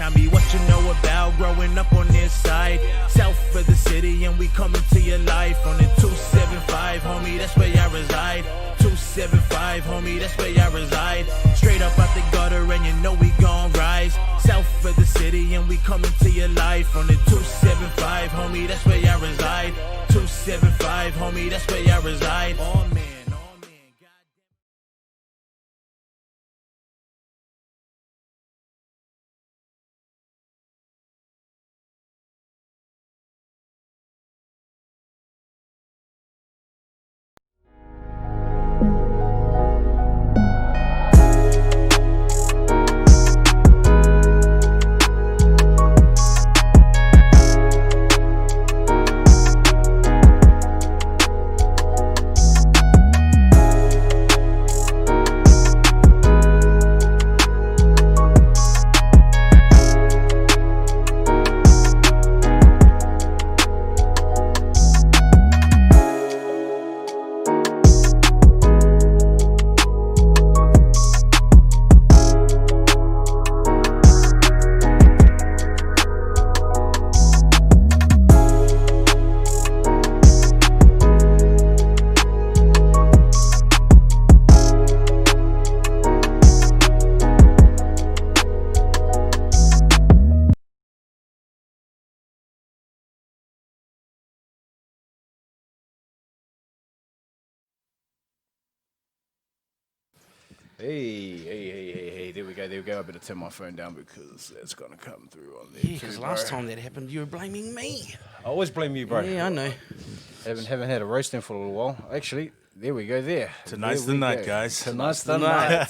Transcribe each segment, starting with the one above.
Tell me what you know about growing up on this side. South of the city and we coming to your life on the 275, homie, that's where I reside. 275, homie, that's where I reside. Straight up out the gutter and you know we gon' rise. South of the city and we coming to your life on the 275, homie, that's where I reside. 275, homie, that's where I reside. Oh man. Hey, there we go. I better turn my phone down because it's going to come through on there. Yeah, because last time that happened, you were blaming me. I always blame you, bro. Yeah, I know. Haven't had a roasting for a little while. Actually, there we go there. Tonight's the night, guys. Tonight's the night.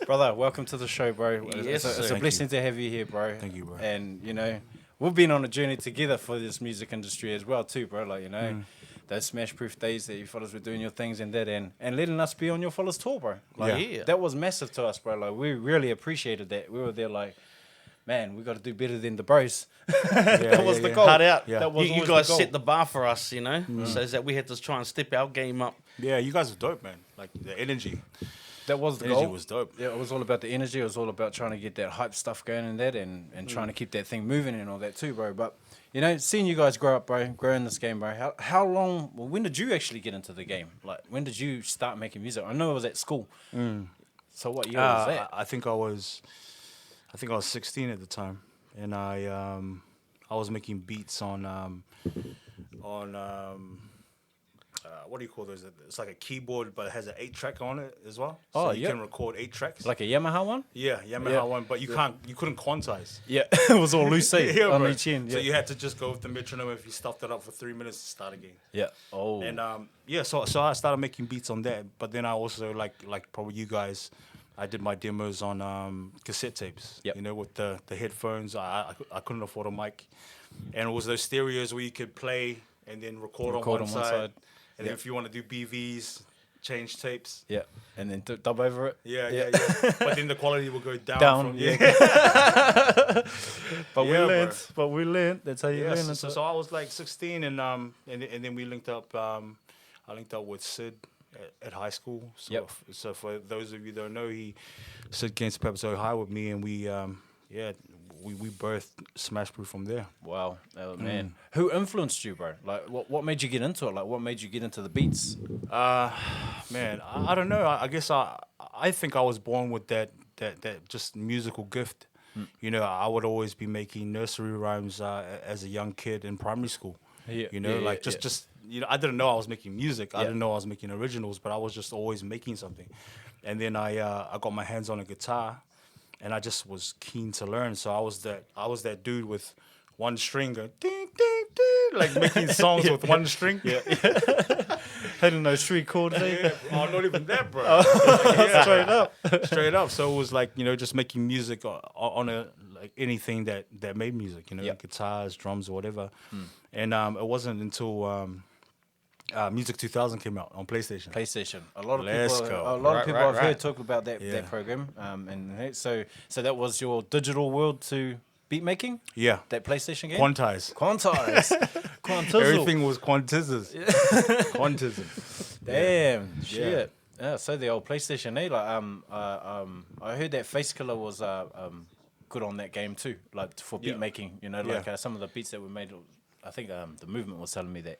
Brother, welcome to the show, bro. Yes, it's a blessing to have you here, bro. Thank you, bro. And, you know, we've been on a journey together for this music industry as well, too, bro. Like, you know, those Smash Proof days that you fellas were doing your things and that, and letting us be on your fellas tour, bro. Like, Yeah. that was massive to us, bro. Like, we really appreciated that. We were there like, man, we got to do better than the bros. That was the goal. Hard out. Yeah. That was You always guys the goal. set the bar for us, you know, so that we had to try and step our game up. Yeah, you guys were dope, man. Like the energy. That was the Energy goal. was dope. Yeah, it was all about the energy. It was all about trying to get that hype stuff going and that, and trying to keep that thing moving and all that too, bro. But you know, seeing you guys grow up, bro, grow in this game, bro. How long? Well, when did you actually get into the game? Like, when did you start making music? I know it was at school. So what year was that? I think I was 16 at the time, and I was making beats on what do you call those? It's like a keyboard, but it has an 8-track on it as well. So you can record 8 tracks. Like a Yamaha one? Yeah, Yamaha one, but you couldn't quantize. Yeah, it was all loose on bro. each end. Yeah. So you had to just go with the metronome. If you stuffed it up for 3 minutes, to start again. Yeah. Oh. And so I started making beats on that, but then I also like probably you guys, I did my demos on cassette tapes. Yep. You know, with the headphones. I couldn't afford a mic, and it was those stereos where you could play and then record on one side. And then if you want to do BVs, change tapes. Yeah. And then dub over it. Yeah. But then the quality will go down. But Yeah, we learned. That's how you Yeah, learn. so I was like 16, and then we linked up. I linked up with Sid at high school. So so for those of you that don't know, Sid came to Pepper's High with me, and we birthed Smash Proof from there. Wow, man. Who influenced you, bro? Like, what made you get into it? Like, what made you get into the beats? Man, I don't know. I guess I think I was born with that just musical gift. You know, I would always be making nursery rhymes as a young kid in primary school. Yeah. You know, just you know, I didn't know I was making music. I didn't know I was making originals, but I was just always making something. And then I got my hands on a guitar, and I just was keen to learn. So I was that dude with one string going ding ding ding, like making songs with one string. Yeah. Hitting those 3 chords. Oh, not even that, bro. Straight up. So it was like, you know, just making music on a like anything that made music, you know, guitars, drums, or whatever. And it wasn't until Music 2000 came out on PlayStation. A lot of people I've heard talk about that program. And so that was your digital world to beat making? Yeah. That PlayStation game? Quantize. Everything was quantizers. Quantism. Damn, shit. Yeah, so the old PlayStation, eh? Like, I heard that Face Killer was good on that game too, like for beat making. You know, like some of the beats that were made. I think the movement was telling me that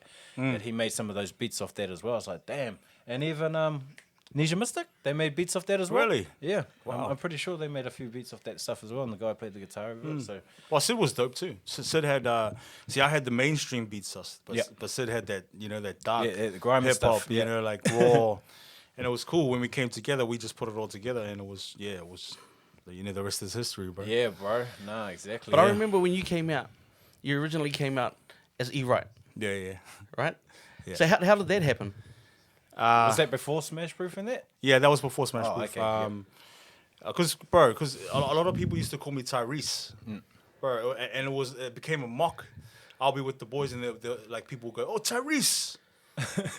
he made some of those beats off that as well. I was like, damn. And even Nisha Mystic, they made beats off that as well. Really? Yeah. Wow. I'm pretty sure they made a few beats off that stuff as well, and the guy played the guitar over it. So Well, Sid was dope too. Sid had, see, I had the mainstream beats, but Sid had that, that dark the grimy hip hop, stuff, like raw, and it was cool when we came together. We just put it all together, and it was, the rest is history, bro. yeah, bro. No, exactly. But I remember when you came out, you originally came out as E-Right, Yeah. right? Yeah. So how did that happen? Was that before Smash Proof and that? Yeah, that was before Smash Oh, Proof. okay, Because a lot of people used to call me Tyrese, bro, and it became a mock. I'll be with the boys, and like people would go, "Oh, Tyrese,"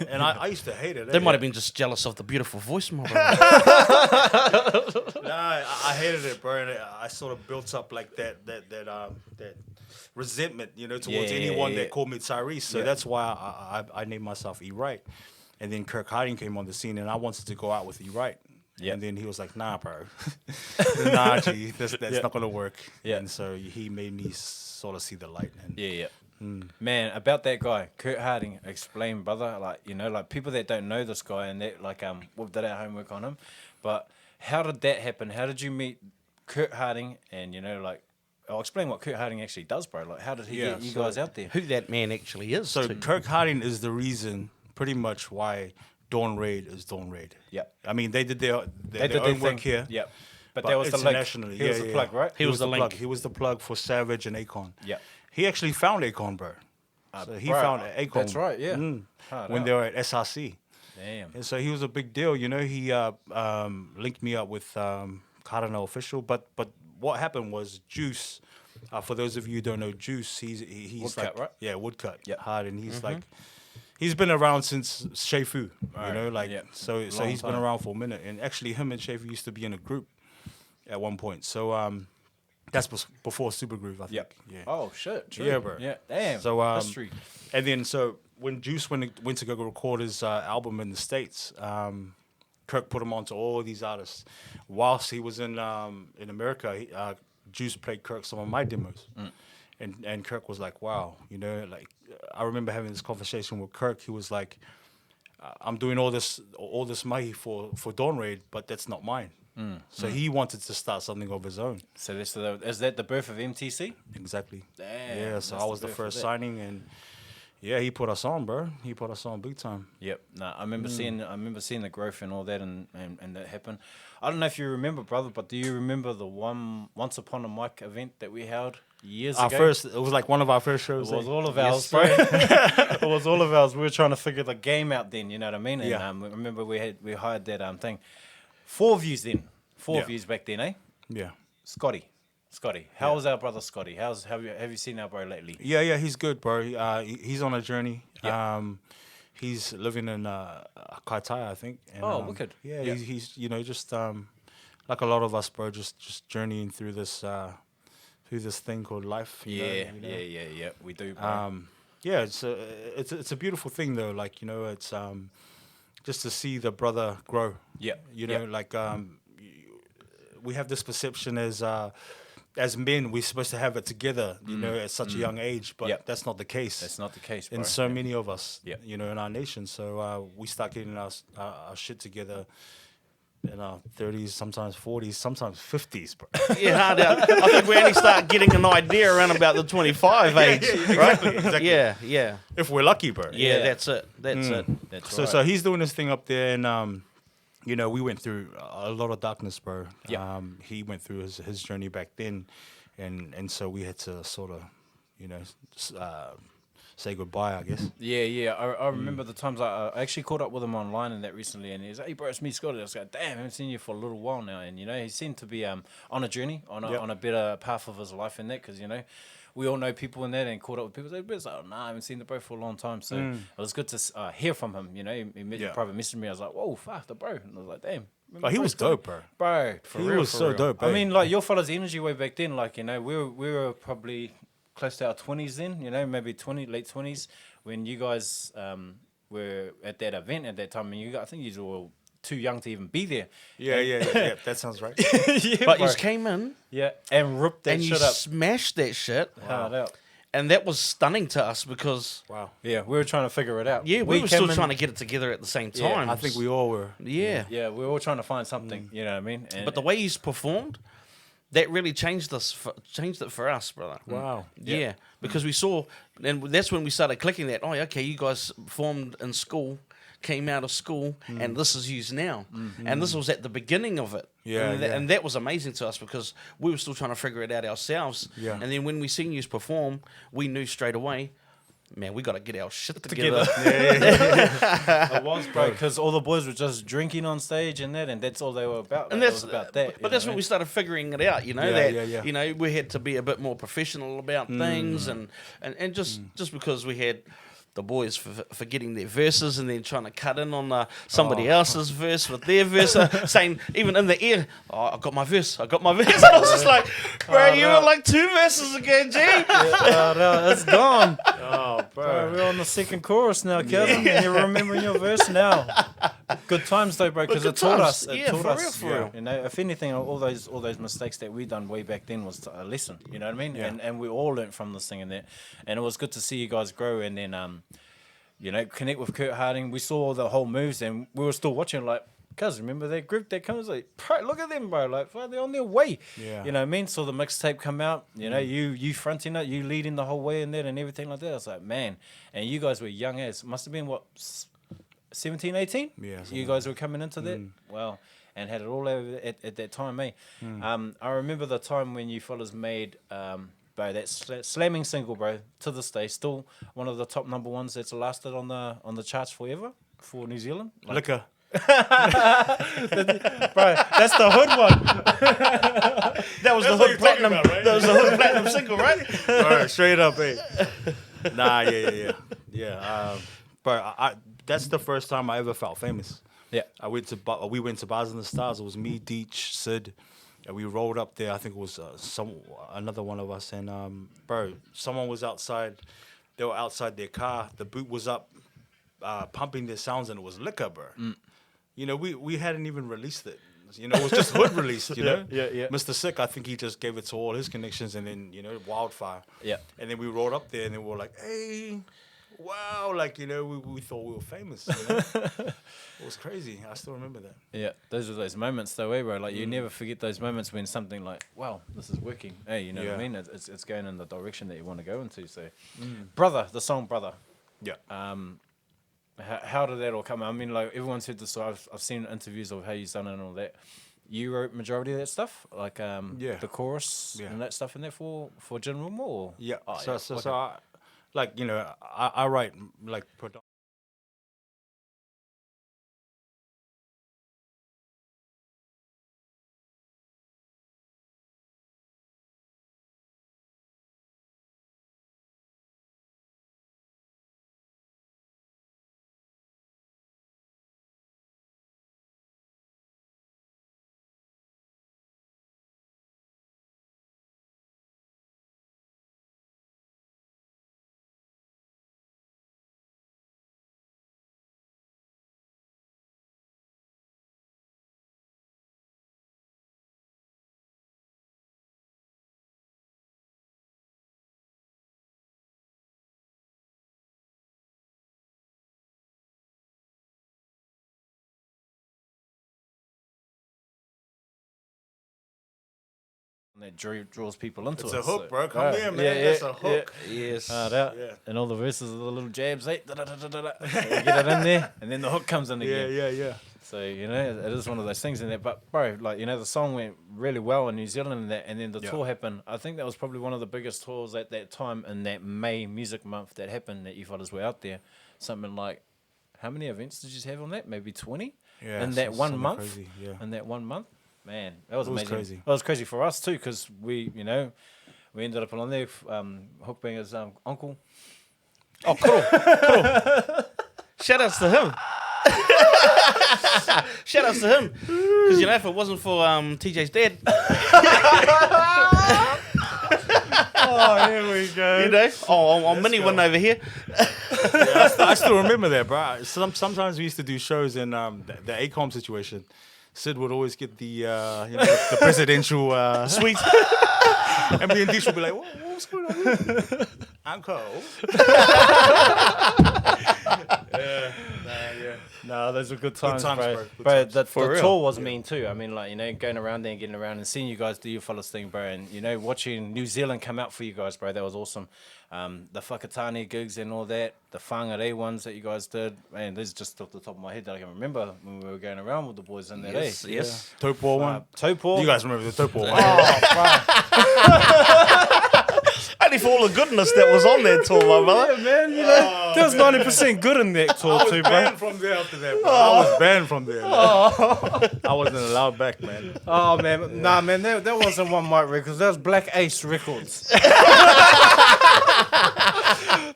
and I used to hate it. They might have been just jealous of the beautiful voice, my brother. Nah, I hated it, bro. And I sort of built up like that resentment, towards anyone that called me Tyrese. So that's why I named myself E-Right. And then Kirk Harding came on the scene, and I wanted to go out with E-Right. And then he was like, "Nah, bro, nah, G, that's not gonna work." Yeah. And so he made me sort of see the light. And Man, about that guy, Kurt Harding, explain, brother. Like people that don't know this guy and that we did our homework on him. But how did that happen? How did you meet Kurt Harding? And I'll explain what Kurt Harding actually does, bro. Like, how did he get you guys out there? Who that man actually is. so too. Kirk Harding is the reason, pretty much, why Dawn Raid is Dawn Raid. Yep. I mean, they did their They own work here. Yep. But that was the link. internationally. He was the plug, right? He was the link. plug. He was the plug for Savage and Akon. Yep. He actually found Akon, bro. So he bro, found Akon. that's right, yeah. Hard When out. they were at SRC. Damn. And so he was a big deal. He linked me up with Cardinal Official. But what happened was Juice. For those of you who don't know Juice, he's Woodcut, like, right? yeah, Woodcut, Yep. hard, and he's like, he's been around since Shefu, Right, yeah. so Long he's been time. around for a minute, and actually him and Shefu used to be in a group at one point. So that's before Super Groove, I think. Yep. Yeah. Oh shit. True. Yeah, bro. Yeah. Damn. So history. and then so when Juice went to go record his album in the States, Kirk put him onto all these artists. Whilst he was in America, Juice played Kirk some of my demos, and Kirk was like, "Wow, I remember having this conversation with Kirk. He was like, "I'm doing all this mahi for Dawn Raid, but that's not mine." So he wanted to start something of his own. So is that the birth of MTC? Exactly. Damn, Yeah. So that's I the was the birth of first that. signing, and yeah, he put us on, bro. He put us on big time. Yep. No, I remember seeing the growth and all that and that happened. I don't know if you remember, brother, but do you remember the Once Upon a Mic event that we held years ago? It was like one of our first shows. It was all of Yes, ours, sir. bro. It was all of ours. We were trying to figure the game out then, you know what I mean? And Yeah. remember we hired that thing. 4 views then. 4 Yeah. views back then, eh? Yeah. Scotty. How was our brother Scotty? Have you seen our bro lately? Yeah, he's good, bro. He's on a journey. Yep. He's living in Kaitaia, I think. And, Oh, wicked. Yeah, Yeah. he's just like a lot of us, bro, just journeying through this thing called life. Yeah. We do, bro. Yeah, it's a beautiful thing though. Like it's just to see the brother grow. Yeah. Like we have this perception as men, we're supposed to have it together, at such a young age, but Yep. that's not the case. That's not the case, bro. in so many of us, Yep. in our nation. So we start getting our shit together in our 30s, sometimes 40s, sometimes 50s, bro. Yeah, I think we only start getting an idea around about the 25 age, right? exactly. Yeah. If we're lucky, bro. Yeah, Yeah. that's it. That's it. That's So right. so he's doing this thing up there, and we went through a lot of darkness, bro. Yeah. He went through his journey back then, and so we had to sort of, say goodbye, I guess. Yeah. I remember the times I actually caught up with him online and that recently, and he's like, "Hey, bro, it's me, Scotty." I was like, "Damn, I haven't seen you for a little while now." And he seemed to be on a journey, on a better path of his life in that, because we all know people in that, and caught up with people. It's like, "Oh, nah, I haven't seen the bro for a long time." So it was good to hear from him. He private messaged me. I was like, "Whoa, fuck the bro," and I was like, "Damn." But he was dope, bro. Bro, He was so dope, I eh? mean, like your fellas' energy way back then, like we were probably close to our 20s then, maybe late 20s when you guys were at that event at that time, and I think you were all too young to even be there. Yeah. That sounds right. Yeah, But bro. you came in Yeah, and ripped that and you shit up. smashed that shit. Hard out. And that was stunning to us because, Wow. Yeah, we were trying to figure it out. yeah, we were came still in- trying to get it together at the same Yeah, time. I think we all were. Yeah. Yeah, we were all trying to find something. You know what I mean? And, But the way he's performed, that really changed it for us, brother. Wow. Yeah, because we saw, and that's when we started clicking that. Oh, okay, you guys formed in school, came out of school, and this is used now. And this was at the beginning of it. Yeah, and that was amazing to us because we were still trying to figure it out ourselves. Yeah. And then when we seen you perform, we knew straight away, man, we got to get our shit together. it was, bro, because all the boys were just drinking on stage and that's all they were about. And Like, that's it was about that. But that's when we started figuring it out, you know, Yeah, that yeah. you know, we had to be a bit more professional about things and just because we had the boys for getting their verses and then trying to cut in on somebody else's verse with their verse, saying even in the ear, oh, I got my verse. I was just like, bro, you were like 2 verses ago, G. no, it's gone. Oh, Bro, we're on the second chorus now, Kevin, and you're remembering your verse now. Good times though, bro, because Good it taught times. us. It Yeah, taught for us. real, for real. You know, if anything, all those mistakes that we done way back then was a lesson. You know what I mean? Yeah. And we all learnt from this thing and that, and it was good to see you guys grow and then you know, connect with Kurt Harding. We saw the whole moves and we were still watching like. Cuz remember that group that comes like, bro, look at them, bro, like they're on their way. Yeah. You know what I mean? Saw the mixtape come out, you know, you fronting it, you leading the whole way in there and everything like that. I was like, man, and you guys were young as, must have been what, 17, 18? Yeah, You something guys were coming into that? Well, and had it all over at that time, eh? I remember the time when you fellas made, bro, that slamming single, bro, to this day, still one of the top number ones that's lasted on the charts forever for New Zealand. Like, Liquor. bro, that's the hood one. That was the Hood Platinum. That was the Hood Platinum single, right? All right, straight up, eh? Nah, yeah. But that's the first time I ever felt famous. Yeah. We went to Bars in the Stars. It was me, Deech, Sid, and we rolled up there. I think it was another one of us. And bro, someone was outside. They were outside their car. The boot was up, pumping their sounds, and it was liquor, bro. You know, we hadn't even released it. You know, it was just hood released. You know, yeah. Mr. Sick, I think he just gave it to all his connections, and then Wildfire. Yeah. And then we rolled up there, and then we were like, hey. Wow, like, we thought we were famous. It was crazy. I still remember that. Yeah, those are those moments though, eh, bro? Like you never forget those moments when something like, wow, this is working. Hey, you know what I Yeah. mean? It's going in the direction that you want to go into. So, Brother, the song Brother. Yeah. How did that all come? I mean, like everyone's heard the story. I've seen interviews of how you've done it and all that. You wrote majority of that stuff, like Yeah. the chorus Yeah. and that stuff in there for General Moore. Yeah. Oh, So okay. I, like, I write like that draws people into It's it. a hook, so- bro. Come here, man. Yeah, That's yeah, a hook. Yes. Hard out. Yeah. And all the verses are the little jabs, eh? Da-da-da-da-da-da. So you get it in there, and then the hook comes in again. Yeah. So, it is one of those things in there. But, bro, like, the song went really well in New Zealand and then the Yeah. tour happened. I think that was probably one of the biggest tours at that time in that May music month that happened that you fellas were out there. Something like, how many events did you have on that? Maybe 20? Yeah, In that one something month? crazy, yeah. In that 1 month? Man, that was It was amazing. crazy. That was crazy for us too, because we ended up on there, Hook being his uncle. Oh, cool. Shout outs to him. Shout outs to him. Because, if it wasn't for TJ's dad. Oh, here we go. You know, on mini one over here. I still remember that, bro. Sometimes we used to do shows in the ACOM situation. Sid would always get the the presidential Sweet. and me and Dish would be like, what's going on here? Uncle. No, those were good times, times, bro. bro. Good Bro, times. the real. tour was mean too. I mean, like, you know, going around there and getting around and seeing you guys do your fellas thing, bro. And, you know, watching New Zealand come out for you guys, bro. That was awesome. The Whakatane gigs and all that. The Whangarei ones that you guys did. Man, this is just off the top of my head that I can remember when we were going around with the boys in that, Yes, eh? yes. Taupo one. Taupo. You guys remember the Taupo one? Oh, bro. Only for all the goodness that was on that tour, my brother. Yeah, man, you know, there was 90% good in that tour too, bro. Banned from there after that, bro. I was banned from there. Man. I wasn't allowed back, man. Oh, man. Nah, man, that wasn't One Mic Records. That was Black Ace Records.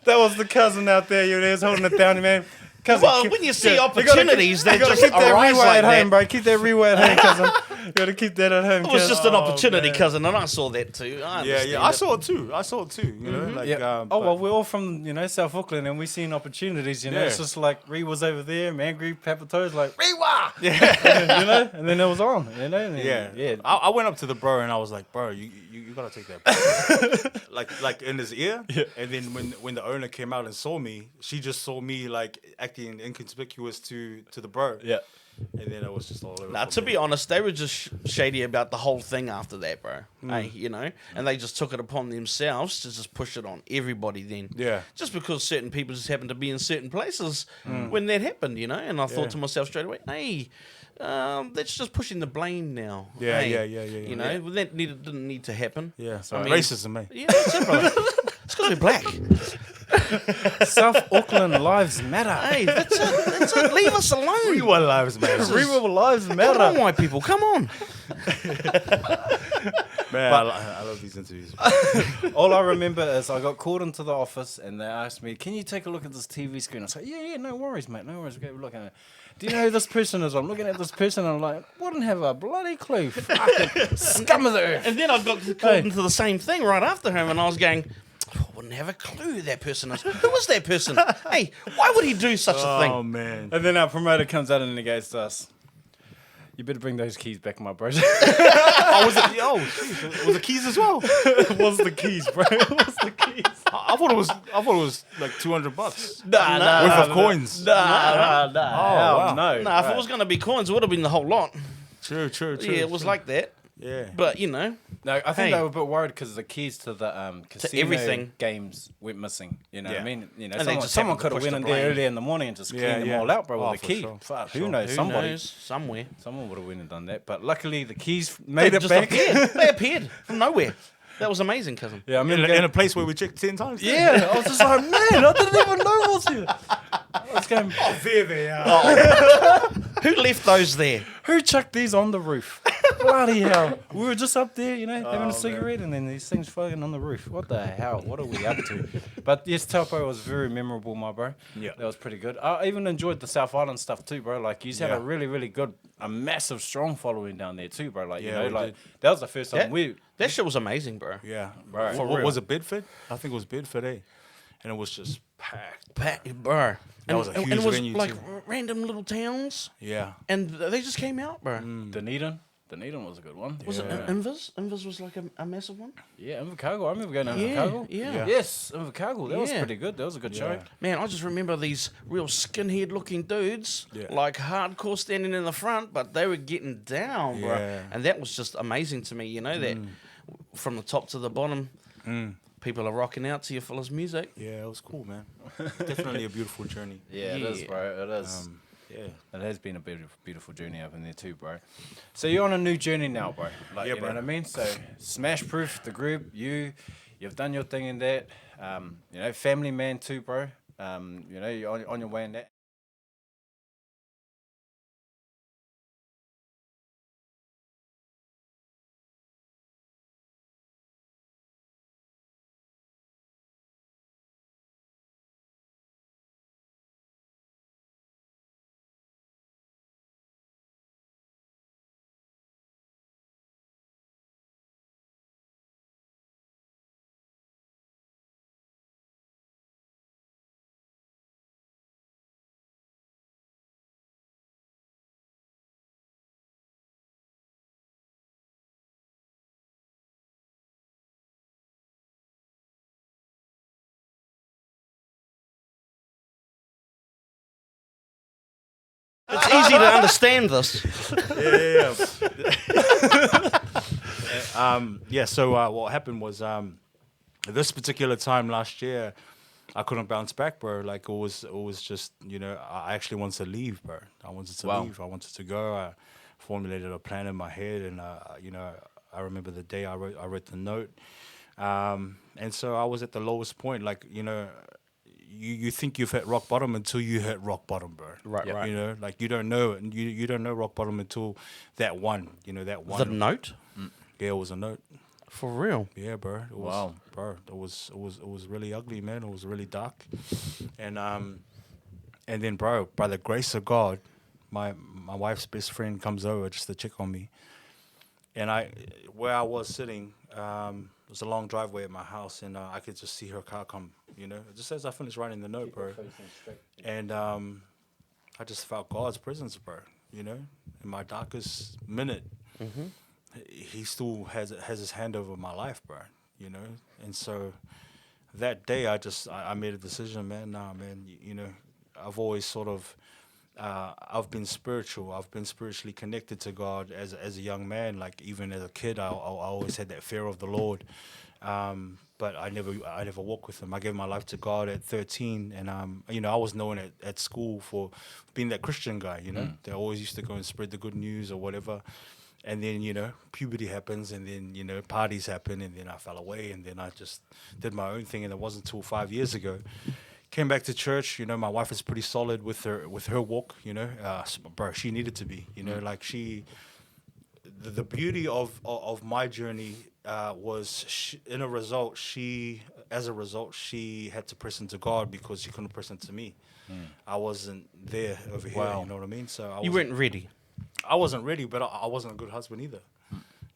That was the cousin out there, you know, was holding it down, man. Cousin, Well, when you see opportunities, they you gotta just keep that arise rewire like at home, that. bro. Keep that rewire at home, cousin. You gotta keep that at home, It was cousin. just an opportunity, man. cousin, and I saw that too. I Yeah, understand yeah. I it. saw it too. You know, like. Yeah. But- Well, we're all from, you know, South Auckland, and we seen opportunities, you know. Yeah. It's just like, Ree was over there, Mangry, Papato's like, Rewa! Yeah. You know, and then it was on, you know. And Yeah, Yeah. I went up to the bro and I was like, bro, you gotta take that, bro. like in his ear. Yeah. And then when the owner came out and saw me, she just saw me like acting inconspicuous to the bro. Yeah. And then it was just all over. Now, from to there. be honest, they were just shady about the whole thing after that, bro. Hey, you know, and they just took it upon themselves to just push it on everybody then. Yeah. Just because certain people just happened to be in certain places when that happened, you know. And I thought to myself straight away, hey, that's just pushing the blame now. Yeah, Hey, yeah. You know, that didn't need to happen. Yeah, so I mean- racism, mate. Yeah, that's it, bro. It's because we're black. South Auckland lives matter. Hey, that's it. That's it. Leave us alone. Real lives matter. Real lives Come matter. on, white people. Come on. Man, I love these interviews. All I remember is I got called into the office and they asked me, "Can you take a look at this TV screen?" I said, "Yeah, no worries, mate, no worries. We'll go look at it." Do you know who this person is? I'm looking at this person and I'm like, wouldn't have a bloody clue. Fucking scum of the earth. And then I got called into the same thing right after him, and I was going, I wouldn't have a clue who that person is. Who is that person? Hey, why would he do such a Oh thing? man. And then our promoter comes out and he goes to us, "You better bring those keys back, my bro." Oh, was it? Yo, geez, was it keys as well? It was the keys, bro. It was the keys. I thought it was like $200 worth Nah, of coins. Nah, wow. no. Nah, if it was going to be coins, it would have been the whole lot. True. Yeah, it was like that. Yeah. But, you know, No, I think Hey. they were a bit worried because the keys to the casino everything. games went missing. You know what I Yeah. mean? You know, And they someone, just someone happened to could have push went the in there blame. early in the morning and just Yeah, cleaned them yeah. all out, bro, Oh, with for the key. sure, Fuck, for who sure. knows? who Somebody. knows? Somewhere. Someone would have went and done that. But luckily the keys They made it just back. appeared. They appeared from nowhere. That was amazing, cousin. Yeah, I In, mean, in a place where we checked 10 times. yeah, I was just like, man, I didn't even know it was here. I was going, There they are. Who left those there? who chucked these on the roof? Bloody hell. We were just up there, you know, having a cigarette, and then these things fucking on the roof. What the hell? What are we up to? But yes, Taupo was very memorable, my bro. Yeah. That was pretty good. I even enjoyed the South Island stuff too, bro. Like, you had Yeah. a really, really good, a massive, strong following down there too, bro. Like, Yeah, you know, we like, did. that was the first time That shit was amazing, bro. Yeah. Right. What, For real. was it Bedford? I think it was Bedford, eh? And it was just packed. Bro. That was a and huge it was venue like too. random little towns, Yeah. and they just came out, bro. Dunedin. Dunedin was a good one. Was it Invis? Invis was like a massive one. Yeah, Invercargill. I remember going to Yeah, Invercargill. yeah. Yes, Invercargill. That was Yeah. pretty good. That was a good show. Yeah. Man, I just remember these real skinhead looking dudes, Yeah. like hardcore standing in the front, but they were getting down, bro. Yeah. And that was just amazing to me, you know, that from the top to the bottom, people are rocking out to your fella's music. Yeah, it was cool, man. Definitely a beautiful journey. Yeah, it is, Yeah. bro. It is. Yeah. It has been a beautiful, beautiful journey up in there too, bro. So you're on a new journey now, bro. Like, Yeah, you bro. know what I mean? So Smash Proof, the group, you've done your thing in that. You know, family man too, bro. You know, you're on your way in that. it's easy to understand this. So what happened was this particular time last year, I couldn't bounce back, bro. Like it was just, I actually wanted to leave, bro. I wanted to leave. I wanted to go. I formulated a plan in my head, and I remember the day I wrote the note, and so I was at the lowest point. Like you think you've hit rock bottom until you hit rock bottom, bro. Right. Like you don't know, and you don't know rock bottom until that one. That one. The note? Yeah, it was a note. For real? Yeah, bro. It was, bro. It was really ugly, man. It was really dark, and then, bro, by the grace of God, my wife's best friend comes over just to check on me, and where I was sitting, it was a long driveway at my house, and I could just see her car come. Just as I finished writing the note, bro, and I just felt God's presence, bro. In my darkest minute. Mm-hmm. He still has his hand over my life, bro. And so that day I made a decision, man. Nah, man. I've always sort of I've been spiritual. I've been spiritually connected to God as a young man. Like even as a kid, I always had that fear of the Lord. But I never walked with Him. I gave my life to God at 13, and I was known at school for being that Christian guy. They always used to go and spread the good news or whatever. And then, puberty happens, and then, parties happen, and then I fell away, and then I just did my own thing, and it wasn't until 5 years ago. Came back to church, my wife is pretty solid with her walk, bro, she needed to be, like the beauty of my journey was as a result, she had to press into God because she couldn't press into me. I wasn't there over here, you know what I mean? So You weren't ready. I wasn't ready, but I wasn't a good husband either.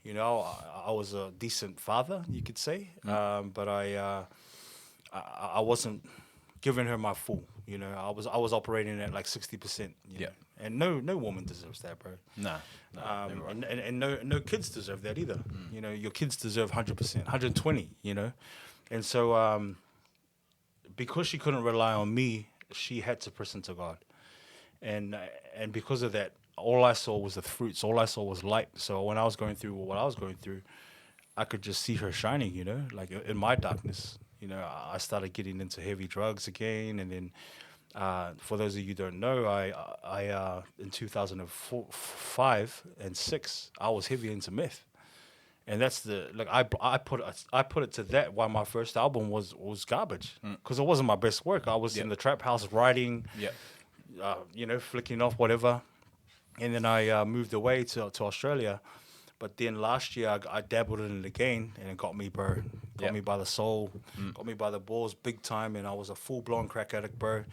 I was a decent father, you could say, but I wasn't giving her my full. I was operating at like 60%. And no woman deserves that, bro. No. And no kids deserve that either. Your kids deserve 100%, 120. And so because she couldn't rely on me, she had to press into God, and because of that, all I saw was the fruits. All I saw was light. So when I was going through what I was going through, I could just see her shining, like in my darkness. I started getting into heavy drugs again. And then for those of you who don't know, I in 2005 and 6, I was heavy into meth. And that's I put it to that why my first album was garbage. Because it wasn't my best work. I was in the trap house writing, flicking off whatever. And then I moved away to Australia. But then last year, I dabbled in it again, and it got me, bro. Got me by the soul, got me by the balls big time, and I was a full-blown crack addict, bro.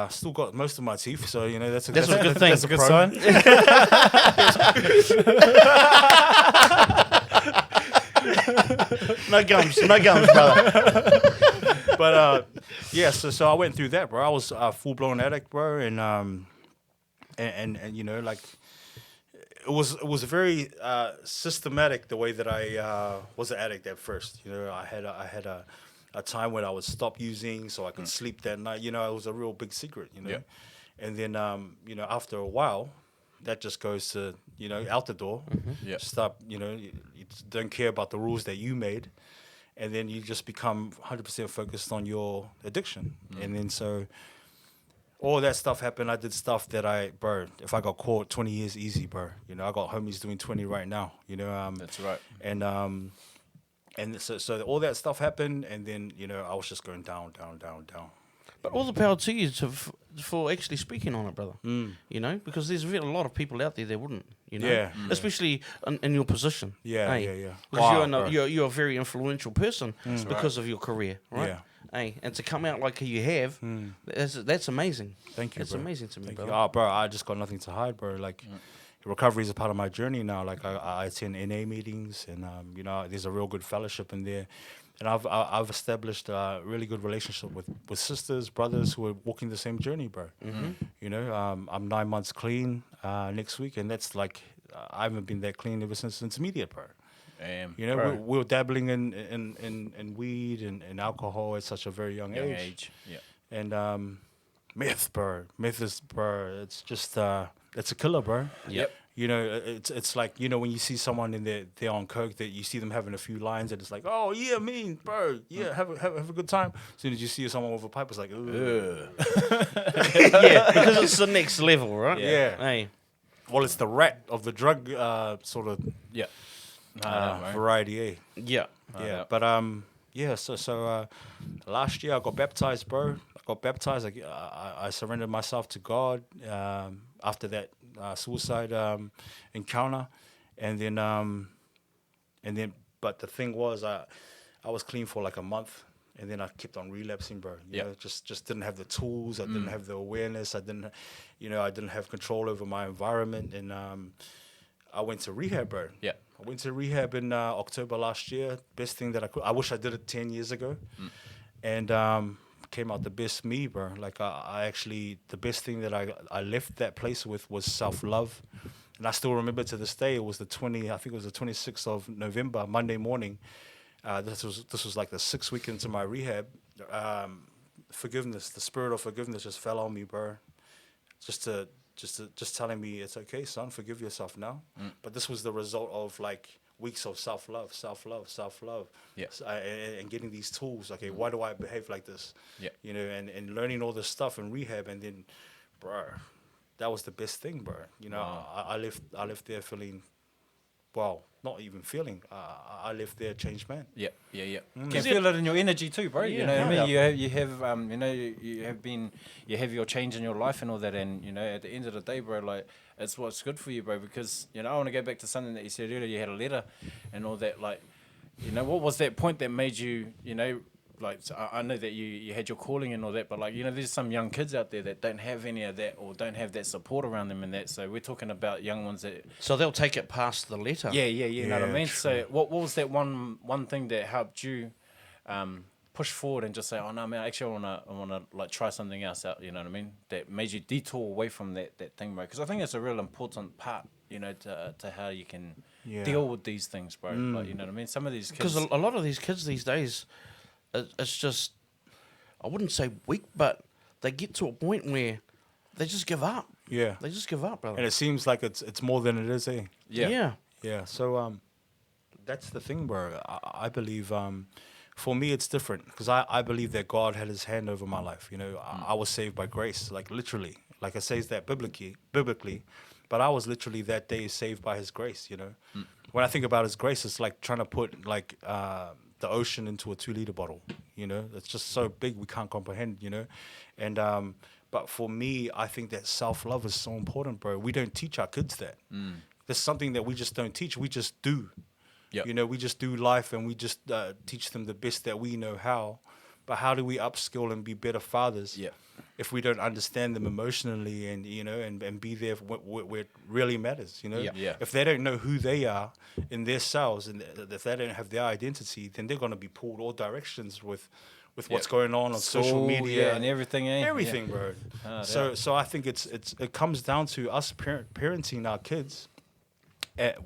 Still got most of my teeth, so, that's a good thing. That's a good sign. No gums, brother. But, so I went through that, bro. I was a full-blown addict, bro, and like it was very systematic the way that I was an addict at first. I had a time when I would stop using so I could sleep that night. It was a real big secret. And then after a while, that just goes to out the door. Stop. You don't care about the rules that you made, and then you just become 100% focused on your addiction. And then so. All that stuff happened. I did stuff that bro, if I got caught, 20 years easy, bro. I got homies doing 20 right now. That's right. And so all that stuff happened, and then I was just going down. But all the power to you for actually speaking on it, brother. Because there's a lot of people out there that wouldn't. Especially in your position. Yeah. Because you're a very influential person because of your career, right? Yeah. And to come out like you have, that's amazing. Thank you, That's bro. amazing to me, Thank brother. you. Oh, bro, I just got nothing to hide, bro. Like, recovery is a part of my journey now. Like, I attend NA meetings, and there's a real good fellowship in there. And I've established a really good relationship with sisters, brothers who are walking the same journey, bro. I'm 9 months clean next week, and that's like I haven't been that clean ever since intermediate, bro. We're dabbling in weed and alcohol at such a very young age. Yeah. And Meth, bro. Meth is, bro. It's just it's a killer, bro. Yep. You know, it's like, you know, when you see someone in they're on coke, that you see them having a few lines, and it's like, oh yeah, me, bro, yeah, have a good time. As soon as you see someone with a pipe, it's like, ugh. Yeah, because it's the next level, right? Yeah. Hey. Well, it's the rat of the drug sort of Yeah. variety, eh? Yeah. Yeah, but yeah. So last year I got baptized, bro. I got baptized. I surrendered myself to God after that suicide encounter, and then. But the thing was, I was clean for like a month, and then I kept on relapsing, bro. You know, just didn't have the tools. I didn't have the awareness. I didn't have control over my environment, and I went to rehab, bro. Yeah. I went to rehab in October last year. Best thing that I could. I wish I did it 10 years ago, and came out the best me, bro. Like I actually, the best thing that I left that place with was self-love. And I still remember to this day, it was I think it was the 26th of November, Monday morning. This was like the 6th week into my rehab. Forgiveness, the spirit of forgiveness just fell on me, bro. Just telling me, it's okay, son, forgive yourself now. But this was the result of like weeks of self-love. Yeah. And getting these tools. Okay, why do I behave like this? Yeah. You know, and learning all this stuff in rehab, and then, bro, that was the best thing, bro. You know, I left there feeling, well, not even feeling. I left there a changed man. Yeah. Can feel it in your energy too, bro. You know what I mean? You have your change in your life and all that, and you know, at the end of the day, bro, like it's what's good for you, bro. Because you know, I want to go back to something that you said earlier. You had a letter and all that. Like, you know, what was that point that made you, you know, like so I know that you had your calling and all that, but like, you know, there's some young kids out there that don't have any of that or don't have that support around them and that. So we're talking about young ones that. So they'll take it past the letter. Yeah. You know what I mean? True. So what was that one thing that helped you push forward and just say, oh no, man, actually I wanna like try something else out. You know what I mean? That made you detour away from that thing, bro. Because I think it's a real important part, you know, to how you can deal with these things, bro. Like, you know what I mean? Some of these kids. Because a lot of these kids these days, it's just, I wouldn't say weak, but they get to a point where they just give up. Yeah. They just give up, brother. And it seems like it's more than it is, eh? Yeah. Yeah. So that's the thing, bro. I believe for me it's different because I believe that God had His hand over my life. You know, I was saved by grace, like literally, like it says that biblically. But I was literally that day saved by His grace. You know, when I think about His grace, it's like trying to put like the ocean into a 2-liter bottle. You know, it's just so big we can't comprehend. You know, and but for me, I think that self-love is so important, bro. We don't teach our kids that. There's something that we just don't teach. We just do. Yep. You know, we just do life and we just teach them the best that we know how. But how do we upskill and be better fathers if we don't understand them emotionally and, you know, and be there where it really matters, you know? Yeah. If they don't know who they are in their selves and if they don't have their identity, then they're going to be pulled all directions with what's going on social media and everything, eh? Everything, bro. So I think it comes down to us parenting our kids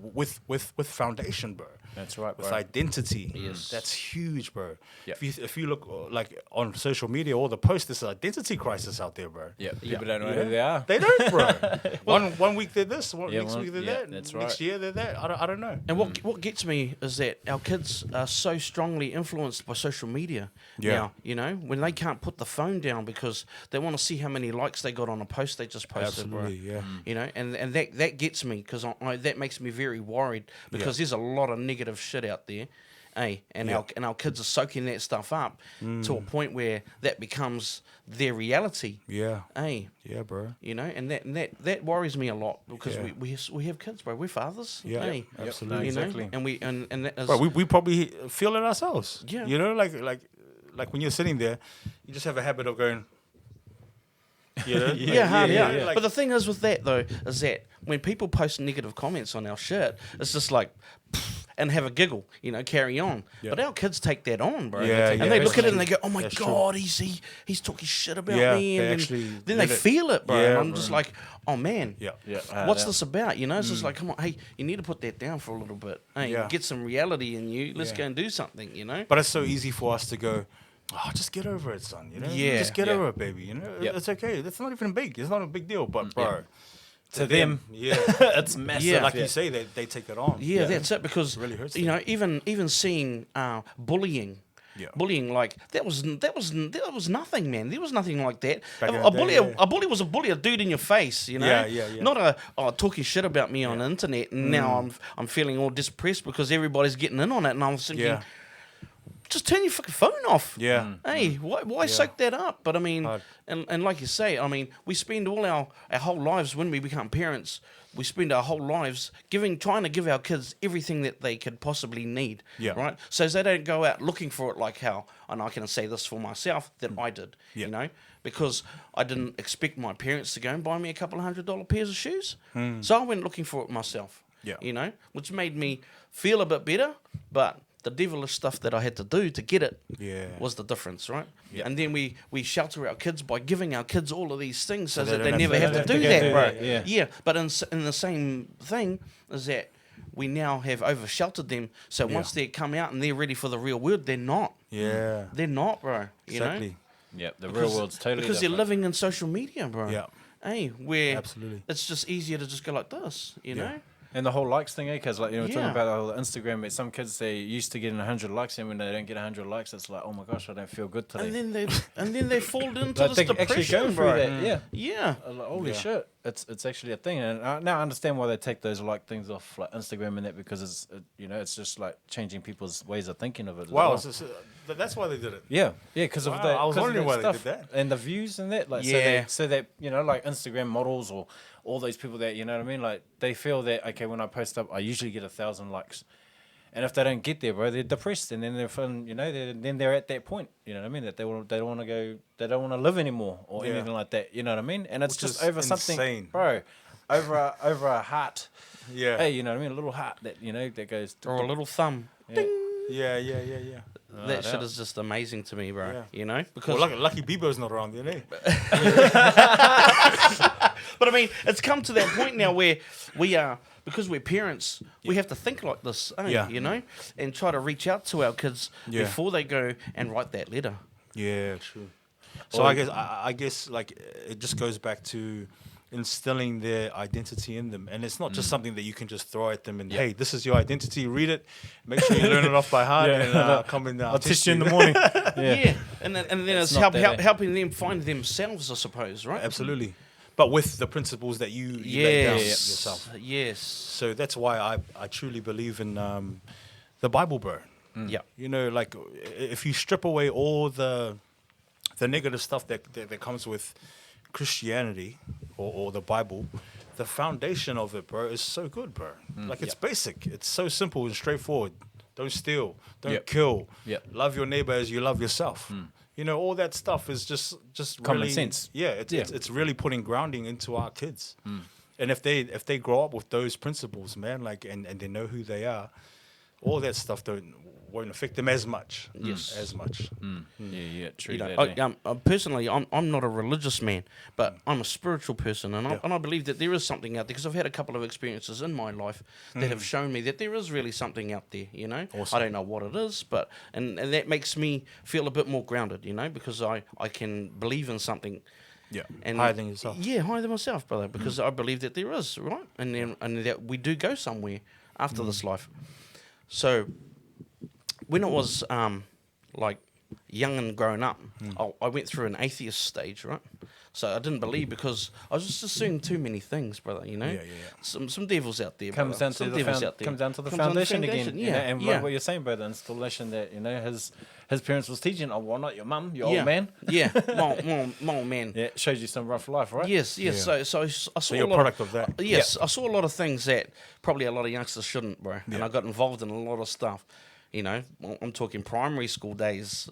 with foundation, bro. That's right, With bro. identity. Yes. That's huge, bro. Yep. If you look like on social media, all the posts, there's an identity crisis out there, bro. Yeah, people don't know who they are. They don't, bro. one week they're this, next one- week they're yeah, that. that's Next right. year they're that. I don't know. And what gets me is that our kids are so strongly influenced by social media now. You know, when they can't put the phone down because they want to see how many likes they got on a post they just posted, Absolutely, bro. yeah. You know, and that gets me because that makes me very worried because there's a lot of negative shit out there. And our kids are soaking that stuff up to a point where that becomes their reality. Yeah. Yeah, bro. you know, and that worries me a lot because Yeah. we have kids, bro. We're fathers. Yeah, Hey, absolutely. you know, Exactly. and that is, Bro, we probably feel it ourselves. Yeah. You know, like when you're sitting there, you just have a habit of going. You know? yeah. Like, But the thing is with that though is that when people post negative comments on our shit, it's just like, and have a giggle, you know, carry on. Yeah. But our kids take that on, bro. Yeah, and yeah, they that's look at it and true. they go, "Oh my That's true. god, he's talking shit about Yeah, me," they and actually then let they it- feel it, bro. Yeah, and I'm bro. just like, "Oh man, Yeah. what's this about?" You know, it's just like, come on, hey, you need to put that down for a little bit. Hey, Yeah. get some reality in you. Let's Yeah. go and do something. You know. But it's so easy for us to go, oh, just get over it, son. You know, Yeah. just get Yeah. over it, baby. You know, Yep. it's okay. It's not even big. It's not a big deal. But bro, To them, yeah, it's massive. Yeah. like you say, they take it on. Yeah, that's it. Because really hurts you know, even seeing bullying. Yeah. Bullying, like that was nothing, man. There was nothing like that. Back in A the day, bully, yeah. a bully was a bully, a dude in your face, you know. Yeah. Not talking shit about me on the internet, and now I'm feeling all depressed because everybody's getting in on it, and I'm thinking, Yeah. just turn your fucking phone off. Yeah. Hey, why soak that up? But I mean, Hard. and like you say, I mean, we spend all our whole lives when we become parents. We spend our whole lives trying to give our kids everything that they could possibly need. Yeah. Right. So they don't go out looking for it like how, and I can say this for myself that I did. Yeah. You know, because I didn't expect my parents to go and buy me a couple of $100 pairs of shoes. So I went looking for it myself. Yeah. You know, which made me feel a bit better, but the devilish stuff that I had to do to get it was the difference, right? Yeah. And then we shelter our kids by giving our kids all of these things so they that don't they have never to- have they to don't do have to that, do bro. that, yeah. But in the same thing is that we now have over sheltered them. So once they come out and they're ready for the real world, they're not. Yeah. They're not, bro. You Exactly. know? Yeah, the real world's totally because they're different. living in social media, bro. Yeah. Hey, where Absolutely. it's just easier to just go like this, you Yeah. know? And the whole likes thing, because like, you know, we're talking Yeah. about the whole Instagram, but some kids, they used to getting 100 likes, and when they don't get 100 likes, it's like, oh my gosh, I don't feel good today. And then they fall into Like, this they actually depression, go through bro. that, yeah. Yeah. Like, holy Yeah. shit, it's actually a thing, and now I understand why they take those like things off like Instagram and that, because it's you know, it's just like changing people's ways of thinking of it. as Wow. well. That's why they did it. Yeah, because of Wow, that. I was 'cause of wondering that why they stuff. did that. And the views and that, like, Yeah. so that you know, like Instagram models or all those people that, you know what I mean, like they feel that, okay, when I post up, I usually get 1,000 likes, and if they don't get there, bro, they're depressed, and then they're feeling, you know, then they're at that point, you know what I mean, that they don't want to go, they don't want to live anymore or Yeah. anything like that, you know what I mean, and it's Which just is over something, insane. bro, over a heart, Yeah. hey, you know what I mean, a little heart that, you know, that goes, Or a little thumb. yeah. Yeah. That shit doubt. is just amazing to me, bro. Yeah. You know? Because Well, lucky Bebo's not around, you know. but I mean, it's come to that point now where we are, because we're parents, we have to think like this, Yeah. you know, and try to reach out to our kids Yeah. before they go and write that letter. Yeah, true. So I guess like it just goes back to instilling their identity in them, and it's not just something that you can just throw at them and hey, this is your identity, read it, make sure you learn it off by heart, Yeah. and come in. I'll test you in the morning. Yeah. And then it's not that, helping them find themselves, I suppose, right? Absolutely, but with the principles that you lay down yourself. Yes. So that's why I truly believe in the Bible, bro. Yeah. You know, like if you strip away all the negative stuff that comes with Christianity or the Bible, the foundation of it, bro, is so good, bro. Like it's basic. It's so simple and straightforward. Don't steal. Don't Yep. kill. Yep. Love your neighbor as you love yourself. You know, all that stuff is just Common really, sense. Yeah, Yeah. it's really putting grounding into our kids. And if they grow up with those principles, man, like and they know who they are, all that stuff won't affect them as much. Yes. As much. Yeah, true. You know, that, personally, I'm not a religious man, but I'm a spiritual person, and Yeah. I believe that there is something out there, because I've had a couple of experiences in my life that have shown me that there is really something out there, you know? Awesome. I don't know what it is, but and that makes me feel a bit more grounded, you know, because I can believe in something. Yeah. And Higher than yourself. Yeah, higher than myself, brother, because I believe that there is, right? And that we do go somewhere after this life. So when I was like young and growing up, I went through an atheist stage, right? So I didn't believe because I was just assuming too many things, brother. You know, Yeah. some devils out there. comes brother. down to Some the devils out there. comes down to the Comes down to foundation again. You know, and yeah. what you're saying, bro, the installation that, you know, his parents was teaching. Oh, well, not your mum, your yeah. old man. Yeah, my old man. Yeah, it shows you some rough life, right? Yes. Yeah. So I saw So you're a a lot product of that. Yes, I saw a lot of things that probably a lot of youngsters shouldn't, bro. And Yeah. I got involved in a lot of stuff. You know, I'm talking primary school days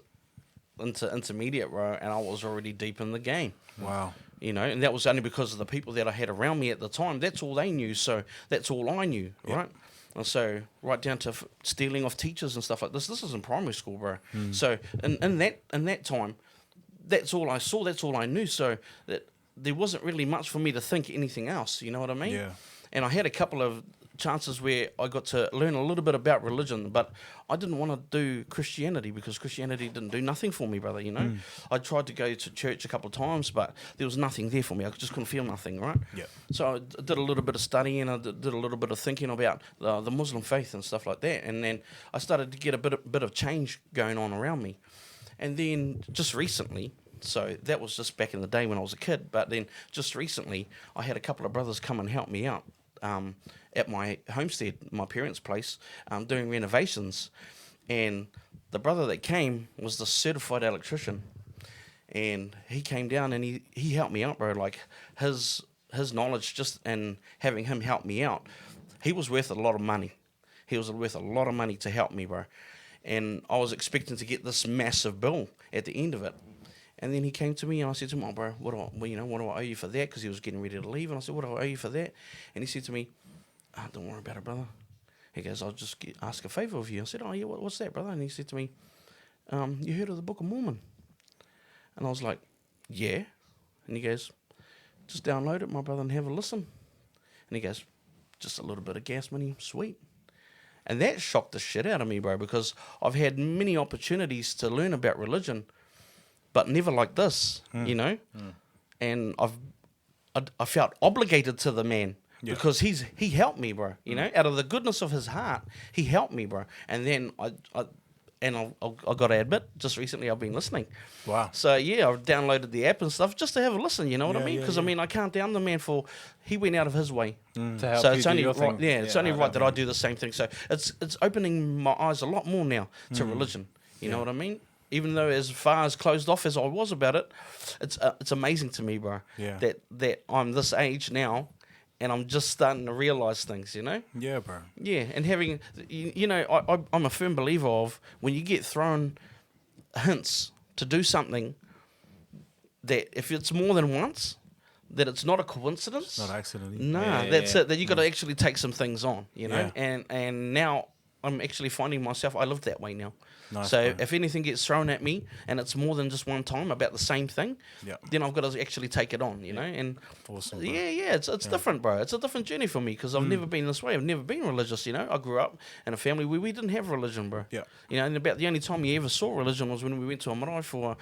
into intermediate, bro, and I was already deep in the game. Wow. You know, and that was only because of the people that I had around me at the time. That's all they knew, so that's all I knew, right? And so right down to stealing off teachers and stuff like this. This is in primary school, bro. So in that time, that's all I saw. That's all I knew. So that there wasn't really much for me to think anything else. You know what I mean? Yeah. And I had a couple of chances where I got to learn a little bit about religion, but I didn't want to do Christianity because Christianity didn't do nothing for me, brother, you know. I tried to go to church a couple of times, but there was nothing there for me. I just couldn't feel nothing, right? Yeah. So I did a little bit of studying, I did a little bit of thinking about the Muslim faith and stuff like that, and then I started to get a bit of change going on around me. And then just recently, so that was just back in the day when I was a kid, but then just recently I had a couple of brothers come and help me out at my homestead, my parents' place, doing renovations. And the brother that came was the certified electrician. And he came down and he helped me out, bro. Like his knowledge just and having him help me out, he was worth a lot of money. He was worth a lot of money to help me, bro. And I was expecting to get this massive bill at the end of it. And then he came to me and I said to him, "Oh, bro, what do I owe you for that?" Because he was getting ready to leave. And I said, "What do I owe you for that?" And he said to me, "Don't worry about it, brother." He goes, "I'll just ask a favor of you." I said, "Oh, yeah, what's that, brother?" And he said to me, "You heard of the Book of Mormon?" And I was like, "Yeah." And he goes, "Just download it, my brother, and have a listen." And he goes, "Just a little bit of gas money, sweet." And that shocked the shit out of me, bro, because I've had many opportunities to learn about religion, but never like this, you know? And I felt obligated to the man because he helped me, bro, you know? Out of the goodness of his heart, he helped me, bro. And then I got to admit, just recently I've been listening. Wow. So, yeah, I've downloaded the app and stuff just to have a listen, you know what I mean? Because, I mean, I can't down the man for, he went out of his way. To help So you it's do only your right, thing. it's only right that I do the same thing. So it's opening my eyes a lot more now to religion, you know what I mean? Even though as far as closed off as I was about it, it's amazing to me, bro, Yeah. that I'm this age now and I'm just starting to realise things, you know? Yeah, bro. Yeah, and having, you know, I'm a firm believer of when you get thrown hints to do something, that if it's more than once, that it's not a coincidence. Not accidentally. Nah, Yeah, that's yeah. it. That you got to actually take some things on, you know. Yeah. And now I'm actually finding myself. I live that way now. Nice, So bro. if anything gets thrown at me and it's more than just one time about the same thing, Yeah. then I've got to actually take it on, you know. And Awesome, bro. yeah, it's different, bro. It's a different journey for me because I've never been this way. I've never been religious, you know. I grew up in a family where we didn't have religion, bro. Yeah. You know, and about the only time you ever saw religion was when we went to a marae for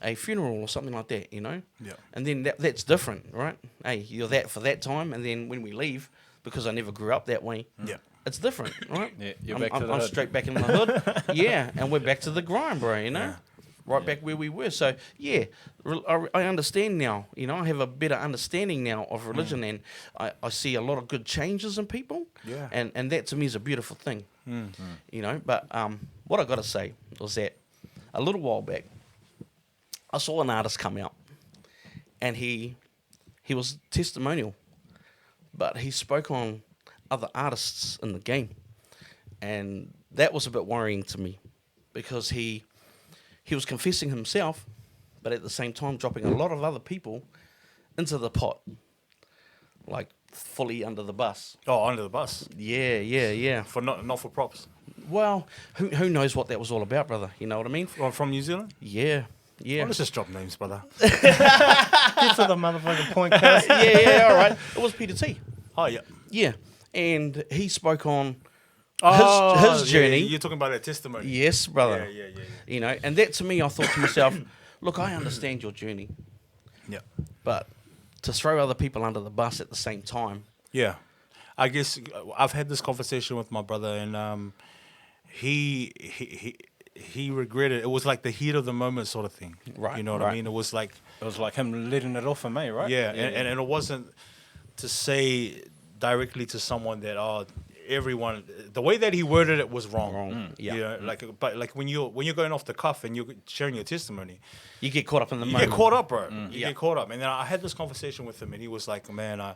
a funeral or something like that, you know. Yeah. And then that's different, right? Hey, you're that for that time, and then when we leave, because I never grew up that way, Yeah. it's different, right? Yeah, you're I'm, back to I'm, the I'm hood. straight back in the hood. Yeah, and we're back to the grind, bro, you know? Right back where we were. So, yeah, I understand now, you know, I have a better understanding now of religion, and I see a lot of good changes in people. Yeah. And that to me is a beautiful thing, you know? But what I got to say was that a little while back, I saw an artist come out, and he was testimonial, but he spoke on other artists in the game, and that was a bit worrying to me because he was confessing himself, but at the same time dropping a lot of other people into the pot, like fully under the bus. Oh, under the bus. Yeah. For not for props. Well, who knows what that was all about, brother? You know what I mean? From New Zealand? Yeah. Well, let's just drop names, brother. Get to the motherfucking point, cuz. yeah, all right. It was Peter T. Oh, yeah. Yeah, and he spoke on Oh, his journey. You're talking about a testimony. Yes, brother. Yeah. You know, and that to me, I thought to myself, look, I understand your journey, Yeah. but to throw other people under the bus at the same time. Yeah. I guess I've had this conversation with my brother, and he regretted it. Was like the heat of the moment sort of thing. Right, You know what right. I mean? It was like, It was like him letting it off for me, right? yeah, and it wasn't to say directly to someone that, everyone, the way that he worded it was wrong. Yeah. You know, but like when you're going off the cuff and you're sharing your testimony, You get caught up in the you moment. get caught up, bro. You Yeah. get caught up. And then I had this conversation with him, and he was like, "Man, I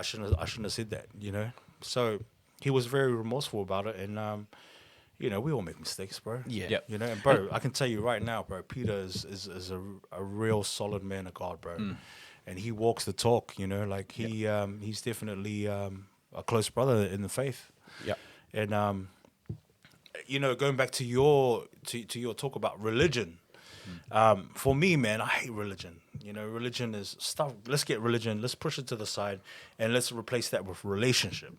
shouldn't have said that." You know. So he was very remorseful about it, and you know, we all make mistakes, bro. Yeah. Yep. You know, and bro, I can tell you right now, bro, Peter is a real solid man of God, bro, and he walks the talk. You know, like he's definitely a close brother in the faith. Yeah. And you know, going back to your talk about religion, For me, man, I hate religion. You know, religion is stuff. Let's get religion. Let's push it to the side, and let's replace that with relationship.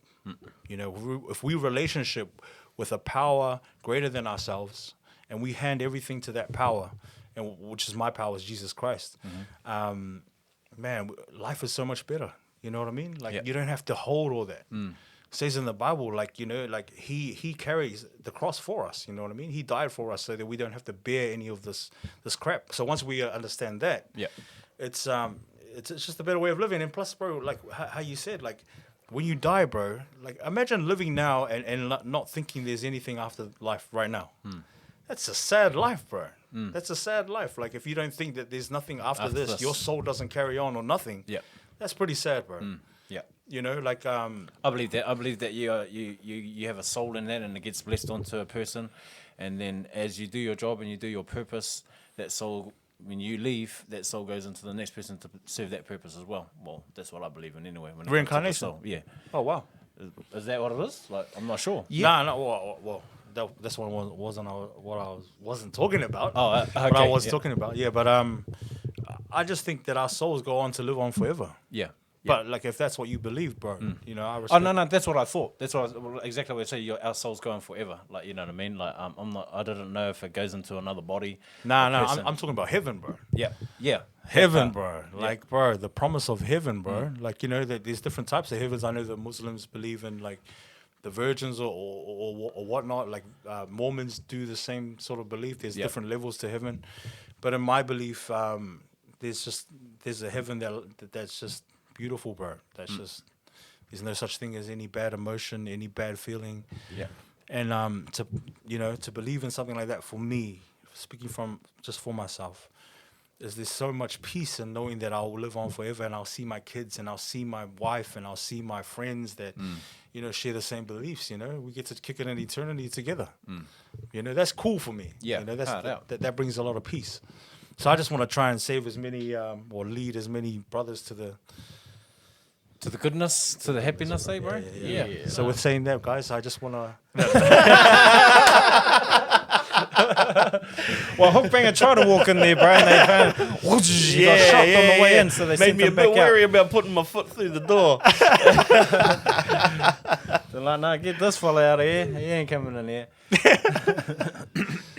You know, if we relationship with a power greater than ourselves, and we hand everything to that power, and which is my power, is Jesus Christ. Man, life is so much better. You know what I mean? Like you don't have to hold all that. It says in the Bible, like, you know, like he carries the cross for us. You know what I mean? He died for us so that we don't have to bear any of this crap. So once we understand that, it's just a better way of living. And plus, bro, like how you said, like when you die, bro, like imagine living now and not thinking there's anything after life right now. That's a sad life, bro. That's a sad life. Like if you don't think that there's nothing after this, your soul doesn't carry on or nothing. That's pretty sad, bro. You know, like I believe that you have a soul in that, and it gets blessed onto a person, and then as you do your job and you do your purpose, that soul, when you leave, that soul goes into the next person to serve that purpose as well. Well, that's what I believe in anyway. When it comes to the Reincarnation? soul. Yeah. oh wow. Is that what it is? Like, I'm not sure. No. Well, that's what I wasn't talking about. Oh, What I okay, was yeah. talking about. Yeah, but I just think that our souls go on to live on forever. Yeah. But like, if that's what you believe, bro, you know, I Oh respect. no, that's what I thought. That's what exactly what I say. Our soul's going forever. Like, you know what I mean? Like, I didn't know if it goes into another body. Nah, or person. I'm talking about heaven, bro. Yeah. Heaven, bro. Like, bro, the promise of heaven, bro. Like, you know, that there's different types of heavens. I know that Muslims believe in like the virgins or whatnot. Like Mormons do the same sort of belief. There's different levels to heaven, but in my belief, there's a heaven that's just beautiful, bro. That's just, there's no such thing as any bad emotion, any bad feeling. Yeah. And to believe in something like that, for me, speaking from just for myself, is there's so much peace in knowing that I'll live on forever, and I'll see my kids, and I'll see my wife, and I'll see my friends that share the same beliefs. You know, we get to kick it in eternity together. You know, that's cool for me. Yeah, you know, that brings a lot of peace. So I just want to try and save as many or lead as many brothers to the goodness, to the happiness, eh, bro? Yeah. So with saying that, guys, I just want to. Well, Hookbanger tried to walk in there, bro, and they found he got shocked on the way in, so they made sent me a him bit back worried about putting my foot through the door. out. They're like, nah, get this fella out of here. He ain't coming in here.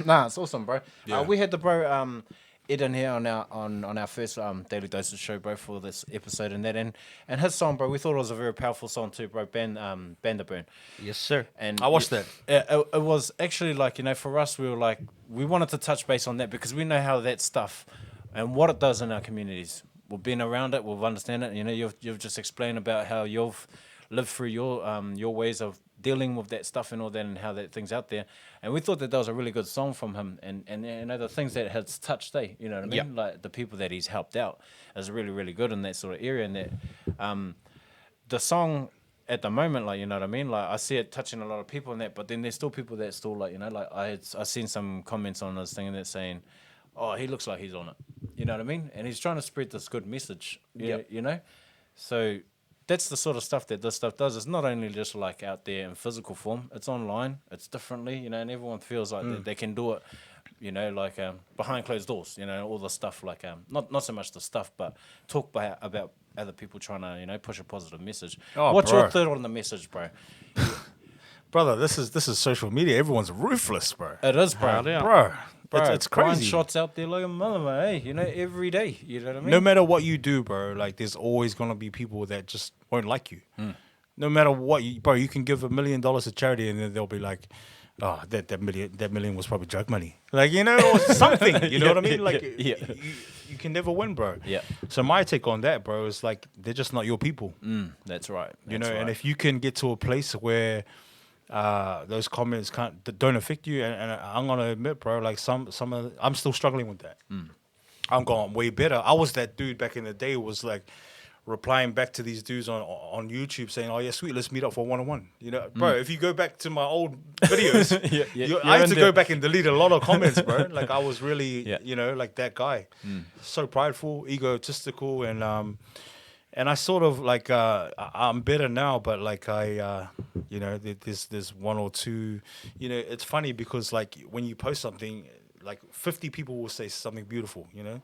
Nah, it's awesome, bro. We had the bro Ed in here on our first Daily Dosage show, bro, for this episode and that, and his song, bro, we thought it was a very powerful song too, bro. Band the Burn. Yes, sir. And I watched that. It was actually like, you know, for us, we were like, we wanted to touch base on that because we know how that stuff and what it does in our communities. We've been around it, we've understand it. You know, you've just explained about how you've lived through your ways of dealing with that stuff and all that, and how that thing's out there. And we thought that was a really good song from him, and you know, the things that has touched, you know what I mean? Yep. Like the people that he's helped out is really, really good in that sort of area. And that the song at the moment, like, you know what I mean? Like, I see it touching a lot of people in that, but then there's still people that still, like, you know, like I seen some comments on this thing that's saying, oh, he looks like he's on it. You know what I mean? And he's trying to spread this good message, you know? So that's the sort of stuff that this stuff does. It's not only just like out there in physical form, it's online, it's differently, you know, and everyone feels like they can do it, you know, like behind closed doors, you know, all the stuff, like not so much the stuff, but talk about other people trying to, you know, push a positive message. Oh, What's bro. your thought on the message, bro? Brother, this is social media. Everyone's ruthless, bro. It is, bro. Bro, it's Blind crazy. shots out there like a mother, hey, you know, every day. You know what I mean? No matter what you do, bro, like there's always gonna be people that just won't like you. No matter what, you can give $1 million to charity, and then they'll be like, "Oh, that million was probably drug money," like, you know, or something. You know what I mean? Like, you can never win, bro. Yeah. So my take on that, bro, is like they're just not your people. That's right. You know, That's and right. if you can get to a place where those comments don't affect you, and I'm gonna admit, bro, like some of I'm still struggling with that. I'm going way better. I was that dude back in the day who was like replying back to these dudes on YouTube saying, "Oh yeah, sweet, let's meet up for 1-on-1." You know, bro. If you go back to my old videos, I had to go back and delete a lot of comments, bro. Like I was really, you know, like that guy, so prideful, egotistical, and I sort of like I'm better now, but like I you know, there's one or two, you know, it's funny because like when you post something, like 50 people will say something beautiful, you know,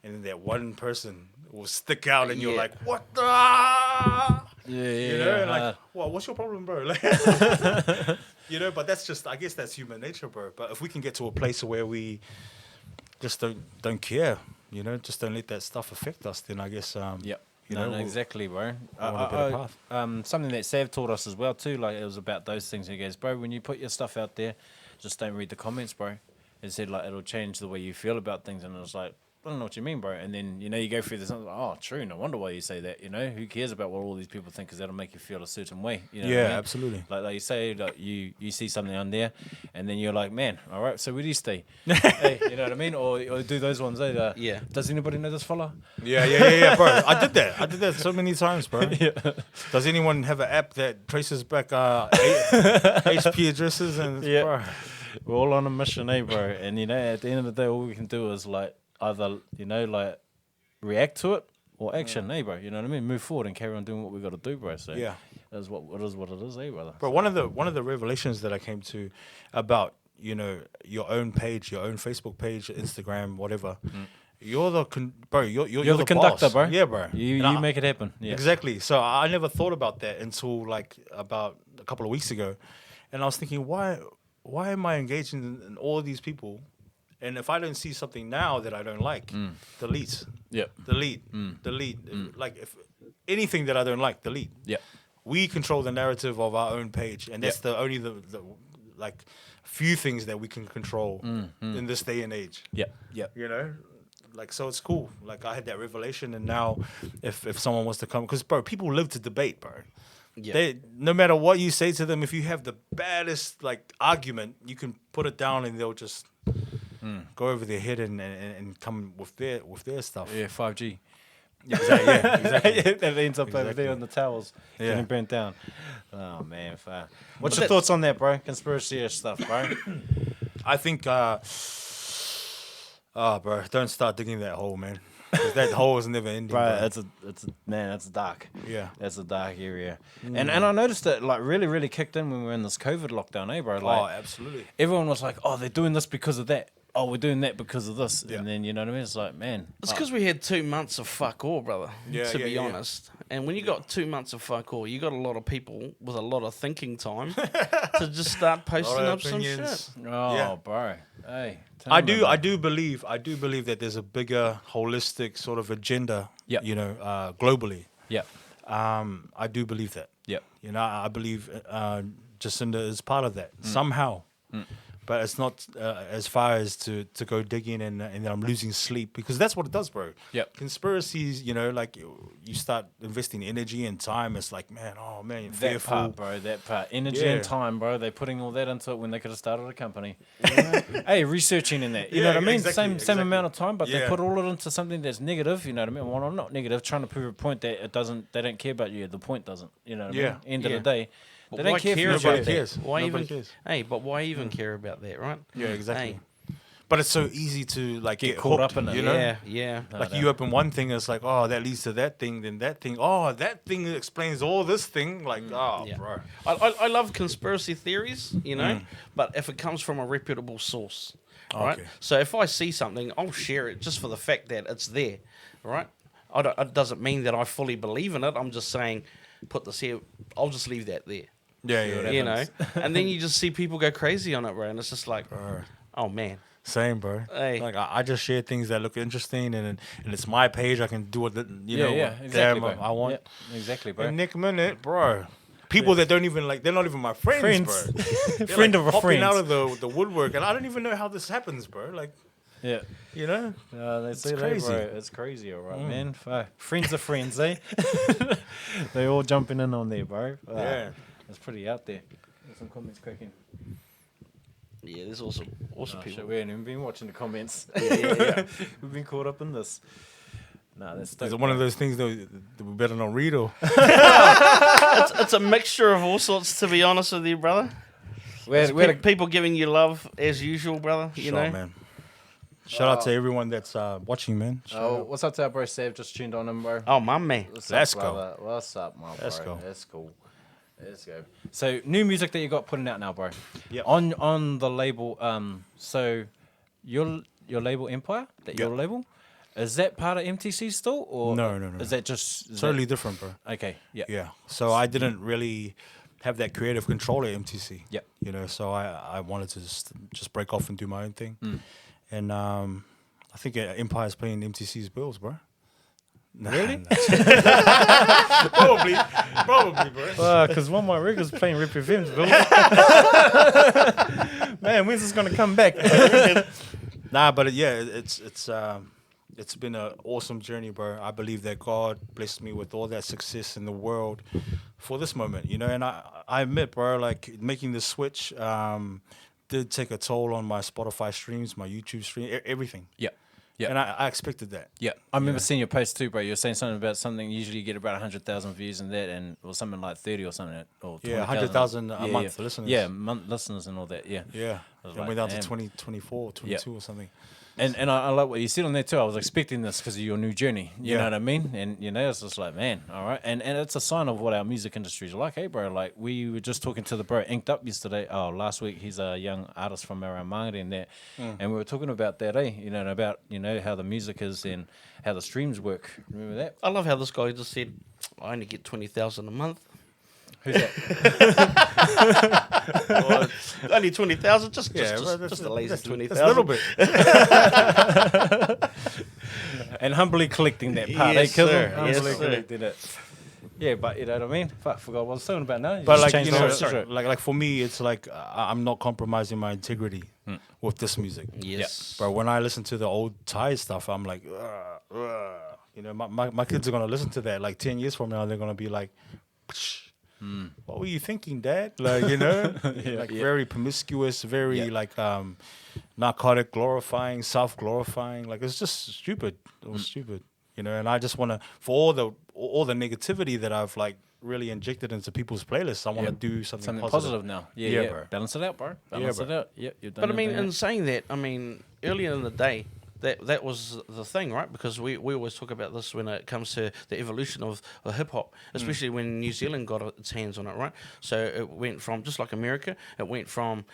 and then that one person will stick out, and you're Yeah. like, what the? You know, and like, well, what's your problem, bro? Like, you know, but that's just, I guess that's human nature, bro. But if we can get to a place where we just don't care, you know, just don't let that stuff affect us, then I guess, Yep. you No, know, no, we'll- exactly, bro. on a better path. Something that Sav taught us as well too, like it was about those things. He goes, bro, when you put your stuff out there, just don't read the comments, bro. He said like it'll change the way you feel about things, and it was like, I don't know what you mean, bro. And then you know you go through this, and like, oh, true. No wonder why you say that. You know, who cares about what all these people think? Because that'll make you feel a certain way. You know what I Yeah, mean? absolutely. Like you say, like you see something on there, and then you're like, man, all right, so where do you stay? Hey, you know what I mean? Or do those ones? Yeah. Does anybody know this fella? Yeah, bro. I did that so many times, bro. Does anyone have an app that traces back HP addresses and Yeah. bro? We're all on a mission, eh, bro? And you know, at the end of the day, all we can do is like either like react to it or action, eh, bro? You know what I mean? Move forward and carry on doing what we got to do, bro. So Yeah. that's what it is, eh, brother? Bro, one of the revelations that I came to about, you know, your own page, your own Facebook page, Instagram, whatever. You're the You're the conductor, boss. bro. Yeah, bro. You And make it happen. Yeah. Exactly. So I never thought about that until like about a couple of weeks ago, and I was thinking, why am I engaging in all these people? And if I don't see something now that I don't like, delete. Yep. Delete. Like if anything that I don't like, delete. Yep. We control the narrative of our own page, and that's Yep. the only the like few things that we can control in this day and age. Yep. Yep. You know, like, so it's cool. Like I had that revelation, and now if someone wants to come, because bro, people live to debate, bro. Yeah. They, no matter what you say to them, if you have the baddest like argument, you can put it down, and they'll just go over their head and come with their stuff. Yeah. 5G. Exactly. Yeah, exactly. That ends up over there Exactly. on the towers Yeah. getting burnt down. Oh man, fire. What's your thoughts on that, bro? Conspiracy stuff, bro. I think, bro, don't start digging that hole, man. 'Cause that hole is never ending. Bro, Bro. that's dark. Yeah. That's a dark area. And I noticed it like really kicked in when we were in this COVID lockdown, eh, bro? Like Oh, absolutely. everyone was like, oh, they're doing this because of that. Oh, we're doing that because of this. Yeah. And then you know what I mean? It's like, man. It's because we had 2 months of fuck all, brother. Yeah, to yeah, be yeah. honest. And when you got 2 months of fuck all, you got a lot of people with a lot of thinking time to just start posting of up some shit. opinions. Oh, Yeah. bro. Hey. I do believe that there's a bigger holistic sort of agenda. Yep. You know, globally. Yeah. I do believe that. Yep. You know, I believe Jacinda is part of that somehow. But it's not as far as to go digging and then I'm losing sleep, because that's what it does, bro. Yep. Conspiracies, you know, like you start investing energy and time. It's like, man, you're That fearful. part, bro. That part. Energy Yeah. and time, bro. They're putting all that into it when they could have started a company. Hey, researching in that. You know Yeah, what I mean? exactly, Same amount of time, but they Yeah. put all it into something that's negative. You know what I mean? Well, not negative. Trying to prove a point that it doesn't. They don't care about you. The point doesn't. You know what I Yeah. mean? End Yeah. of the day, But they don't why care care for about you. that? cares. Why Nobody even? cares. Hey, but why even care about that, right? Yeah, exactly. Hey, But it's so easy to like Get get caught hooked, up in it. You know? yeah, yeah. Like you open one thing, it's like, oh, that leads to that thing, then that thing. Oh, that thing explains all this thing. Like, Yeah. bro. I love conspiracy theories, you know, but if it comes from a reputable source, right? Okay. So if I see something, I'll share it just for the fact that it's there, right? It doesn't mean that I fully believe in it. I'm just saying, put this here. I'll just leave that there, Yeah. you know. And then you just see people go crazy on it, bro, and it's just like, oh man. Same, bro. Hey. Like I just share things that look interesting, and it's my page. I can do what you know. Yeah, what exactly, damn bro. I want. Yeah, exactly, bro. And Nick Minute, bro. People that don't even like, they're not even my friends, Friends. bro. They're Friend like of a popping friend. out of the woodwork, and I don't even know how this happens, bro. Like, Yeah. you know. That's It's crazy. bro. It's crazy, all right, man. Friends are friends, eh? They all jumping in on there, bro. Yeah. It's pretty out there. There's some comments cracking. Yeah, there's awesome Oh, people. shit, we haven't even been watching the comments. Yeah. We've been caught up in this. Nah, that's Is it dope, one of bro. those things that we better not read, or? It's a mixture of all sorts, to be honest with you, brother. Where People giving you love as usual, brother. You know, man. Shout out to everyone that's watching, man. Oh, what's up to our bro Sav? Just tuned on him, bro. oh my man. What's Let's up, go. brother? What's up, my Let's bro? go. That's cool. Let's go. So, new music that you got putting out now, bro. Yep. On the label. So, your label Empire, your label, is that part of MTC still, or No. Is that just Totally different, bro. Okay, yeah. Yeah. So I didn't really have that creative control at MTC. Yeah. You know, so I wanted to just break off and do my own thing. And I think Empire's paying MTC's bills, bro. Really? Probably, bro. Because one of my records playing RepFM's, Bill. Man, when's this gonna come back? Nah, but it's been an awesome journey, bro. I believe that God blessed me with all that success in the world for this moment, you know. And I admit, bro, like making the switch did take a toll on my Spotify streams, my YouTube stream, everything. Yeah. Yeah. And I expected that. Yeah, I remember seeing your post too, bro. You were saying something about something. Usually, you get about 100,000 views and that, or something like 30 or something, or 100,000 a month listeners. Yeah, listeners and all that. Yeah, Yeah. I was Then like, went down damn. to 22 or something. And I like what you said on there too. I was expecting this because of your new journey. You Yeah. know what I mean? And you know, it's just like, man, all right. And it's a sign of what our music industry is like, hey, bro. Like we were just talking to the bro Inked Up yesterday. Oh, last week he's a young artist from around Māngere and that, and we were talking about that, you know, and about how the music is and how the streams work. Remember that? I love how this guy just said, I only get 20,000 a month. Who's that? Only 20,000, just a lazy 20,000. That's a little bit. And humbly collecting that part, Yes, Kizzo? sir. Humbly Yes, sir. collecting it. Yeah, but you know what I mean? Fuck, forgot what I was talking about now. But just like changed you know, the subject. like for me, it's like I'm not compromising my integrity with this music. Yes. But when I listen to the old Thai stuff, I'm like, you know, my kids are gonna listen to that. Like 10 years from now, they're gonna be like, Psh, what were you thinking, Dad? Like you know, very promiscuous, very like narcotic glorifying, self glorifying. Like it's just stupid. It was stupid. You know, and I just want to, for all the negativity that I've like really injected into people's playlists, I want to do something positive now. Yeah, Yeah, bro. Balance it out, bro. Balance bro. it out. Yeah, you've done But I mean, your thing. in saying that, I mean, earlier in the day, that was the thing, right? Because we always talk about this when it comes to the evolution of hip hop, especially when New Zealand got its hands on it, right? So it went from, just like America, it went from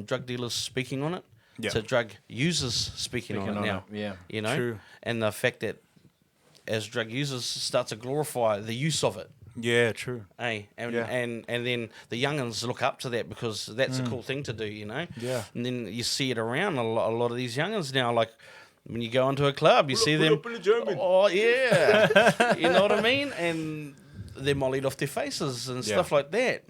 drug dealers speaking on it to drug users speaking on it now. Yeah. You know? True. And the fact that as drug users start to glorify the use of it. Yeah, true. And Yeah. and then the youngins look up to that because that's a cool thing to do, you know. Yeah. And then you see it around a lot of these youngins now. Like when you go into a club, you see them. up in the German. Oh yeah, you know what I mean. And they're mollied off their faces and stuff like that.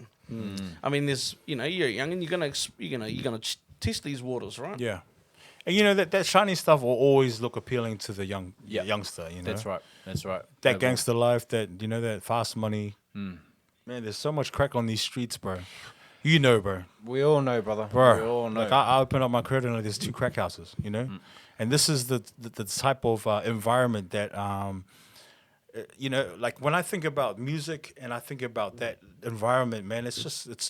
I mean, there's you're young and you're gonna test these waters, right? Yeah. And you know that shiny stuff will always look appealing to the youngster. You know, That's right. That's right. that gangster life, that that fast money. Man, there's so much crack on these streets, bro. You know, bro. We all know, brother. Bro, We all know. like I open up my credit and there's 2 crack houses, you know, and this is the type of environment that like when I think about music and I think about that environment, man, it's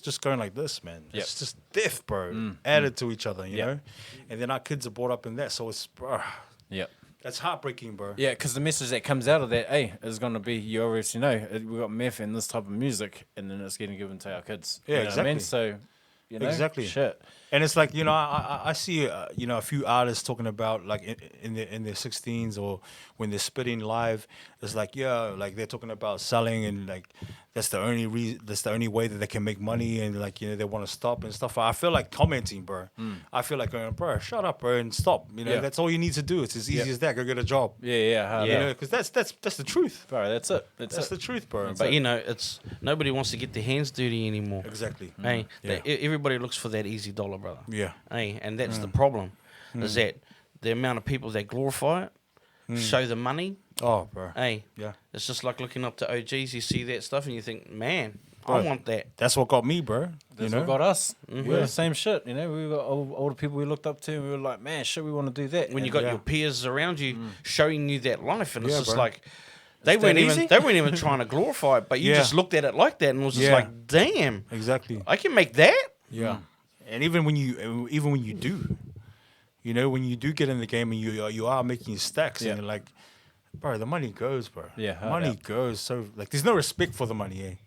just going like this, man. It's just death, bro, added to each other, you know, and then our kids are brought up in that, so it's Yeah. that's heartbreaking, bro. Yeah, because the message that comes out of that, is going to be, you already know, we got meth and this type of music, and then it's getting given to our kids. Yeah, you know what I mean? exactly. So, you know, Exactly. shit. And it's like, I see, a few artists talking about like in their 16s or when they're spitting live. It's like, like they're talking about selling and like that's the only way that they can make money and like, they want to stop and stuff. I feel like commenting, bro. I feel like going, bro, shut up, bro, and stop. That's all you need to do. It's as easy as that. Go get a job. Yeah. Because that's the truth. Bro, that's it. That's the truth, bro. But it's nobody wants to get their hands dirty anymore. Exactly. Hey, Yeah. everybody looks for that easy dollar, brother. Yeah. Hey, and that's the problem, is that the amount of people that glorify it, show the money. Oh, bro. Hey, Yeah. it's just like looking up to OGs. You see that stuff and you think, man, Bro. I want that. That's what got me, bro. That's what got us. We're the same shit. We got older people we looked up to, and we were like, man, shit, we want to do that. When you And got your peers around you showing you that life, and it's Yeah, just bro. like they that weren't easy? even trying to glorify it, but you Yeah. just looked at it like that and was just Yeah. like, damn, Exactly. I can make that. Yeah, and even when you do, when you do get in the game and you are making stacks, and you're like, bro, the money goes, bro. Yeah, money goes. So like, there's no respect for the money,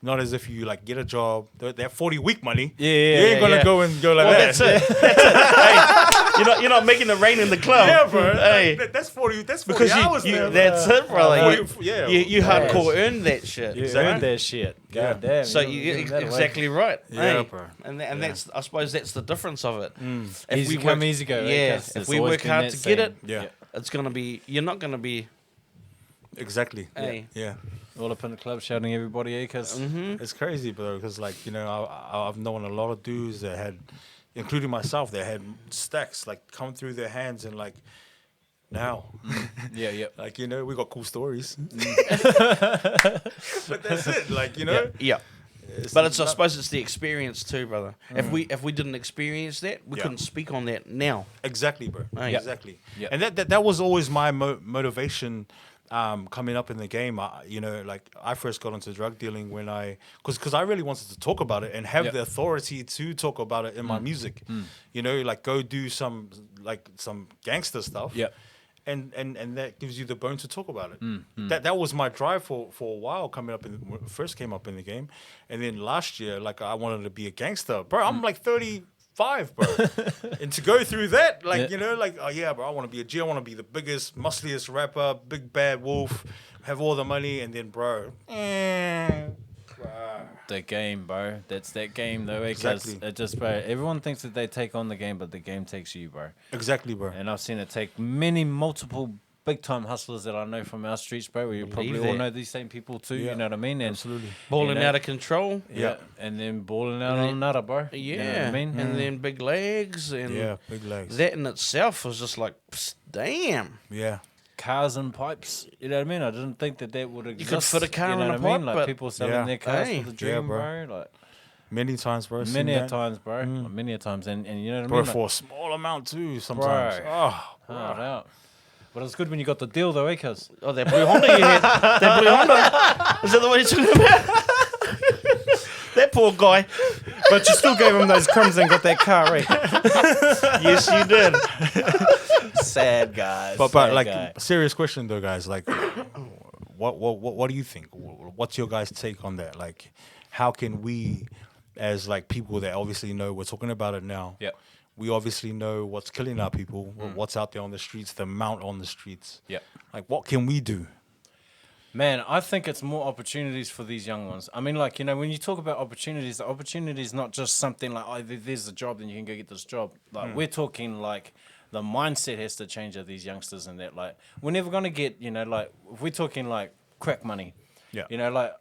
Not as if you like get a job, that 40-week money. Yeah, you ain't gonna go and go like Well, that. that's it. You're not making it rain in the club. Yeah, bro. Hey. Like, that's 40 Because hours, man. that's it, brother. Yeah. You hardcore earned that shit. You Exactly. earned that shit. Yeah. God damn. So you you're give that away. exactly right. Yeah, hey. bro. And that's I suppose that's the difference of it. If Easy we come, work- easy go. eh? Yeah. 'Cause If it's we always work been hard that to get same. it, Yeah. it's gonna be. You're not gonna be. Exactly. Hey. Yeah. All up in the club shouting everybody, because It's crazy, bro. Because like I've known a lot of dudes that had, including myself, that had stacks like come through their hands and like now, yeah. like we got cool stories. But that's it. Like Yeah. But I suppose it's the experience too, brother. If we didn't experience that, we Yeah. couldn't speak on that now. Exactly, bro. Yeah. Exactly. Yeah. And that was always my motivation coming up in the game. Like I first got into drug dealing when because I really wanted to talk about it and have Yeah. the authority to talk about it in my music. Like go do some gangster stuff. Yeah. And that gives you the bone to talk about it. That was my drive for a while when I first came up in the game, and then last year, like I wanted to be a gangster, bro. I'm like 35, bro, and to go through that, like oh yeah, bro, I want to be a G. I want to be the biggest, muscliest rapper, big bad wolf, have all the money, and then, bro. the game, bro. That's that game, though. Because Exactly. it just, bro. Everyone thinks that they take on the game, but the game takes you, bro. Exactly, bro. And I've seen it take multiple big time hustlers that I know from our streets, bro. We probably all that. know these same people too. Yeah. You know what I mean? And Absolutely. Balling know, out of control. Yeah. And then balling out on another, bro. Yeah. You know what I mean? And then big legs and Yeah, big legs. that in itself was just like, psst, damn. Yeah. Cars and pipes. You know what I mean? I didn't think that would exist. could fit a car you know in what a I mean? pipe, Like but- people selling Yeah. their cars Hey. for the Yeah, dream, bro. bro. Like Many times, bro. seen many a that. times, bro. Many a times. And you know what I Bro, mean? Like, for a small amount too, sometimes. Bro. Oh, hard out. But it's good when you got the deal, though, eh, cuz? Oh, that blue Honda you had. That blue Honda. Is that the one you're talking about? That poor guy. But you still gave him those crumbs and got that car, right? Yes, you did. Sad guys. But sad like guy. serious question though, guys. Like, what do you think? What's your guys' take on that? Like, how can we, as like people that obviously know, we're talking about it now. Yep. We obviously know what's killing our people, what's out there on the streets, the amount on the streets. Yep. Like, what can we do? Man, I think it's more opportunities for these young ones. I mean, like, when you talk about opportunities, the opportunity is not just something like, oh, there's a job, then you can go get this job. Like, we're talking like the mindset has to change of these youngsters and that. Like, we're never going to get, like, if we're talking like crack money, Yeah. like,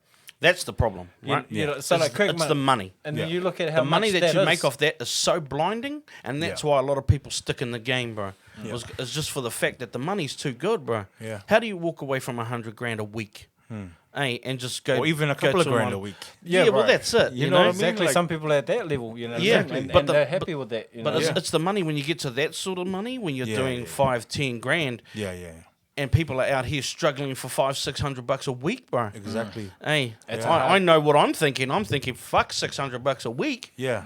That's the problem, right? so like crack It's the money. And then Yeah. you look at how The money much that you is. make off that is so blinding, and that's Yeah. why a lot of people stick in the game, bro. Yeah. It's just for the fact that the money's too good, bro. Yeah. How do you walk away from $100,000 a week, and just go Or even a go couple of to grand one- a week. Yeah, Yeah, well, right. that's it. You, know know, what I mean? Exactly. Like- Some people are at that level, you know. Yeah, and but they're happy with that. You But know? it's the money when you get to that sort of money, when you're Yeah, doing yeah. 5-10 grand, Yeah, yeah. and people are out here struggling for $500-600 a week, bro. Exactly. Hey, It's I hard. know what I'm thinking. I'm thinking, fuck, $600 a week. Yeah.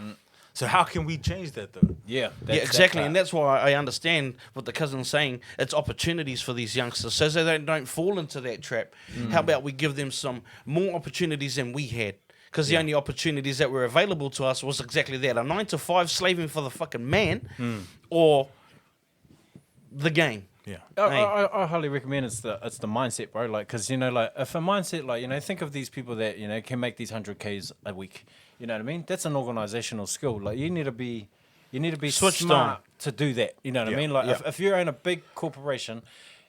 So how can we change that though? yeah, Yeah, exactly, and that's why I understand what the cousin's saying. It's opportunities for these youngsters, so they don't fall into that trap. How about we give them some more opportunities than we had? Because the only opportunities that were available to us was exactly that: a 9-to-5 slaving for the fucking man, or the game. Yeah. I highly recommend it's the mindset, bro. Like, cause like if a mindset, like think of these people that can make these 100Ks a week. You know what I mean? That's an organizational skill. Like you need to be Switched smart on. to do that. You know what I Yeah. mean? Like Yeah. if you're in a big corporation,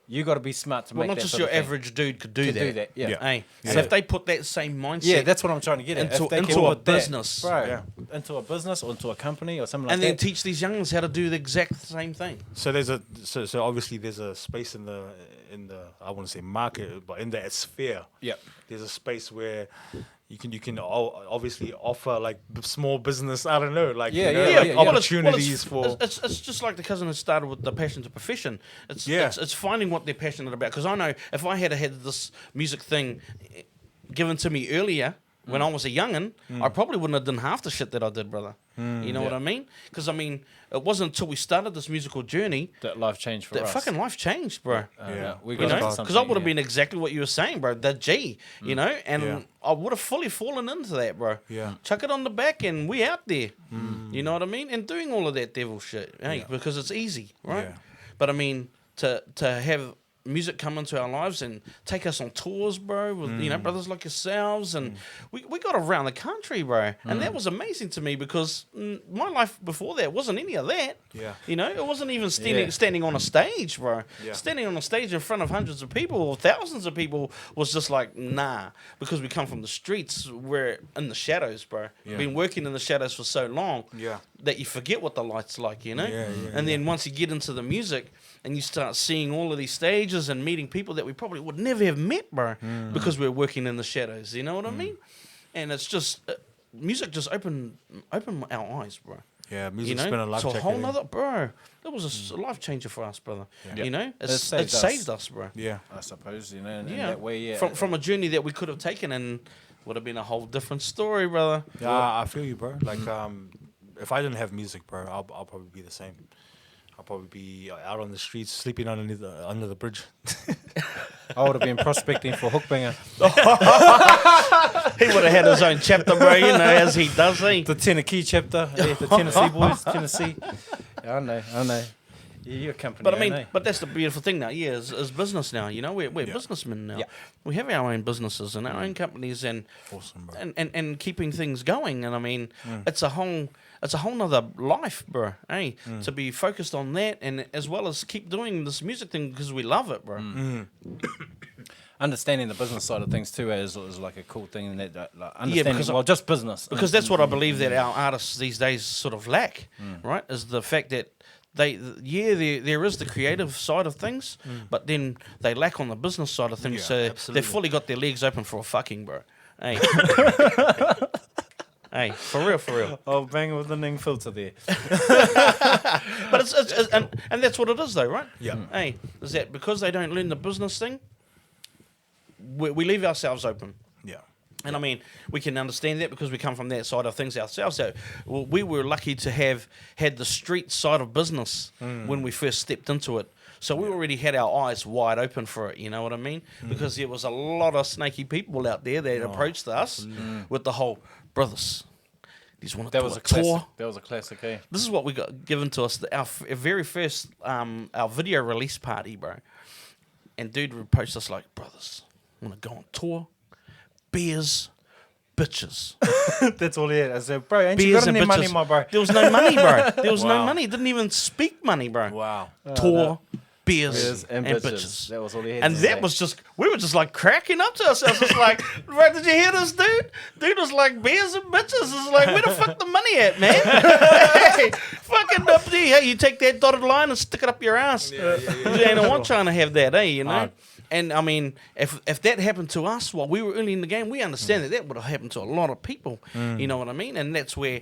you got to be smart to Well, make not that just sort your of thing. average dude could do Could that. do that, yeah. Yeah. Hey, Yeah. so if they put that same mindset, Yeah, that's what I'm trying to get at. Into- If they into can a put that, business. bro, Yeah. into a business or into a company or something like and that. then teach these youngins how to do the exact same thing. So there's so obviously there's a space in the I want to say market, but in that sphere. Yeah. There's a space where you can obviously offer like small business. I don't know, like Yeah, you know, yeah, like yeah, yeah. Well, opportunities for. It's just like the cousin that started with the passion to profession. Yeah. It's finding what they're passionate about. Because I know if I had this music thing given to me earlier, when I was a youngin', I probably wouldn't have done half the shit that I did, brother. You know what I mean? Because, I mean, it wasn't until we started this musical journey That life changed for that us. fucking life changed, bro. We You got know, into because something, I would have yeah. been exactly what you were saying, bro. The G, you know, and Yeah. I would have fully fallen into that, bro. Yeah. Chuck it on the back, and we out there. You know what I mean? And doing all of that devil shit, hey, because it's easy, right? Yeah. But I mean, to have music come into our lives and take us on tours, bro, with you know, brothers like yourselves, and we got around the country, bro, and that was amazing to me because my life before that wasn't any of that. Yeah. You know, it wasn't even Yeah. standing on a stage, bro. Yeah. Standing on a stage in front of hundreds of people or thousands of people was just like, nah, because we come from the streets, we're in the shadows, bro. Yeah. Been working in the shadows for so long Yeah. that you forget what the light's like, you know? Yeah, yeah, and then once you get into the music and you start seeing all of these stages and meeting people that we probably would never have met, bro, because we're working in the shadows, you know what I mean? And it's just, music just opened our eyes, bro. Yeah, You music's know, been a life so a checker. whole nother, bro. It was a life changer for us, brother. Yeah. You know, It it saved saved us. us, bro. Yeah. I suppose, you know, in Yeah, that way, yeah. From a journey that we could have taken and would have been a whole different story, brother. Yeah, I feel you, bro. Like, if I didn't have music, bro, I'll probably be the same. I'll probably be out on the streets, sleeping underneath under the bridge. I would have been prospecting for Hookbanger. He would have had his own chapter, bro, you know, as he does, The Tennessee chapter, yeah, the Tennessee boys, Tennessee. Yeah, I know. Yeah, you're a company. But I mean, but that's the beautiful thing now. Yeah, is business now. You know, we're businessmen now. Yeah. We have our own businesses and our own companies and Awesome, bro. and keeping things going. And I mean, it's a whole nother life, bro. Hey, to be focused on that and as well as keep doing this music thing because we love it, bro. understanding the business side of things too is like a cool thing. And that like, understanding, because just business. Because that's what I believe that our artists these days sort of lack, right? Is the fact that there is the creative side of things, but then they lack on the business side of things. Yeah, So absolutely. they've fully got their legs open for a fucking, bro. Hey, hey, for real. Oh, bang with the Ning filter there. But it's and that's what it is, though, right? Yeah. Hey, is that because they don't learn the business thing? We leave ourselves open. Yeah. And I mean, we can understand that because we come from that side of things ourselves. So we were lucky to have had the street side of business when we first stepped into it. So we already had our eyes wide open for it, you know what I mean? Because there was a lot of snaky people out there that approached us with the whole, brothers, these want to That do was a a classic. tour. That was a classic, eh? This is what we got given to us, our very first, our video release party, bro. And dude would approach us like, brothers, want to go on tour? Beers, bitches. That's all he had. I said, bro, ain't Beers you got and any bitches. money, my bro? There was no money, bro. There was no Wow. money. Didn't even speak money, bro. Wow. Tour, beers, Beers and and bitches. bitches. That was all he had And to that say. was just, we were just like cracking up to ourselves. It's like, bro, did you hear this dude? Dude was like, beers and bitches. It's like, where the fuck the money at, man? Hey, fucking up there. Hey, you take that dotted line and stick it up your ass. You ain't no one trying to have that, eh, you know? Hard. And I mean, if that happened to us while we were early in the game, we understand that would have happened to a lot of people. You know what I mean? And that's where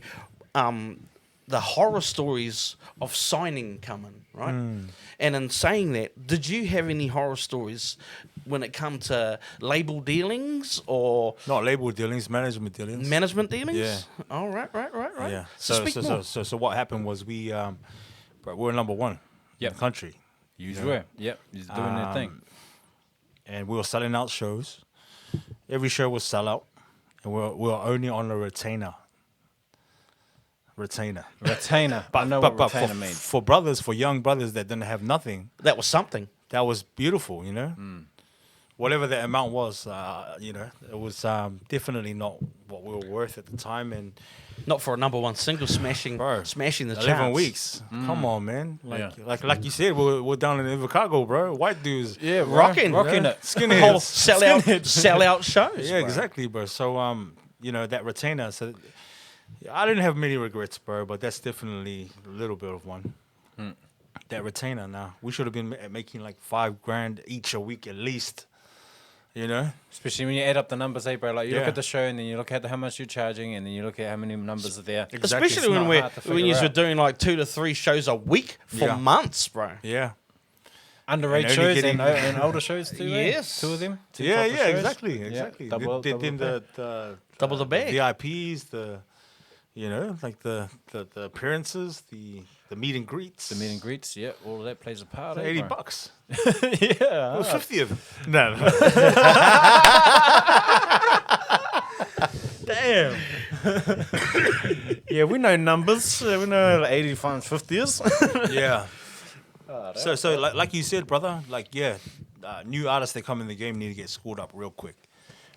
the horror stories of signing come in, right? And in saying that, did you have any horror stories when it come to label dealings or Not label dealings, management dealings. management dealings? Yeah. Oh, right. Yeah. So speak more. So what happened was we were number one in Yep. the country. You were. Yep. He's doing their thing. And we were selling out shows. Every show was sell out. And we were only on a retainer. Retainer. Retainer. I know what retainer means. for brothers, for young brothers that didn't have nothing, That was something. that was beautiful, you know? Whatever the amount was, you know, it was definitely not what we were worth at the time. And Not for a number one single smashing Bro, the 11 charts. weeks. Come on, man. Yeah. Like you said, we're down in Invercargill, bro. White dudes. Yeah, Rocking. Rocking it. Whole Skinheads. sell out shows. Yeah, bro. exactly, bro. So, you know, that retainer. So, I didn't have many regrets, bro, but that's definitely a little bit of one. That retainer now. We should have been making like $5,000 each a week at least. You know? Especially when you add up the numbers, hey, bro. Like you look Yeah. at the show, and then you look at how much you're charging, and then you look at how many numbers are there. Exactly. Especially It's when not hard to when figure you were out. doing like 2 to 3 shows a week for Yeah. months, bro. Yeah. Underage only shows getting- and older shows too. Yes. Two of them. Two Yeah, types of yeah, shows? exactly, Yeah, exactly. double Then pay. Double the bag. VIPs, like the appearances, the meet and greets. The meet and greets, yeah, all of that plays a part. $80. Yeah. It was 50 of them. No. Damn. Yeah, we know numbers. We know like 80 times 50 is. Yeah. So like you said, brother, new artists that come in the game need to get schooled up real quick.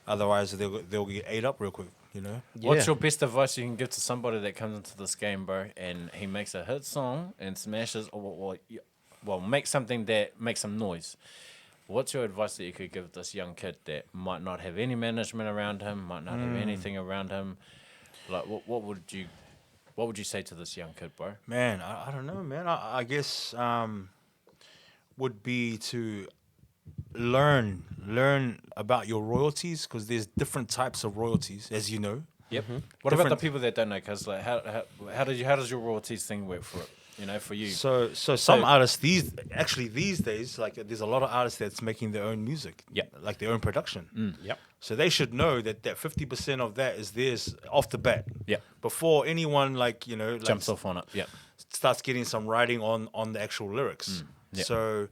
Otherwise, they'll get ate up real quick, you know? What's your best advice you can give to somebody that comes into this game, bro, and he makes a hit song and smashes, or make something that makes some noise? What's your advice that you could give this young kid that might not have any management around him, might not have anything around him? Like, what would you say to this young kid, bro? Man, I don't know, man. I guess would be to learn about your royalties, because there's different types of royalties, as you know. Yep. What about the people that don't know? Because like, how does your royalties thing work for it? You know, for you. So some artists these days, like there's a lot of artists that's making their own music, like their own production. Yep. So they should know that 50% of that is theirs off the bat. Yep. Before anyone Jumps off on it. Yep. starts getting some writing on the actual lyrics. Yep. So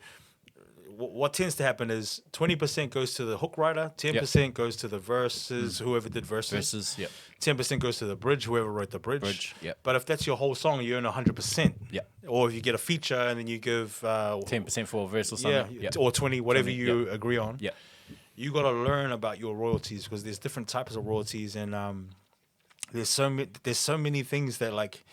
what tends to happen is 20% goes to the hook writer, 10% goes to the verses, whoever did verses. Yep. 10% goes to the bridge, whoever wrote the bridge. Yep. But if that's your whole song, you earn 100%. Yep. Or if you get a feature and then you give 10% for a verse or something. yeah, or 20, whatever 20, you agree on. Yep. You got to learn about your royalties, because there's different types of royalties, and there's so many things that like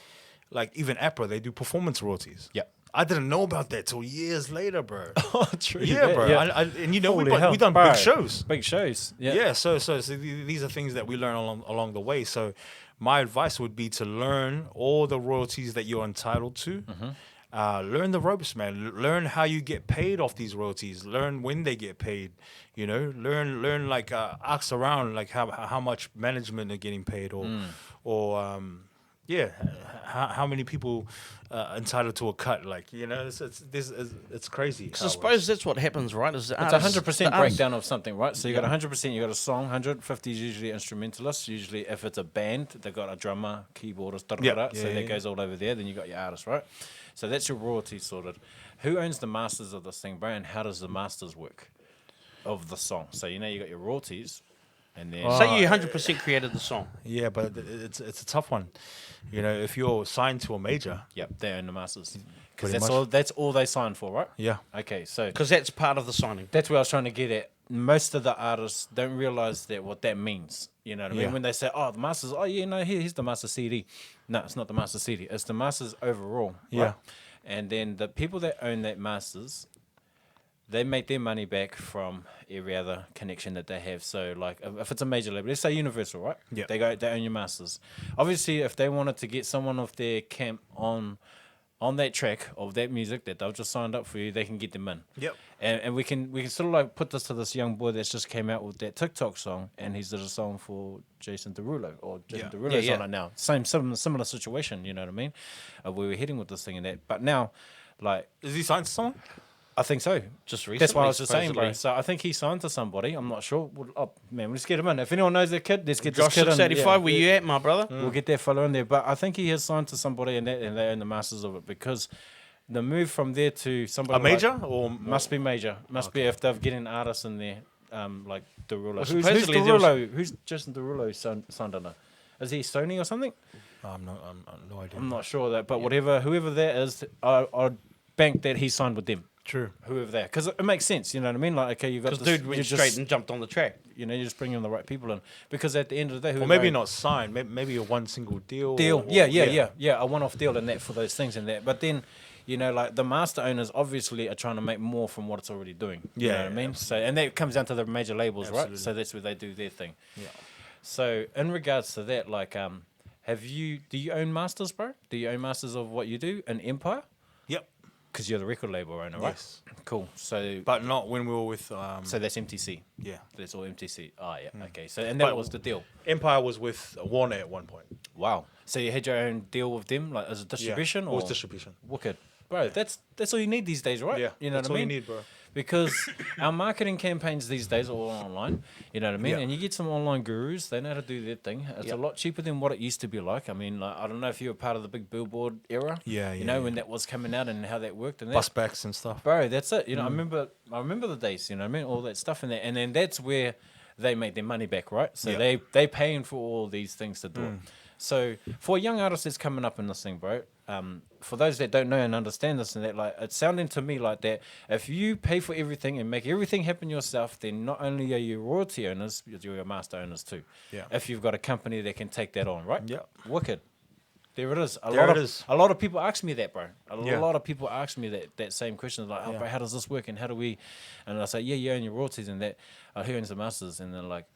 even APRA, they do performance royalties. Yep. I didn't know about that till years later, bro. Oh, true. Yeah, bro. Yeah. And you know, we Holy hell, done bro. big shows. Big shows. Yeah. Yeah, so these are things that we learn along the way. So my advice would be to learn all the royalties that you're entitled to. Learn the ropes, man. Learn how you get paid off these royalties. Learn when they get paid. You know, learn like ask around like how much management are getting paid, or how many people entitled to a cut. Like, you know, it's crazy. So I suppose that's what happens, right? Is It's 100% breakdown of something, right? So you got 100%, you got a song, 150 is usually instrumentalists. Usually if it's a band, they've got a drummer, keyboardist, so that goes all over there. Then you got your artist, right? So that's your royalty sorted. Who owns the masters of this thing, bro? And how does the masters work of the song? So you know you got your royalties, and then Say you 100% created the song. Yeah, but it's a tough one. You know, if you're signed to a major, yep, they own the masters because Pretty that's all they signed for, right? yeah, Okay, so Because that's part of the signing. that's where I was trying to get at. Most of the artists don't realize that what that means. You know what I mean? Yeah. When they say, "Oh, the masters," oh yeah, no, here's the master CD. No, it's not the master CD. It's the masters overall. Yeah. Right? And then the people that own that masters, they make their money back from every other connection that they have. So, like, if it's a major label, let's say Universal, right? Yeah. They own your masters. Obviously, if they wanted to get someone off their camp on that track of that music that they've just signed up for you, they can get them in. Yep. And we can sort of like put this to this young boy that's just came out with that TikTok song, and he's did a song for Jason Derulo, or Jason Yeah. Derulo's Yeah, on yeah. it now. Similar situation, you know what I mean? Where we're heading with this thing and that. But now, like, is he signed to someone? I think so. Just recently. That's what I was just saying, bro. supposedly. So I think he signed to somebody. I'm not sure. Oh, man, let's get him in. If anyone knows that kid, let's get Josh this kid in. 685, where you at, my brother? We'll get that fellow in there. But I think he has signed to somebody, and they own the masters of it, because the move from there to somebody A major like, or must be major. Must be if they're getting artists in there, like Derulo. Well, Who's supposedly there was- Derulo? Who's Jason Derulo signed under? Is he Sony or something? I'm no idea. I'm not sure that, but whoever that is, I'd bank that he signed with them. True. Whoever that, because it makes sense. You know what I mean? Like, okay, you got Because this. dude went you're straight just, and jumped on the track. you know, you're just bringing the right people in. Because at the end of the day, Or maybe not signed. Maybe a one single deal. deal. or- Yeah, a one-off deal and that for those things and that. But then, you know, like the master owners obviously are trying to make more from what it's already doing. You Yeah, know what I yeah, mean? So, and that comes down to the major labels, right? Absolutely. So that's where they do their thing. Yeah. So in regards to that, like, do you own masters, bro? Do you own masters of what you do in Empire? Yep. Because you're the record label owner, right? Yes. Cool. So, But not when we were with. so that's MTC. Yeah. That's all MTC. Oh, yeah. Okay. So, and that But- was the deal. Empire was with Warner at one point. Wow. So you had your own deal with them, like as a Yeah. distribution, It or was distribution. Wicked. bro, that's all you need these days, right? Yeah, you know that's what I all mean? you need, bro. Because our marketing campaigns these days are all online, you know what I mean? Yeah. And you get some online gurus, they know how to do their thing. It's a lot cheaper than what it used to be like. I mean, like, I don't know if you were part of the big billboard era. Yeah, You know, when that was coming out and how that worked. And Bus backs and stuff. bro, that's it. You know, I remember the days, you know what I mean? All that stuff in there. And then that's where they make their money back, right? So Yeah. they paying for all these things to do it. So for a young artist that's coming up in this thing, bro, for those that don't know and understand this and that, like, it's sounding to me like that if you pay for everything and make everything happen yourself, then not only are you royalty owners, you're master owners too. Yeah. If you've got a company that can take that on, right? Yeah. Wicked. There it is. There it is. A lot of people ask me that, bro. Yeah. A lot of people ask me that same question, like, oh, bro, how does this work and how do we? And I say, yeah, you own your royalties and that. Who owns the masters? And they're like,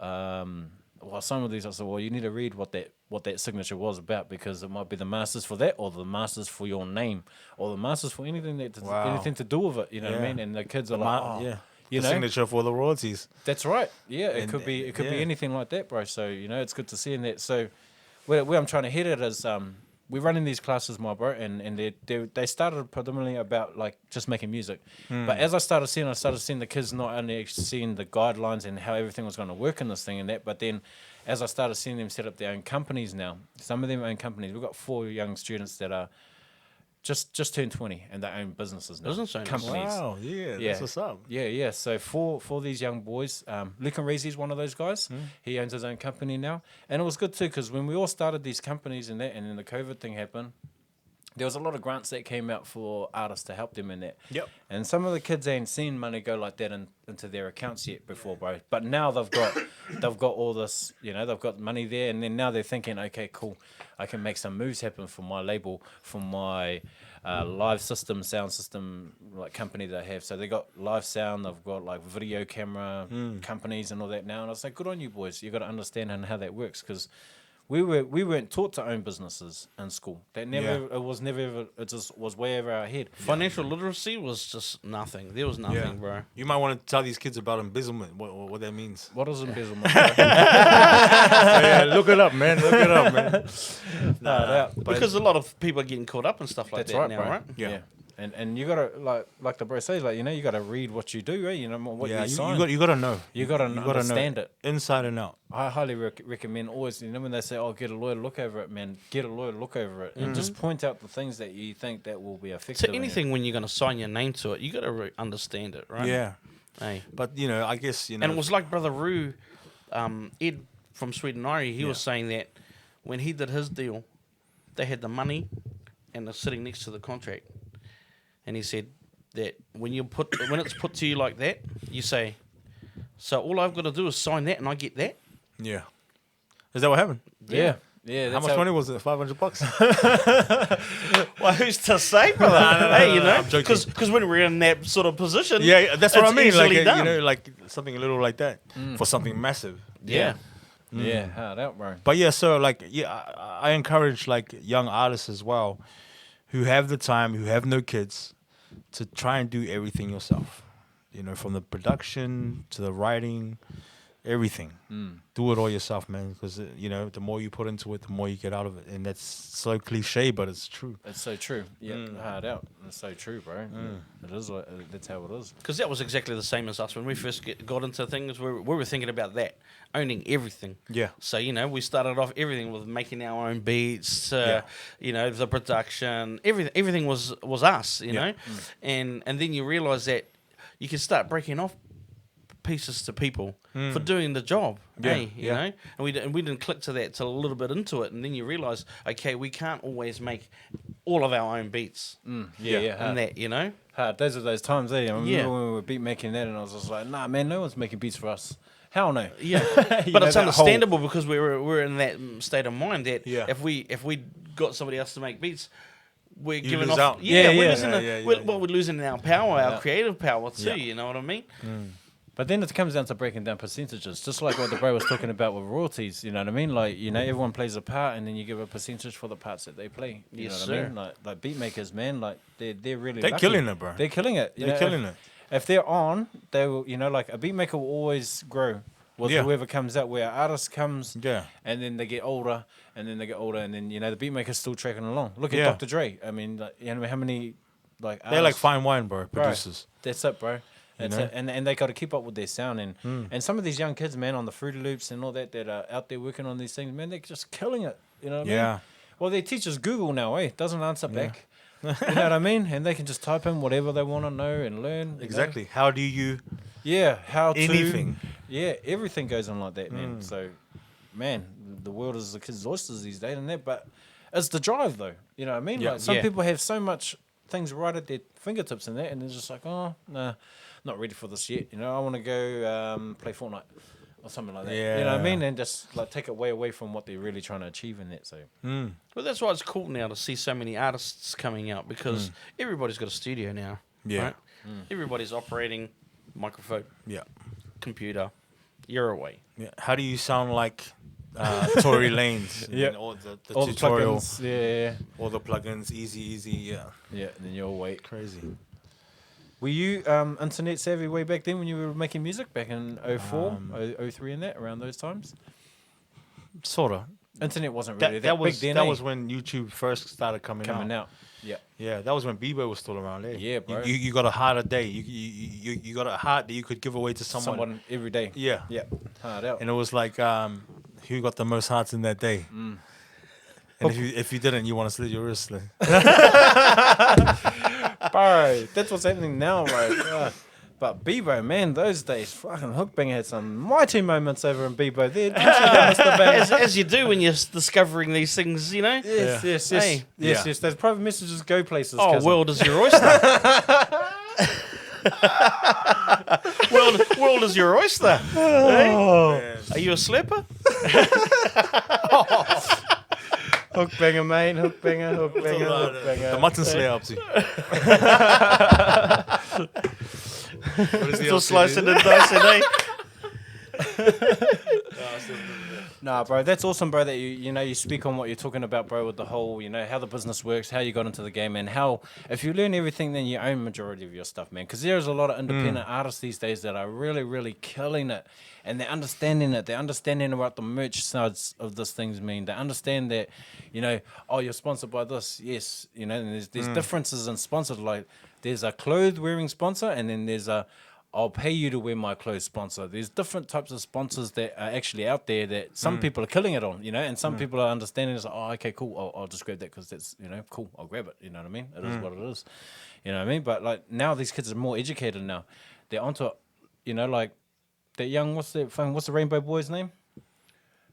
well, some of these I said, well, you need to read what that signature was about, because it might be the masters for that, or the masters for your name, or the masters for anything anything to do with it. You know what I Yeah. mean? And the kids are like, yeah. you The know, signature for the royalties. that's right. Yeah, it And, could be yeah. anything like that, bro. So you know, it's good to see in that. So where I'm trying to hit it is, we're running these classes, my bro, and they started predominantly about like just making music. But as I started seeing the kids not only seeing the guidelines and how everything was going to work in this thing and that, but then as I started seeing them set up their own companies now, some of them own companies. We've got 4 young students that are just turned 20 and they own businesses now. Business owners. Companies. Wow, yeah, that's what's up. Yeah. So for these young boys, Luke and Reezy's one of those guys. He owns his own company now, and it was good too because when we all started these companies and that, and then the COVID thing happened, there was a lot of grants that came out for artists to help them in that. Yep. And some of the kids ain't seen money go like that into their accounts yet before, bro. But now they've got all this, you know, they've got money there, and then now they're thinking, okay, cool, I can make some moves happen for my label, for my live system, sound system, like company that I have. So they got live sound, they've got like video camera companies and all that now. And I was like, good on you boys. You got to understand how that works, because we weren't taught to own businesses in school. That never it was never ever, it just was way over our head. Financial literacy was just nothing. There was nothing, bro. You might want to tell these kids about embezzlement, what that means. What is embezzlement? bro? Yeah, look it up, man. Look it up, man. Because a lot of people are getting caught up and stuff like That's that right, now, bro. right? Yeah. And you gotta like the bro says, like, you know, you gotta read what you do, right? You know what Yeah, you sign. you got to know. You gotta understand know it. inside and out. I highly recommend always, you know, when they say, oh, get a lawyer to look over it, man, get a lawyer to look over it. And just point out the things that you think that will be effective. So anything when you're going to sign your name to it, you got to understand it, right? Yeah, Hey. but you know, I guess you know. And it was like Brother Roo, Ed from Sweden Irie, he was saying that when he did his deal, they had the money and they're sitting next to the contract. And he said that when it's put to you like that, you say, so all I've got to do is sign that and I get that? Yeah, is that what happened? Yeah. How That's much money was it? $500. Well, who's to say, brother? Hey, you know, I'm joking. because when we're in that sort of position, Yeah, that's what I it's mean. Like easily done. you know, like something a little like that for something massive. Yeah. Yeah, hard out, bro. But yeah, so like I encourage like young artists as well, who have the time, who have no kids, to try and do everything yourself. You know, from the production to the writing, everything. Do it all yourself, man. Because you know, the more you put into it, the more you get out of it. And that's so cliche, but it's true. It's so true. Yeah, hard out. It's so true, bro. It is. That's how it is. Because that was exactly the same as us when we first got into things. We were thinking about that, owning everything. Yeah. So you know, we started off everything with making our own beats. You know, the production, everything was us. You know, and then you realize that you can start breaking off pieces to people for doing the job. Hey, you know, and we didn't click to that till a little bit into it, and then you realize, okay, we can't always make all of our own beats. Yeah, And hard. that, you know. Hard. Those are those times, eh? I remember Yeah. when we were beat making that, and I was just like, nah, man, no one's making beats for us. Hell no. Yeah, You but know, it's that understandable because we're in that state of mind that Yeah. if we got somebody else to make beats, we're You giving lose off. out. Yeah, Yeah, we're yeah. losing. Yeah, We're losing our power, our Yeah. creative power too. Yeah. You know what I mean? But then it comes down to breaking down percentages, just like what the bro was talking about with royalties. You know what I mean? Like, you know, everyone plays a part, and then you give a percentage for the parts that they play. You Yes, know what I sir. mean? Like beat makers, man. Like they're really They're lucky. killing it, bro. They're killing it. You They're know, killing it. If they're on, they will. You know, like a beat maker will always grow was Yeah. whoever comes out, where an artist comes, Yeah. and then they get older, and then they get older, and then the beatmaker's still tracking along. Look at Yeah. Dr. Dre. I mean, like, how many They're like artists- fine wine, bro. Bro, Producers. That's it, bro. That's know? it. And they got to keep up with their sound, and some of these young kids, man, on the Fruity Loops and all that are out there working on these things, man, they're just killing it. You know what I mean? Yeah. Well, their teachers Google now, doesn't answer back. You know what I mean? And they can just type in whatever they want to know and learn. you know? Exactly. How do you Yeah. How to anything? Yeah, everything goes on like that, man. So, man, the world is the kids' oysters these days, and that. But it's the drive, though. You know what I mean? Yeah. Like some Yeah. people have so much things right at their fingertips and that, and they're just like, oh, nah, not ready for this yet. You know, I want to go play Fortnite or something like that. You know what I Yeah. mean? And just like take it way away from what they're really trying to achieve in that. So, But that's why it's cool now to see so many artists coming out because everybody's got a studio now. Yeah. Right? Everybody's operating microphone, Yeah. computer. You're away. Yeah. How do you sound like Tory Lanez? Yeah. And all the all tutorial, the plugins, yeah, all the plugins, easy. Yeah. yeah. And then you'll wait. Crazy. Were you internet savvy way back then when you were making music back in 04, 03 and that, around those times? Sorta. Internet wasn't really That big then, that was when YouTube first started coming out. Yeah. Yeah, that was when Bebo was still around. Eh? Yeah, bro. You got a heart a day. You got a heart that you could give away to someone. every day. Yeah. Yeah. Hard out. And it was like, who got the most hearts in that day? And if you didn't, you want to slit your wrist. Like. Bro, that's what's happening now, bro. But Bebo, man, those days, fucking Hookbanger had some mighty moments over in Bebo there. Didn't you, Mr. Bang? As you do when you're discovering these things, you know? Yes, yes, yes. Hey. Yes, Yeah. yes. Those private messages go places. Oh, cousin. world is your oyster. world is your oyster. Hey? Are you a slipper? Hookbanger, mate. Hookbanger, Hookbanger, The Hookbanger. mutton slayer up to. What is he Still up to, slicing dude? and dicing, eh? Nah, bro, that's awesome, bro, that you speak on what you're talking about, bro, with the whole, how the business works, how you got into the game, and how, if you learn everything, then you own majority of your stuff, man. Because there's a lot of independent artists these days that are really, really killing it, and they're understanding it. They're understanding what the merch sides of this things mean. They understand that, oh, you're sponsored by this, yes, and there's differences in sponsors. Like, there's a clothes-wearing sponsor, and then there's a I'll pay you to wear my clothes sponsor. There's different types of sponsors that are actually out there that some people are killing it on, and some people are understanding it's like, oh, okay, cool, I'll just grab that because that's, cool, I'll grab it, you know what I mean? It is what it is, you know what I mean? But like now these kids are more educated now. They're onto it, like that young, what's the Rainbow Boy's name?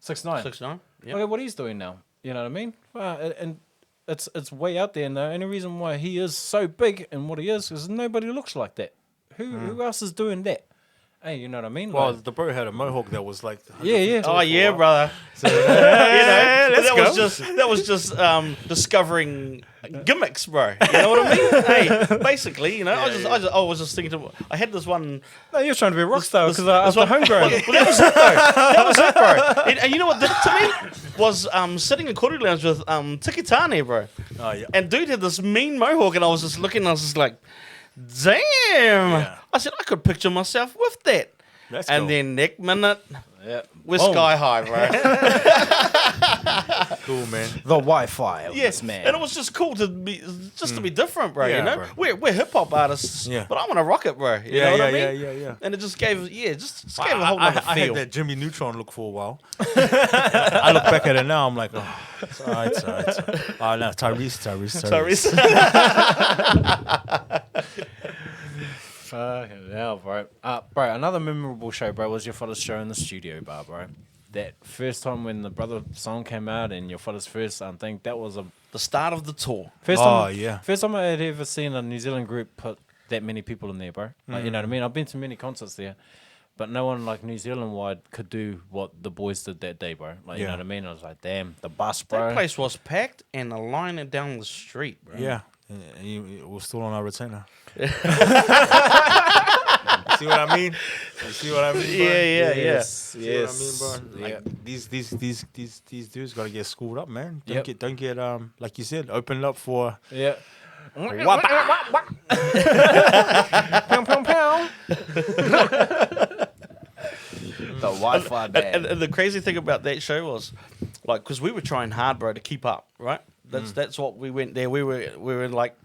6ix9ine. 6ix9ine. Yeah. Look at what he's doing now, you know what I mean? And it's way out there, and the only reason why he is so big and what he is nobody looks like that. Who else is doing that? Hey, you know what I mean? Well, Like, the bro had a mohawk that was like. 100 Yeah, feet yeah. tall Oh for a yeah, while. brother. That was just discovering gimmicks, bro. You know what I mean? Hey, basically, I was just thinking. I had this one. no, you're trying to be a rock star because this I'm homegrown. Well, that was it, though. That was it, bro. And you know what did it to me was sitting in Koru Lounge with Tikitane, bro. Oh yeah. And dude had this mean mohawk, and I was just looking. I was just like, damn. Yeah. I said I could picture myself with that. That's And cool. then next minute, Yeah. we're Boom. sky high, bro. Cool, man. The Wi-Fi. Yes, man. And it was just cool to be to be different, bro. Yeah, Bro. We're hip hop artists, Yeah. but I want to rock it, bro. You Yeah, know what I yeah, mean? yeah. And it just gave just gave a whole I other had feel. that Jimmy Neutron look for a while. I look back at it now, I'm like, oh, it's all right, it's all right. It's all right. Oh, no, Tyrese. Fucking hell, bro. Bro, another memorable show, bro, was your father's show in the studio bar, bro. That first time when the Brother song came out and your father's first thing, that was The start of the tour. first Oh, time. yeah. First time I had ever seen a New Zealand group put that many people in there, bro. Like, you know what I mean? I've been to many concerts there, but no one like New Zealand wide could do what the boys did that day, bro. Like, you know Yeah. what I mean? I was like, damn, the bus, bro. That place was packed and a line down the street, bro. Yeah. We're still on our retainer. See what I mean? You see what I mean? Bro? Yeah. Yes, See what I mean, bro? Like these dudes gotta get schooled up, man. Don't get like you said, opened up for Yeah. Wap- Pow, pow, pow. Wi-Fi band. And the crazy thing about that show was, like, because we were trying hard, bro, to keep up, right? That's what we went there. We were like,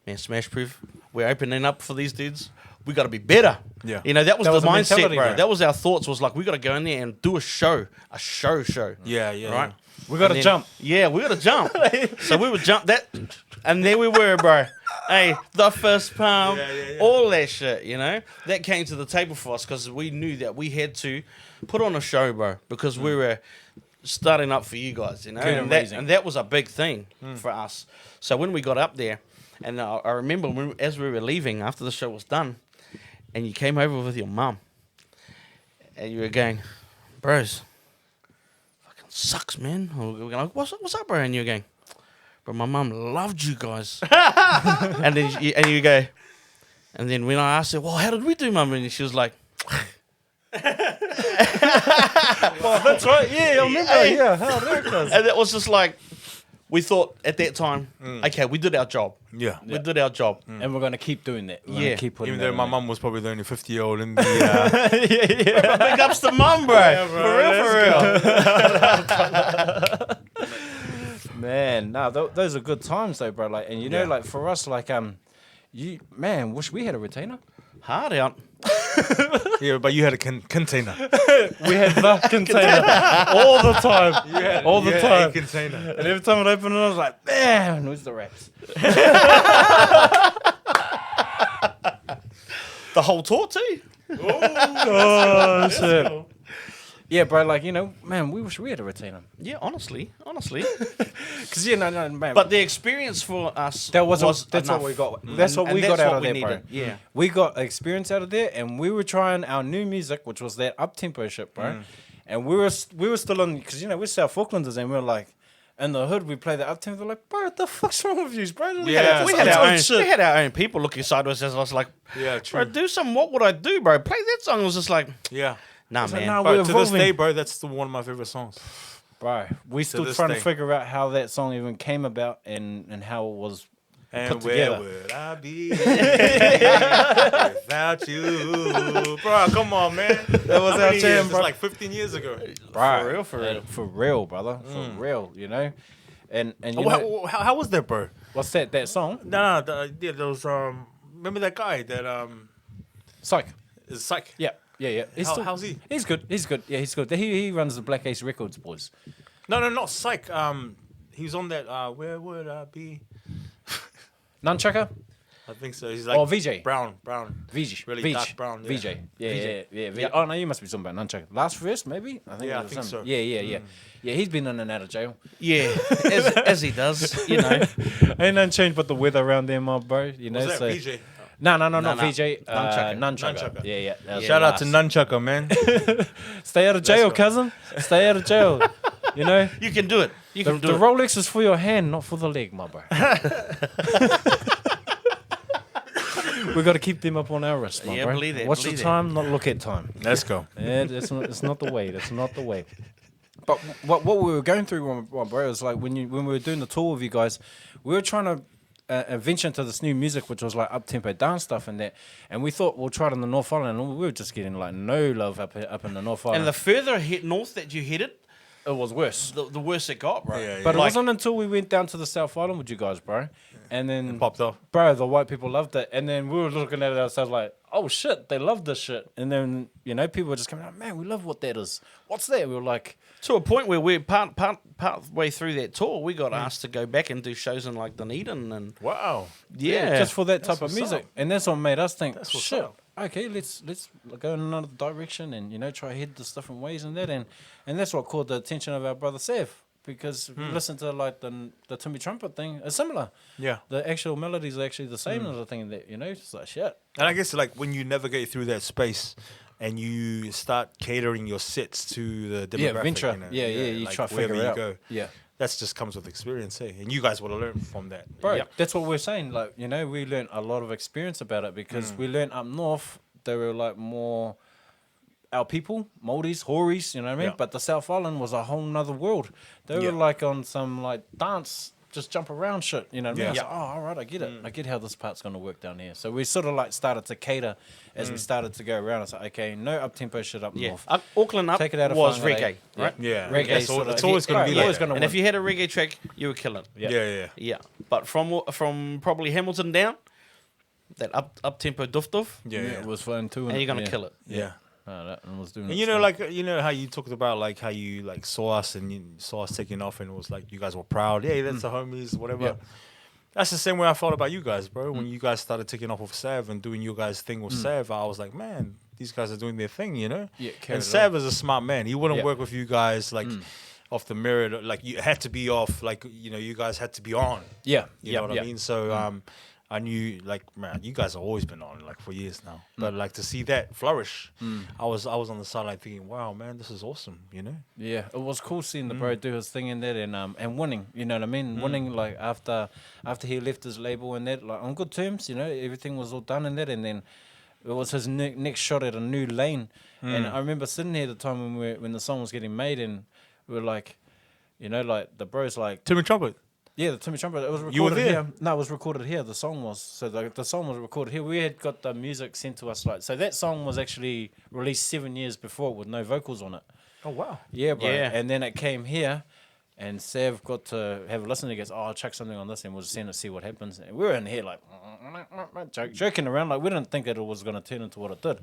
man, Smash Proof. We're opening up for these dudes. We got to be better. Yeah. You know, that was That the was the mindset, mentality, bro. bro. That was our thoughts. Was like, we got to go in there and do a show. Yeah. Right. We got to And then- jump. Yeah, we got to jump. So we would jump that, and there we were, bro. Hey, the first pump, all that shit, you know. That came to the table for us because we knew that we had to put on a show, bro, because we were starting up for you guys, you know. And that was a big thing for us. So when we got up there, and I remember as we were leaving after the show was done, and you came over with your mum, and you were going, bros, fucking sucks, man. And we were going, what's up, bro? And you're going, bro, my mum loved you guys. and then you go, and then when I asked her, well, how did we do, mum? And she was like, That's right. Yeah, I remember. Yeah, how there it goes. and that was just like, we thought at that time, okay, we did our job. Yeah. We did our job. And we're going to keep doing that. We're Yeah. gonna keep putting Even that though in my there. mum was probably the only 50-year-old in the. Big ups to mum, bro. For real. Man, no, those are good times though, bro. Like, and you know, Yeah. like for us, like, wish we had a retainer. Hard out. Yeah, but you had a container. We had the container all the time, all the You had time. a container. And every time I opened it, I was like, man, where's the raps? The whole tour too. Oh shit. Yeah, bro. Like, you know, man, we wish we had a retainer. Yeah, honestly. Cause no, man. But the experience for us That was enough. that's what we got. That's what And we that's got out what of we there, bro. needed, yeah. we got experience out of there, and we were trying our new music, which was that up tempo shit, bro. And we were still on, because you know we're South Aucklanders, and we were like, in the hood we play the up tempo. Like, bro, what the fuck's wrong with you, bro? We had It's our good own. shit. We had our own people looking sideways as I was like, Yeah, bro, true. do some. What would I do, bro? Play that song. I was just like, Yeah. nah, like, man. nah, Bro, we're to this evolving. day, bro, that's still one of my favorite songs. Bro, we still this trying day. to figure out how that song even came about and how it was And put where together. would I be without you? Bro, come on, man. That was our jam, It's bro. like 15 years ago. Bro, for real, brother, for real, you know. And you know, How was that, bro? what's that song? No, yeah, there was remember that guy that Psych. is psych. Yeah. He's How's he? He's good. Yeah, he's good. He runs the Black Ace Records, boys. No, not psych. He was on that. Where would I be? Nunchucker? I think so. He's like VJ. brown. VJ. Really dark brown, yeah. VJ. Yeah. Oh, no, you must be talking about Nunchucker. Last verse, maybe? I think Yeah, it I was think something. so. Yeah. Yeah, he's been in and out of jail. Yeah, as he does, you know. Ain't nothing changed but the weather around there, my bro. You know, Was that so. VJ? No, not no. VJ. Nunchucker. Nunchucker. Yeah. That was Shout the out to last. Nunchucker, man. Stay out of jail, go. cousin. Stay out of jail. You know? You can do it. You The, can the do it. Rolex is for your hand, not for the leg, my bro. We got to keep them up on our wrist, my Yeah, bro. believe that, Watch believe the that. time, not look at time. Let's go. Yeah, it's not the way. That's not the way. But what we were going through, my bro, was like when we were doing the tour with you guys, we were trying to venture into this new music, which was like up tempo dance stuff and that. And we thought we'll try it in the North Island, and we were just getting like no love up in the North Island. And the further north that you headed, it was worse. the worse it got, bro. Yeah, But it Like- wasn't until we went down to the South Island with you guys, bro. And then Popped off. bro, the white people loved it. And then we were looking at it ourselves like, oh shit, they love this shit. And then, you know, people were just coming out, man, we love what that is. What's that? We were like, to a point where we're part way through that tour, we got asked to go back and do shows in like Dunedin and Wow. yeah, just for that type of what's music. up. And that's what made us think, That's what's shit, up. okay, let's go in another direction and, you know, try head this different ways and that. And that's what caught the attention of our brother Sev. Because if you listen to like the Timmy Trumpet thing, it's similar. Yeah. The actual melodies are actually the same as the thing that, you know, it's like shit. And I guess like when you navigate through that space and you start catering your sets to the demographic, Yeah, venture. you know, Yeah, you like try to wherever figure it you out. go. Yeah. That just comes with experience, eh? And you guys would have learned from that. Bro, Yep. that's what we're saying. Like, you know, we learned a lot of experience about it because we learned up north, they were like more our people, Māoris, Horis, you know what I mean? Yeah. But the South Island was a whole nother world. They Yeah. were like on some like dance just jump around shit. You know what I mean? I was like, oh, all right, I get it. I get how this part's going to work down here. So we sort of like started to cater as we started to go around. It's like, okay, no up-tempo shit up north. Auckland Up Take it out of was Whangarei. reggae, right? Yeah. Reggae. That's Sort of, it's always going to be like always that. going to And if you had a reggae track, you were killing. Yeah. Yeah, but from probably Hamilton down, that up tempo doof, Yeah. it was fun too. and you're gonna kill it. Yeah. That one was doing And its you know, thing. like, you know how you talked about like how you like saw us and you saw us taking off and it was like you guys were proud. Yeah, that's the homies, whatever. Yeah. That's the same way I felt about you guys, bro. When you guys started taking off with Sav and doing your guys' thing with Sav, I was like, man, these guys are doing their thing, you know? Yeah, carried and it Sav is a smart man. He wouldn't Yeah. work with you guys like off the mirror. Like you had to be off. Like, you know, you guys had to be on. Yeah, You know what I mean? So I knew, like, man, you guys have always been on, like, for years now. But, like, to see that flourish, I was on the sideline thinking, wow, man, this is awesome, you know? Yeah, it was cool seeing the bro do his thing in that and winning. You know what I mean? Winning like after he left his label and that, like on good terms. You know, everything was all done in that, and then it was his next shot at a new lane. And I remember sitting here at the time when the song was getting made, and we were like, you know, like the bro's like, Timmy Trumpet. yeah, the Timmy Trumpet. It was recorded You were there? here. No, it was recorded here. The song was the song was recorded here. We had got the music sent to us like so. That song was actually released 7 years before with no vocals on it. Oh, wow. Yeah, bro. Yeah. And then it came here, and Sav got to have a listen. He goes, "Oh, I'll chuck something on this, and we'll send it, see what happens." And we were in here like joking around, like we didn't think that it was going to turn into what it did.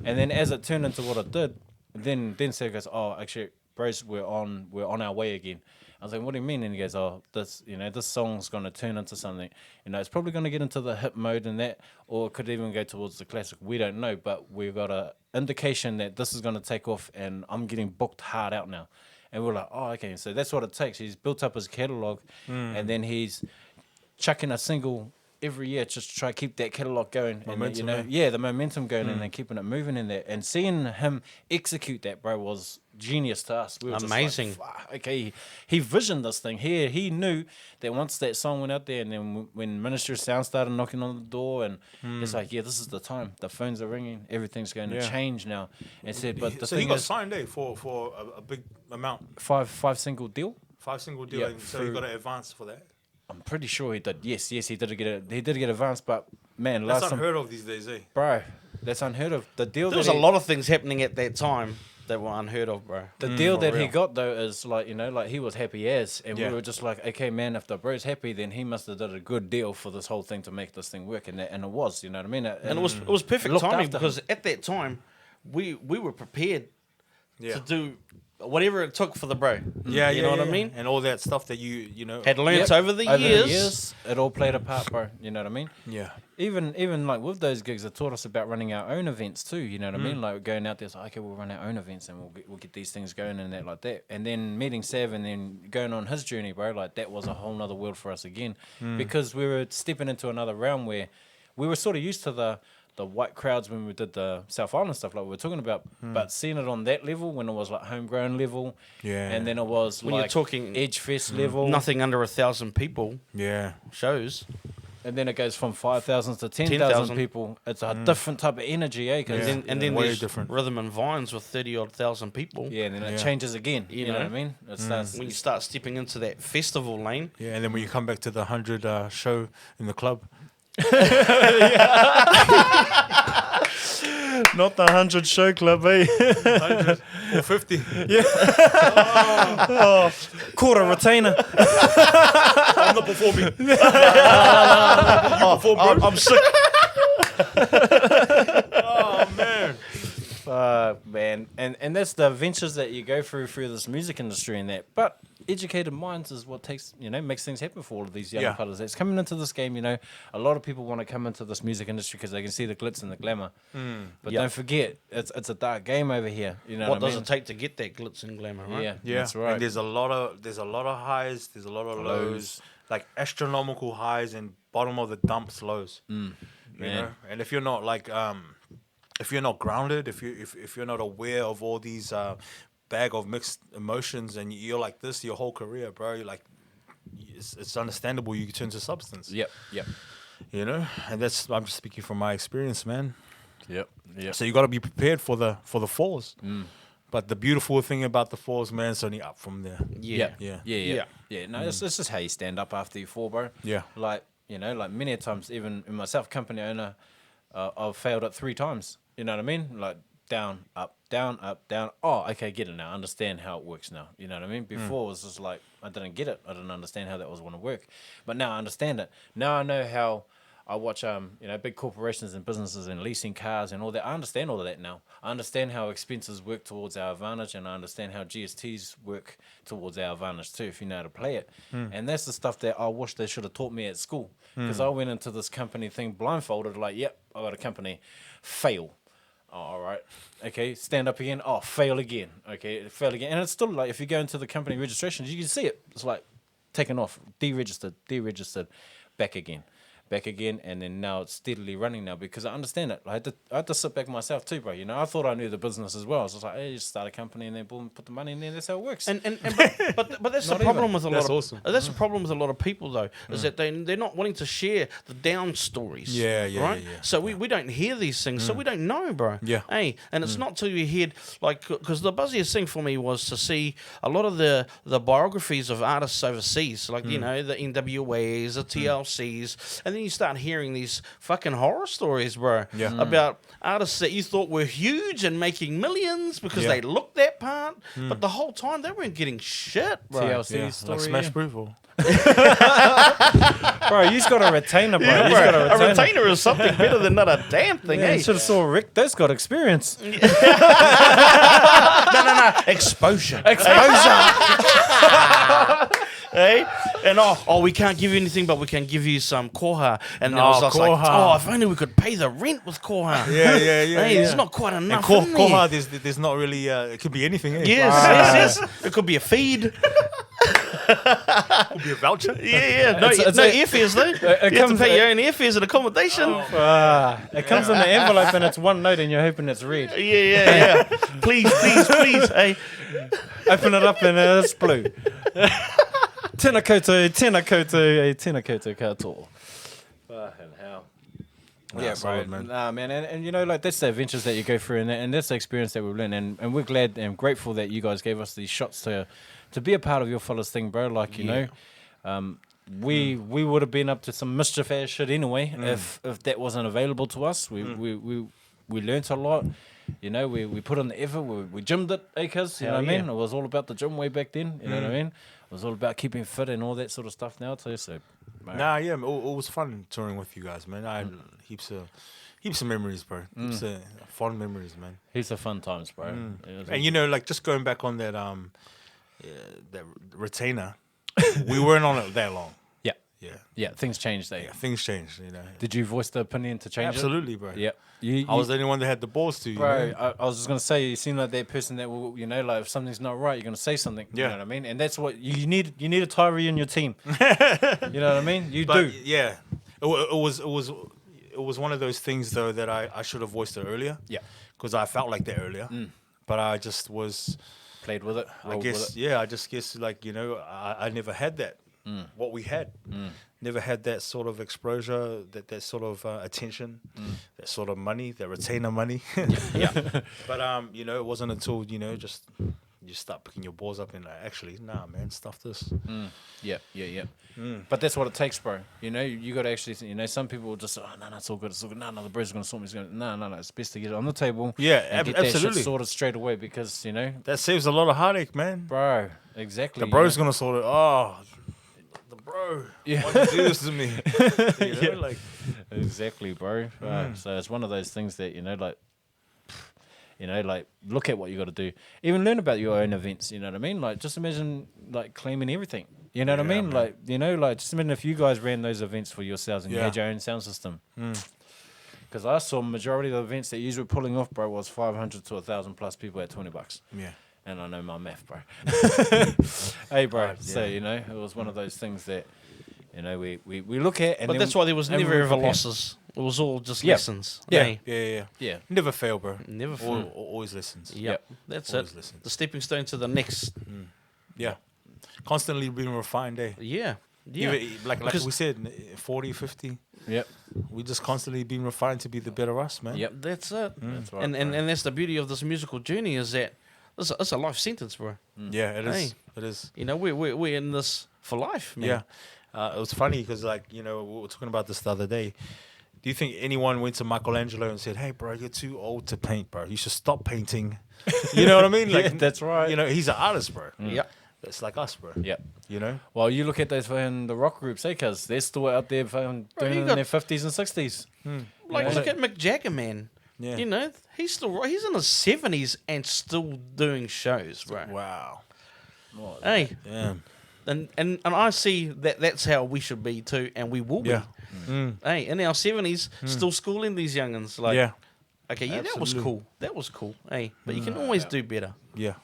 And then as it turned into what it did, then Sav goes, "Oh, actually, bros, we're on our way again." I was like, "What do you mean?" And he goes, "Oh, this song's going to turn into something. You know, it's probably going to get into the hip mode and that, or it could even go towards the classic. We don't know, but we've got a indication that this is going to take off, and I'm getting booked hard out now." And we're like, "Oh, okay." So that's what it takes. He's built up his catalog, and then he's chucking a single every year just to try to keep that catalog going. Momentum, and, the momentum going and then keeping it moving in there. And seeing him execute that, bro, was genius to us. We were Amazing. Just like, "Fuck, okay, he visioned this thing. He knew that once that song went out there, and then when Ministry of Sound started knocking on the door, and it's like, yeah, this is the time. The phones are ringing. Everything's going to change now. And said, but the So he thing got is, signed, for a big amount. five single deal. 5 single deal. Yeah, and so he got an advance for that. I'm pretty sure he did. Yes, he did get advanced, but man, That's last time, unheard of these days, eh? bro, that's unheard of. The deal There was that a lot of things happening at that time that were unheard of, bro. the deal For that he real. got though is like, you know, like he was happy as, and Yeah. we were just like, okay, man, if the bro's happy, then he must have did a good deal for this whole thing to make this thing work, and it was, you know what I mean? And it was perfect looked timing after because at that time we were prepared Yeah. to do whatever it took for the bro. Yeah, you know what I mean? And all that stuff that you know. Had learnt over the years. it all played a part, bro. You know what I mean? Yeah. Even like with those gigs, it taught us about running our own events too. You know what I mean? Like going out there, it's like, okay, we'll run our own events and we'll get these things going and that like that. And then meeting Sav and then going on his journey, bro. Like that was a whole nother world for us again, because we were stepping into another realm where we were sort of used to the white crowds when we did the South Island stuff, like we were talking about, but seeing it on that level when it was like homegrown level, Yeah. and then it was When you're like talking Edge Fest level, Nothing under 1,000 people Yeah. shows. and then it goes from 5,000 to 10,000 10,000. people. It's a different type of energy, eh? 'Cause Yeah. And then Way there's different. Rhythm and Vines with 30-odd thousand people. yeah, and then it Yeah. changes again. You know know? what I mean? It starts. When you start stepping into that festival lane, Yeah, and then when you come back to the 100 show in the club. Not the 100 show club, eh? 100 or 50. Quarter retainer. I'm not performing. I'm sick. Oh, man. Man, and that's the adventures that you go through this music industry and that. But educated minds is what makes things happen for all of these young Yeah. fellas that's coming into this game. You know, a lot of people want to come into this music industry because they can see the glitz and the glamour. But Yeah. don't forget, it's a dark game over here. You know What what I does mean? it take to get that glitz and glamour, right? Yeah, Yeah, that's right. And there's a lot of highs, there's a lot of lows, like astronomical highs and bottom of the dumps lows. You man. know, and if you're not like if you're not grounded, if you're not aware of all these bag of mixed emotions, and you're like this your whole career, bro, you're like, it's understandable you turn to substance. Yep. You know, and I'm just speaking from my experience, man. Yep. So you got to be prepared for the falls. But the beautiful thing about the falls, man, it's only up from there. Yeah. Yeah. No, it's just how you stand up after you fall, bro. Yeah. Like, like many a times, even in myself, company owner, I've failed it 3 times. You know what I mean? Like down, up, down, up, down. Oh, okay, get it now. Understand how it works now. You know what I mean? Before it was just like, I didn't get it. I didn't understand how that was going to work. But now I understand it. Now I know how I watch, big corporations and businesses and leasing cars and all that. I understand all of that now. I understand how expenses work towards our advantage, and I understand how GSTs work towards our advantage too, if you know how to play it. And that's the stuff that I wish they should have taught me at school. Because I went into this company thing blindfolded, like, yep, I got a company. Fail. Oh, all right. Okay, stand up again. Oh, fail again. Okay, fail again. And it's still like, if you go into the company registrations, you can see it. It's like taken off, deregistered, back again, and then now it's steadily running now because I understand it. I had to sit back myself too, bro. I thought I knew the business as well. I was just like, hey, you just start a company and then boom, put the money in there. That's how it works. But that's the problem with a lot of that's the problem with a lot of people though, is that they're not wanting to share the down stories. Yeah, right. yeah. So we don't hear these things, so we don't know, bro. Yeah. Hey, and it's not till you hear like, because the buzziest thing for me was to see a lot of the biographies of artists overseas, like the NWAs, the TLCs, and then you start hearing these fucking horror stories, bro. Yeah. About artists that you thought were huge and making millions because they looked that part, but the whole time they weren't getting shit, bro. TLC Yeah, story. like Smash Brutal. Bro, you just got a retainer, bro. Yeah, You just got a retainer is something better than not a damn thing, Yeah, eh? you should have saw Rick. That's got experience. No. Exposure. Hey? And we can't give you anything, but we can give you some koha. And then I was just like, koha. if only we could pay the rent with koha. Yeah. Hey, there's not quite enough And in there. koha, there's not really. It could be anything. Eh? Yes. It could be a feed. Could be a voucher. Yeah. No airfares though. You have to pay your own airfares and accommodation. It comes in the envelope and it's one note and you're hoping it's red. Yeah. Please. Hey. Open it up and it's blue. Tēnā koutou katoa. Fucking hell. Yeah, solid, bro. man. Nah, man. And like, that's the adventures that you go through and that's the experience that we've learned. And we're glad and grateful that you guys gave us these shots to be a part of your fellas thing, bro. Like, you know, we would have been up to some mischief ass shit anyway if that wasn't available to us. We learnt a lot. You know, we put in the effort. We gymmed it, acres. You know what I mean? It was all about the gym way back then. You know what I mean? It was all about keeping fit and all that sort of stuff now too. So, Nah, yeah, it was fun touring with you guys, man. I had heaps of memories, bro. Heaps of fond memories, man. heaps of fun times, bro. And you know, like just going back on that that retainer, we weren't on it that long. Yeah, things changed there. Yeah, things changed, you know. Did you voice the opinion to change Absolutely, bro. it? Yeah. I was the only one that had the balls to, you Bro, know? I was just going to say, you seem like that person that will, you know, like if something's not right, you're going to say something. You Yeah. know what I mean? And that's what you need. You need a Tyree in your team. You know what I mean? You But do. yeah, it was one of those things though that I should have voiced it earlier. Yeah. Because I felt like that earlier, but I just was. Played with it. I rolled guess with it. yeah. I just guess like, you know, I never had that. What we had, never had that sort of exposure, that sort of attention, that sort of money, that retainer money. Yeah. But you know, it wasn't until, you know, just you start picking your balls up and like, actually, nah, man, stuff this. Yeah. But that's what it takes, bro. You know, you got to actually, you know, some people will just, no, it's all good, No, the bro's going to sort me. No, it's best to get it on the table. Yeah, and get absolutely. that shit sorted straight away because, you know, That saves a lot of heartache, man. bro, exactly. The bro's gonna sort it. Oh, the bro. Yeah. Why'd you do this to me? You know, like. Exactly, bro. Right. So it's one of those things that, you know, like look at what you got to do. Even learn about your own events. You know what I mean? Like, just imagine like claiming everything. You know what I mean? man. Like, you know, like just imagine if you guys ran those events for yourselves and you Yeah. had your own sound system. Because I saw majority of the events that you were pulling off, bro, was 500 to 1,000 plus people at $20. Yeah. And I know my math, bro. Hey, bro. So, you know, it was one of those things that, you know, we look at. And But then that's why there was and never we ever prepare. losses. It was all just Yeah. lessons. Yeah. eh? Yeah. Never fail, bro. Never fail. Always listens. Yep. That's Always it. listen. The stepping stone to the next. Yeah. Constantly being refined, eh? Yeah. Yeah. Even, like Because- we said, 40, 50. Yep. We just constantly being refined to be the better us, man. Yep. That's it. That's right, And bro. that's the beauty of this musical journey is that it's a life sentence, bro. Yeah, it is. Hey. It is. You know, we're in this for life, man. Yeah. It was funny because, like, you know, we were talking about this the other day. Do you think anyone went to Michelangelo and said, "Hey, bro, you're too old to paint, bro. You should stop painting"? You know what I mean? Like, Yeah, that's right. You know, he's an artist, bro. Yeah. It's like us, bro. Yep. You know? Well, you look at those fucking the rock groups, cuz they're still out there fucking Bro, doing you it in got- their 50s and 60s. Like, Yeah. look at Mick Jagger, man. Yeah. You know, he's in his 70s and still doing shows, bro. Wow. Hey, Yeah. and I see that's how we should be too, and we will be. Yeah. Mm. Hey, in our 70s, still schooling these youngins. Like, Yeah. okay, yeah, that was Absolutely. cool. That was cool. Hey, but you can always do better. Yeah.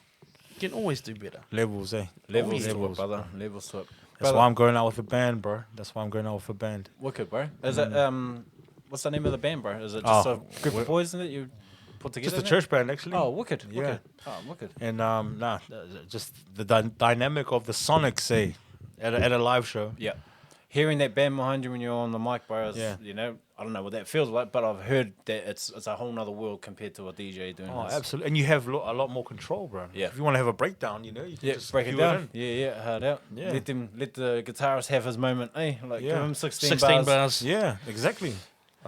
You can always do better. Levels, eh? Levels to Levels, it, brother. Levels to it. That's Brother, why I'm going out with a band, bro. That's why I'm going out with a band. Wicked, bro. Is it what's the name of the band, bro? Is it just Oh, a group of boys that you put together? Just a now? church band, actually. Oh, wicked. Yeah. Wicked. Oh, wicked. And just the dynamic of the Sonics, eh? At a live show. Yeah. Hearing that band behind you when you're on the mic, bro, is, Yeah. you know, I don't know what that feels like, but I've heard that it's a whole nother world compared to a DJ doing Oh, this. absolutely. And you have a lot more control, bro. Yeah. If you want to have a breakdown, you know, you can Yeah, just break it cue down. in. Yeah, hard out. Yeah. Let the guitarist have his moment, eh? Like Yeah. give him 16 16 bars. bars. Yeah, exactly.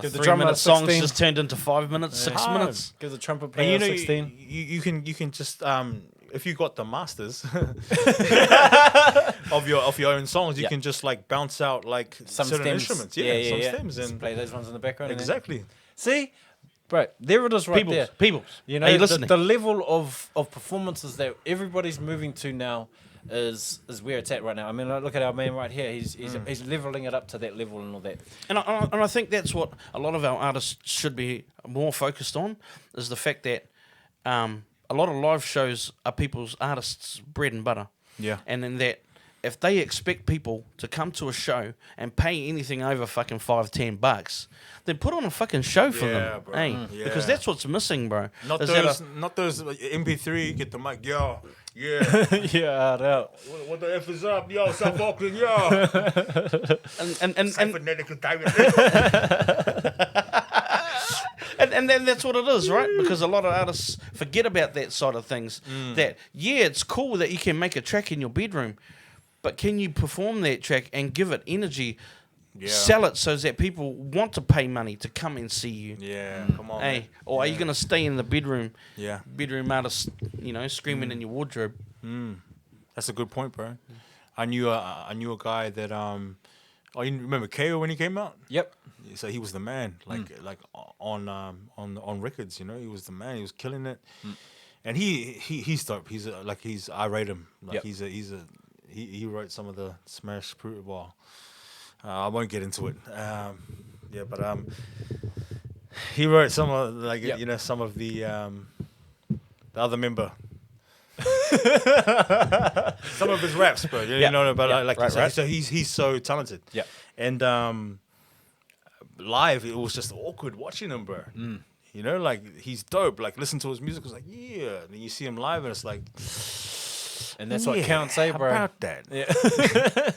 Give the 3 drummer minute songs 16. just turned into 5 minutes, 6 Hard. minutes. Give the trumpet And player you know, 16. you can just if you got the masters of your own songs, you Yeah. can just like bounce out like Some certain stems. instruments, some stems, Just and play those ones in the background. and then- exactly. See, bro, there it is right there. Peoples. You know, Are you the, listening? the level of performances that everybody's moving to now is where it's at right now. I mean, like, look at our man right here. He's leveling it up to that level and all that. And I think that's what a lot of our artists should be more focused on, is the fact that a lot of live shows are people's artists' bread and butter. Yeah. And then that if they expect people to come to a show and pay anything over fucking $5-10, then put on a fucking show for Yeah, them. bro. Hey, Yeah. because that's what's missing, bro. Not Is that those MP3. Get the mic, yo. Yeah. Yeah, hard out. What the F is up, yo? South Auckland, yo. and Cybernetical direct. And then that's what it is, right? Because a lot of artists forget about that side of things. That, yeah, it's cool that you can make a track in your bedroom, but can you perform that track and give it energy, sell it so that people want to pay money to come and see you? Yeah, come on. Hey, man. or are you going to stay in the bedroom, Yeah. bedroom artist, you know, screaming in your wardrobe? That's a good point, bro. I knew a guy that oh, you remember KO when he came out? Yep. So he was the man, like on records, you know, he was the man. He was killing it, and he's dope. I rate him. Like Yep. he wrote some of the Smash Pro. Well, I won't get into it. But he wrote some of Yep. you know, some of the other member. Some of his raps, bro. You know, but like right, so, right. so he's so talented. Yeah. And live, it was just awkward watching him, bro. You know, like he's dope. Like listen to his music, it was like, yeah. And then you see him live, and it's like, And that's what yeah, counts, eh, how bro? about that? Yeah.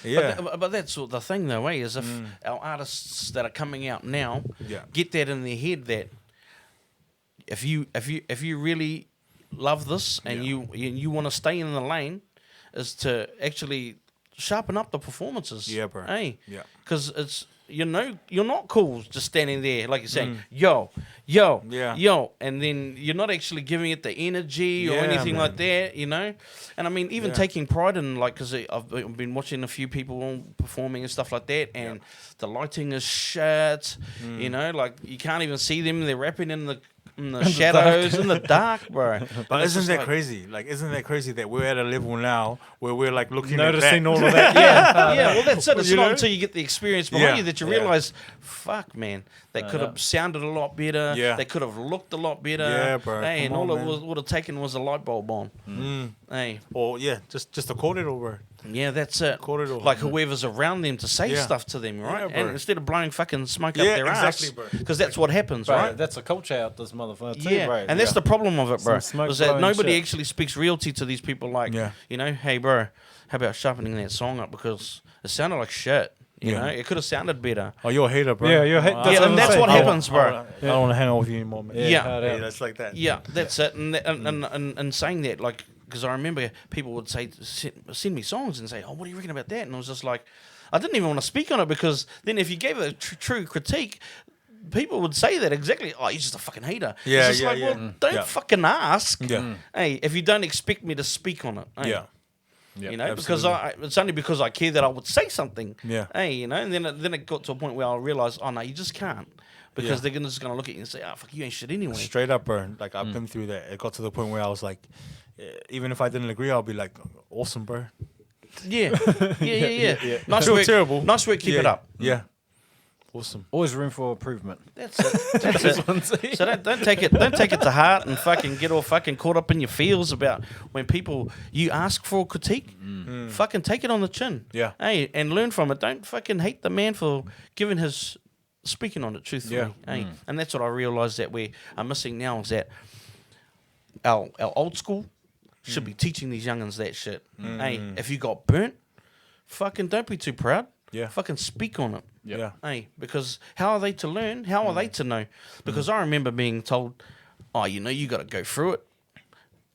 Yeah. But that's the thing, though, eh? Is if our artists that are coming out now Yeah. get that in their head that if you really love this and you want to stay in the lane, is to actually sharpen up the performances. Yeah, bro. Hey, Yeah. because it's you're not cool just standing there like you're saying yo, yo, Yeah. yo, and then you're not actually giving it the energy or Yeah, anything like man. that, you know. And I mean, even Yeah. taking pride in, like, because I've been watching a few people performing and stuff like that, and the lighting is shit. You know, like you can't even see them. They're rapping in the shadows in the dark, bro. But And it's isn't just that like- crazy? Like, isn't that crazy that we're at a level now where we're like looking Noticing at all of that. Yeah, well, that's it. It's You not know? until you get the experience behind Yeah, you that you yeah. realize, fuck, man, they could have sounded a lot better. Yeah. They could have looked a lot better. Yeah, bro, Hey, come and all on, it man. would have taken was a light bulb on. Hey, Or yeah, just a corridor, bro. yeah, that's it. Corridor. Like whoever's around them to say Yeah. stuff to them, right? Yeah, And bro. instead of blowing fucking smoke Yeah, up their exactly, ass, bro. because that's what happens, Bro, right? that's a culture out this motherfucker too, Yeah, bro. and that's the problem of it, bro. Some smoke Is that blowing nobody shit. actually speaks realty to these people. Like, Yeah. you know, hey, bro, how about sharpening that song up because it sounded like shit. You know, it could have sounded better. Oh, you're a hater, bro. Yeah, you're a hater. That's Yeah, what and I'm that's saying. what happens, bro. I don't want to hang out with you anymore, man. Yeah. hard Yeah, out. that's like that. Yeah, that's it. And saying that, like, because I remember people would say, send me songs and say, oh, what do you reckon about that? And I was just like, I didn't even want to speak on it, because then if you gave it a true critique, people would say that exactly. Oh, you're just a fucking hater. Yeah, it's just yeah, like, yeah. well, don't Yeah. fucking ask. Yeah. Hey, if you don't expect me to speak on it. Hey, Yeah. You know, because absolutely. it's only because I care that I would say something. Yeah. Hey, you know, and then it got to a point where I realized, oh no, you just can't, because Yeah. they're just gonna look at you and say, oh fuck, you ain't shit anyway. Straight up, bro. Like, I've been through that. It got to the point where I was like, even if I didn't agree, I'll be like, awesome, bro. Yeah. Nice Feel work. terrible. Nice work. Keep it up. Yeah. Awesome. Always room for improvement. That's it. That's it. So don't take it to heart and fucking get all fucking caught up in your feels about when people you ask for a critique. Fucking take it on the chin. Yeah. Hey, and learn from it. Don't fucking hate the man for giving his speaking on it truthfully. Yeah. Hey, and that's what I realised that we are missing now, is that our old school should be teaching these youngins that shit. Hey, if you got burnt, fucking don't be too proud. Yeah. Fucking speak on it. Yeah. Hey, because how are they to learn? How are they to know? Because I remember being told, oh, you know, you got to go through it.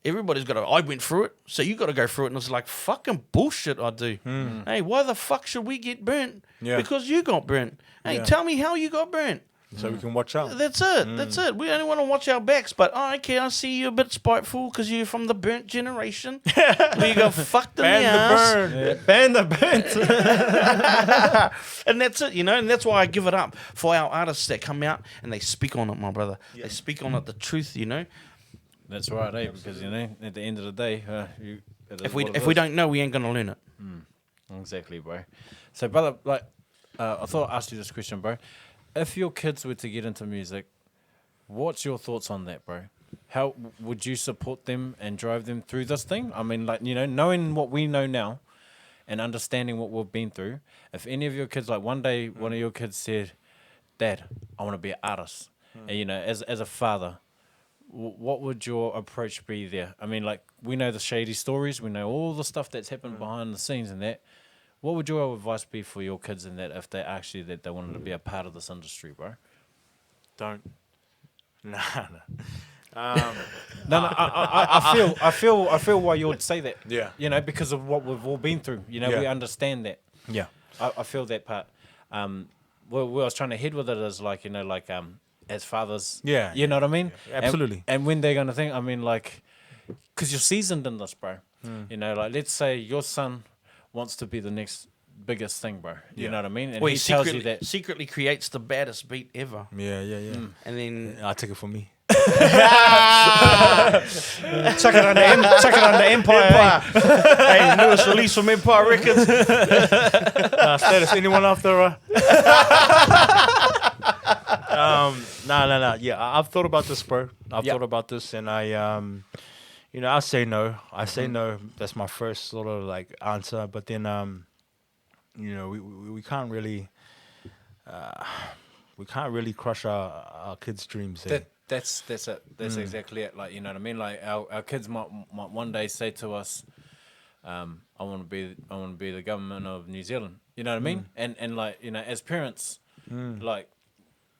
Everybody's got to, I went through it, so you got to go through it. And it's like, fucking bullshit I do. Hey, why the fuck should we get burnt? Yeah. Because you got burnt. Hey, Yeah. tell me how you got burnt. So we can watch out. That's it. That's it. We only want to watch our backs. But, oh, okay, I see you a bit spiteful because you're from the burnt generation. We got fucked in the ass. Ban the band. And that's it, you know, and that's why I give it up for our artists that come out and they speak on it, my brother. They speak on it, the truth, you know. That's right, eh? Because, you know, at the end of the day, If we don't know, we ain't gonna learn it. Exactly, bro. So, brother, like, I thought I'd ask you this question, bro. If your kids were to get into music, what's your thoughts on that, bro? How would you support them and drive them through this thing? I mean, like, you know, knowing what we know now and understanding what we've been through, if any of your kids, like one day one of your kids said, Dad, I want to be an artist. And, you know, as a father, what would your approach be there? I mean, like, we know the shady stories, we know all the stuff that's happened behind the scenes and that. What would your advice be for your kids in that if they actually that they wanted to be a part of this industry, bro? Don't. Nah. No, I feel why you would say that. Yeah. You know, because of what we've all been through. You know, Yeah. we understand that. Yeah. I feel that part. Where I was trying to head with it is like, you know, like as fathers. Yeah. You know what I mean? Yeah, absolutely. And when they're gonna think, I mean, like, because you're seasoned in this, bro. You know, like, let's say your son wants to be the next biggest thing, bro. You Yeah. know what I mean? And Well, he tells you that. secretly creates the baddest beat ever. Yeah. And then I'll take it from me. Chuck it on the Empire. hey, newest release from Empire Records. Status, anyone after? Nah. Yeah, I've thought about this, bro. I've thought about this, and I, you know, I say no. I say no. That's my first sort of like answer. But then, you know, we can't really, crush our kids' dreams. That's it. That's exactly it. Like, you know what I mean? Like, our kids might one day say to us, I want to be the government of New Zealand. You know what I mean? And like, you know, as parents, like,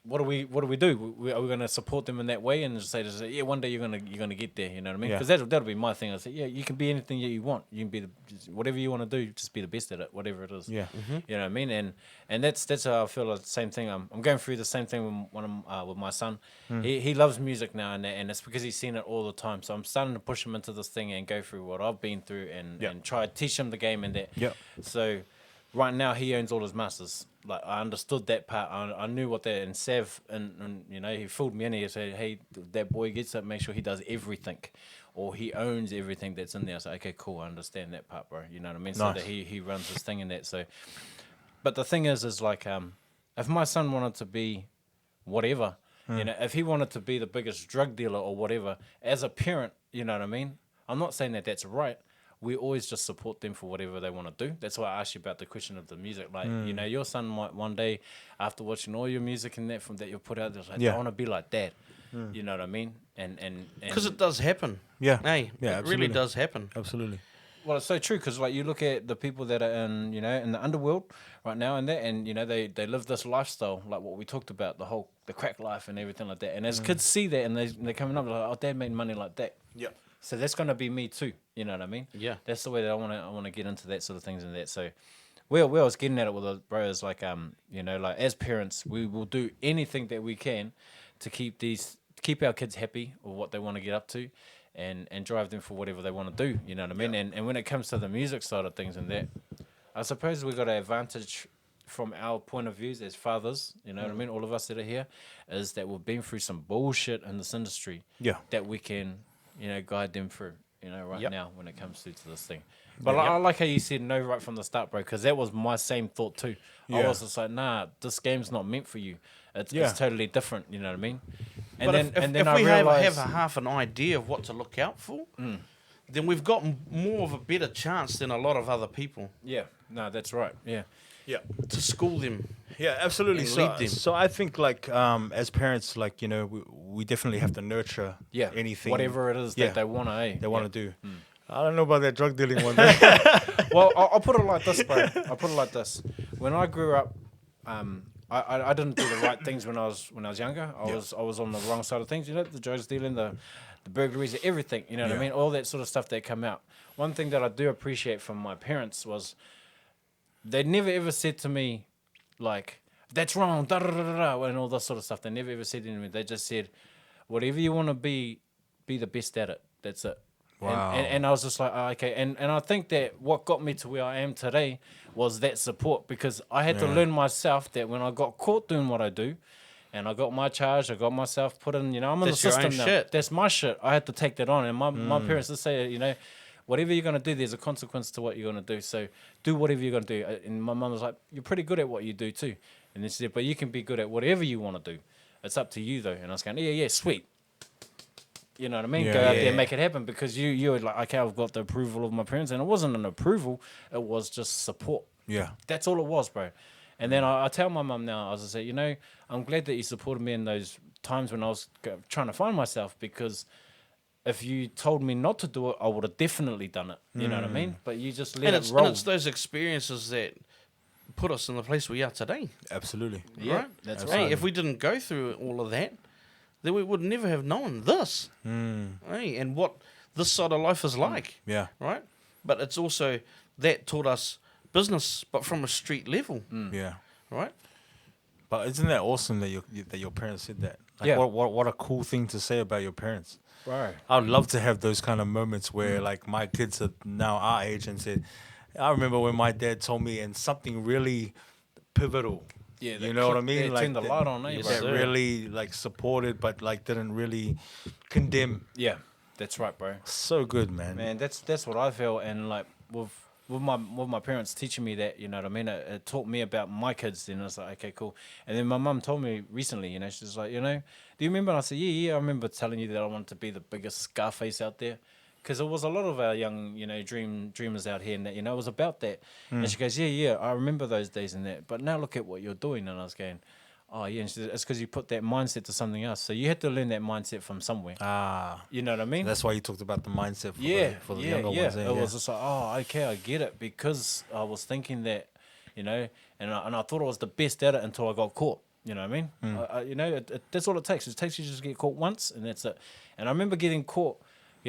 what do we do? Are we going to support them in that way and just say, yeah, one day you're gonna get there? You know what I mean? Because that'll be my thing. I say, yeah, you can be anything that you want. You can be whatever you want to do. Just be the best at it, whatever it is. Yeah. You know what I mean? And that's how I feel. Like the same thing. I'm going through the same thing with my son. He loves music now, and it's because he's seen it all the time. So I'm starting to push him into this thing and go through what I've been through and try to teach him the game and that. Yep. So right now he owns all his masters. Like, I understood that part. I knew what that, and Sav, and you know, he fooled me in. He said, hey, that boy gets up, make sure he does everything, or he owns everything that's in there. I said, okay, cool, I understand that part, bro. You know what I mean? So that he runs his thing in that. So, but the thing is like, if my son wanted to be whatever, you know, if he wanted to be the biggest drug dealer or whatever, as a parent, you know what I mean? I'm not saying that that's right. We always just support them for whatever they want to do. That's why I asked you about the question of the music. Like, you know, your son might one day, after watching all your music and that that you put out there, like, I want to be like Dad. You know what I mean? And because it does happen. Yeah. Hey, Yeah, it absolutely. really does happen. Absolutely. Well, it's so true because like you look at the people that are in in the underworld right now and that, and they live this lifestyle like what we talked about, the crack life and everything like that. And as kids see that and they're coming up like, oh, dad made money like that. Yeah. So that's gonna be me too. You know what I mean? Yeah. That's the way that I wanna get into that sort of things and that. So where I was getting at it with the bro is like like as parents we will do anything that we can to keep our kids happy or what they want to get up to. And drive them for whatever they want to do, you know what I mean? And when it comes to the music side of things and that, I suppose we got an advantage from our point of views as fathers, you know what I mean? All of us that are here, is that we've been through some bullshit in this industry that we can, guide them through, right now when it comes to this thing. But I like how you said no right from the start, bro, because that was my same thought too. I was just like, nah, this game's not meant for you. It's totally different, you know what I mean? And But if I we realized, have a half an idea of what to look out for, then we've got more of a better chance than a lot of other people yeah, no, that's right, yeah. Yeah. to school them. Yeah, absolutely. And So, lead them. so I think like as parents, like we definitely have to nurture anything, whatever it is that they want to, they want to do. I don't know about that drug dealing one day. Well, I'll put it like this, bro. I'll put it like this. When I grew up, I didn't do the right things when I was younger. I was on the wrong side of things. The drugs dealing, the burglaries, everything. You know what I mean? All that sort of stuff that come out. One thing that I do appreciate from my parents was they never ever said to me like, "That's wrong," da da da da, and all that sort of stuff. They never ever said it to me. They just said, "Whatever you want to be the best at it. That's it." Wow. And I was just like, oh, okay. And I think that what got me to where I am today was that support, because I had to learn myself that when I got caught doing what I do, and I got my charge, I got myself put in, I'm in That's the your system own now. shit. That's my shit. I had to take that on. And my parents just say, whatever you're going to do, there's a consequence to what you're going to do. So do whatever you're going to do. And my mum was like, you're pretty good at what you do too. And then she said, but you can be good at whatever you want to do. It's up to you though. And I was going, yeah, sweet. You know what I mean? Yeah, Go out yeah. there and make it happen, because you were like, okay, I've got the approval of my parents. And it wasn't an approval. It was just support. Yeah. That's all it was, bro. And then I tell my mum now, I was just say, I'm glad that you supported me in those times when I was trying to find myself, because if you told me not to do it, I would have definitely done it. You know what I mean? But you just let it roll. And it's those experiences that put us in the place we are today. Absolutely. Yeah, right? that's Hey, right. if we didn't go through all of that, then we would never have known this. Hey, and what this side of life is like. Yeah. Right? But it's also that taught us business, but from a street level. Yeah. Right? But isn't that awesome that your parents said that? Like, Yeah. What a cool thing to say about your parents. Bro. I would love to have those kind of moments where like my kids are now our age and said, I remember when my dad told me, and something really pivotal. Yeah, you know what I mean? Like, turn the light on, Yes, bro. that sir. really like supported, but like didn't really condemn. Yeah, that's right, bro. So good, man. Man, that's what I feel. And like with my parents teaching me that, you know what I mean, it taught me about my kids. And I was like, okay, cool. And then my mum told me recently, she's like, do you remember? And I said, yeah, I remember telling you that I wanted to be the biggest Scarface out there. Because it was a lot of our young, dreamers out here, and that, it was about that. And she goes, yeah, I remember those days and that. But now look at what you're doing. And I was going, oh, yeah. And she said, it's because you put that mindset to something else. So you had to learn that mindset from somewhere. You know what I mean? That's why you talked about the mindset for the yeah, younger ones. It was just like, oh, okay, I get it, because I was thinking that, and I thought I was the best at it until I got caught. You know what I mean? That's all it takes. It takes you to just get caught once, and that's it. And I remember getting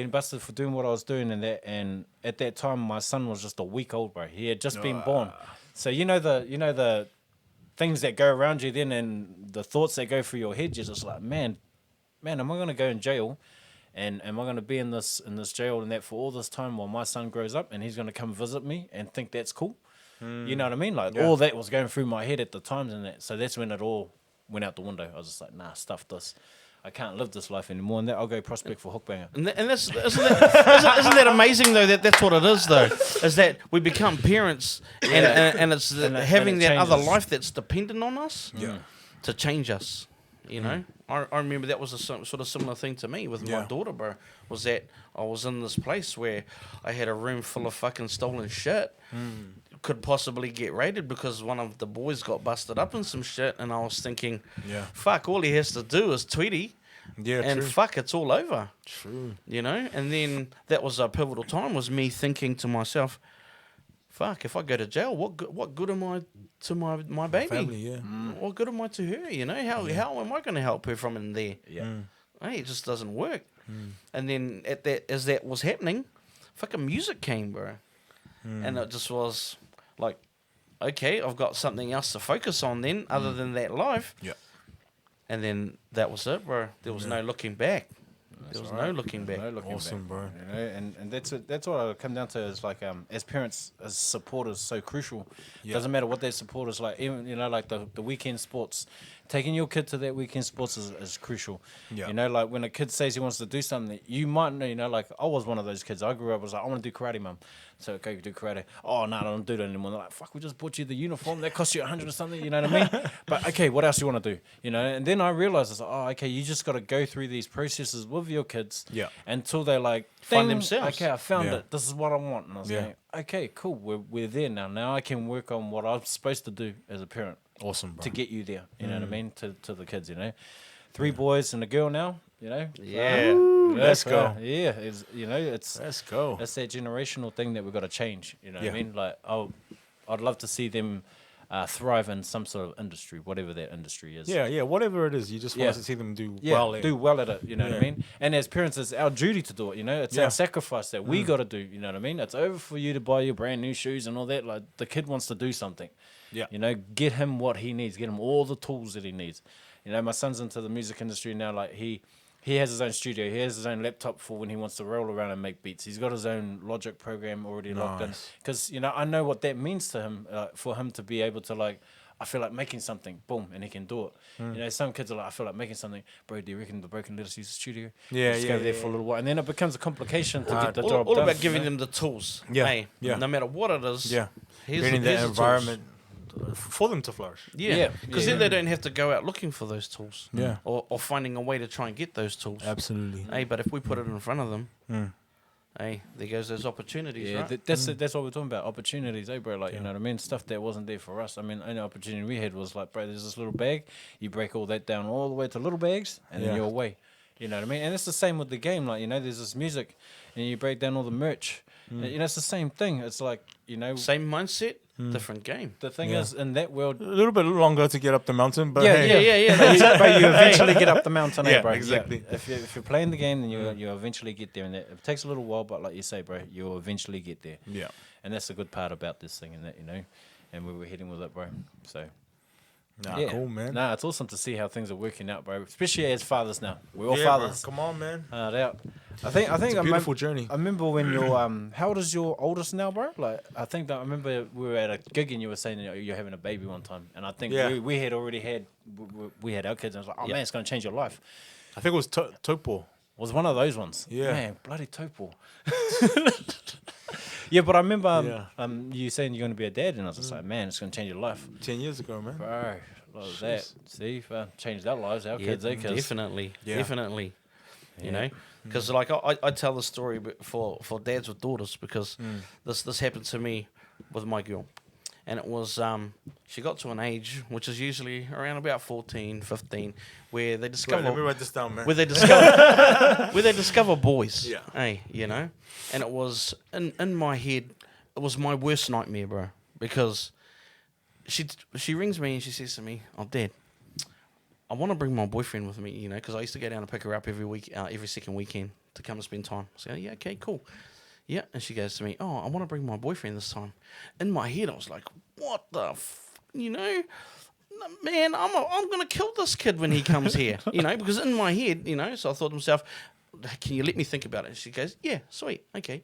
busted for doing what I was doing, and at that time my son was just a week old, bro. He had just been born. So the things that go around you then, and the thoughts that go through your head, you're just like, man, am I gonna go in jail? And am I gonna be in this jail and that for all this time while my son grows up and he's gonna come visit me and think that's cool? You know what I mean? Like all that was going through my head at the times, and that. So that's when it all went out the window. I was just like, nah, stuff this. I can't live this life anymore, and that I'll go prospect for hookbanger. And isn't that amazing though? That's what it is though. Is that we become parents, and it's having that other life that's dependent on us to change us. I remember that was a sort of similar thing to me with my daughter, bro. Was that I was in this place where I had a room full of fucking stolen shit. Could possibly get raided because one of the boys got busted up in some shit, and I was thinking, fuck, all he has to do is Tweety, Yeah, and true. fuck, it's all over. True. You know, and then that was a pivotal time. Was me thinking to myself, fuck, if I go to jail, what good am I to my baby? Family, yeah. What good am I to her? You know, how am I going to help her from in there? Yeah. Hey, it just doesn't work. And then as that was happening, fucking music came, bro. And it just was like, okay, I've got something else to focus on then, other than that life. Yeah. And then that was it, bro. There was no looking back. There was no looking back. No looking Awesome, back, bro. You know, and that's what I come down to is like as parents, as supporters, so crucial. Yeah. Doesn't matter what their support is like. Even like the weekend sports, taking your kid to that weekend sports is crucial. Yeah. You know, like when a kid says he wants to do something, you might know. You know, like I was one of those kids. I grew up. I was like, I want to do karate, mum. So go do karate. Oh no, I don't do that anymore. They're like, fuck, we just bought you the uniform. That cost you 100 or something. You know what I mean? But okay, what else do you want to do? You know, and then I realized, I was like, oh, okay, you just got to go through these processes with your kids. Yeah. Until they like Find ding, themselves. Okay, I found Yeah. it. This is what I want. And I was Yeah. going, okay, cool. We're there now. Now I can work on what I'm supposed to do as a parent Awesome, bro. to get you there. You know what I mean? To the kids. You know, 3 boys and a girl now. You know. Yeah. Let's go. Yeah. It's it's Let's go. that's that generational thing that we've got to change. You know what Yeah. I mean? Like, I'd love to see them thrive in some sort of industry, whatever that industry is. Yeah, whatever it is, you just Yeah. want to see them do Yeah, well. do well at it. You know what I Yeah. mean? And as parents, it's our duty to do it. You know, it's Yeah. our sacrifice that we got to do. You know what I mean? It's over for you to buy your brand new shoes and all that. Like the kid wants to do something. Yeah. You know, get him what he needs. Get him all the tools that he needs. You know, my son's into the music industry now. Like he has his own studio. He has his own laptop for when he wants to roll around and make beats. He's got his own Logic program already locked in. Nice. Because, you know, I know what that means to him, for him to be able to, like, I feel like making something, boom, and he can do it. You know, some kids are like, I feel like making something. Bro, do you reckon the bro can let us use the studio? Yeah, Just yeah, go there yeah, for a little while. And then it becomes a complication to get the all job all done. about giving you know? them the tools. Yeah, Hey, yeah. no matter what it is. Yeah. Here's Creating here's that tools. environment for them to flourish. Yeah, Yeah, because yeah. then they don't have to go out looking for those tools. Yeah. Or finding a way to try and get those tools. Absolutely. Hey, but if we put it in front of them, hey, there goes those opportunities, Yeah, right? that's what we're talking about. Opportunities, bro. Like, you know what I mean? Stuff that wasn't there for us. I mean, only opportunity we had was like, bro, there's this little bag. You break all that down all the way to little bags, and then Yeah. you're away. You know what I mean? And it's the same with the game. Like, you know, there's this music, and you break down all the merch. You know, it's the same thing. It's like, you know, Same mindset, different game. the thing Yeah. is, in that world, A little bit longer to get up the mountain, but yeah, hey. yeah. That's it, bro. You eventually get up the mountain, Yeah, bro. exactly. If you're playing the game, then you eventually get there. And it takes a little while, but like you say, bro, you'll eventually get there. Yeah. And that's the good part about this thing, and that, you know, and where we're heading with it, bro. So, Nah, yeah. cool, man. Nah, it's awesome to see how things are working out, bro. Especially as fathers now. We're all Yeah, bro. fathers. Come on, man. Out. I think It's a beautiful journey. I remember when your how old is your oldest now, bro? Like, I think that I remember we were at a gig and you were saying you're having a baby one time, and I think Yeah. we had already had we had our kids, and I was like, oh Yeah. man, it's gonna change your life. I think it was Topo. Was one of those ones. Yeah. Man, bloody Topol. Yeah, but I remember Yeah. you saying you're gonna be a dad, and I was just like, man, it's gonna change your life. 10 years ago, man. Bro, like that. See, changed our lives, our Yeah, kids, their kids. definitely, Yeah. definitely. You Yeah. know, because like I tell the story for dads with daughters because this happened to me with my girl, and it was she got to an age which is usually around about 14, 15, where they Wait, discover let me write this down, man. where they discover where they discover boys. Yeah. Hey, you know, and it was in my head, it was my worst nightmare, bro, because she rings me and she says to me, "Oh, Dad, I want to bring my boyfriend with me, you know, because I used to go down and pick her up every week, every second weekend to come and spend time." I say, "Oh, yeah, okay, cool." Yeah, and she goes to me, "Oh, I want to bring my boyfriend this time." In my head, I was like, "What the, you know, man, I'm gonna kill this kid when he comes here, you know," because in my head, you know. So I thought to myself, "Can you let me think about it?" And she goes, "Yeah, sweet, okay."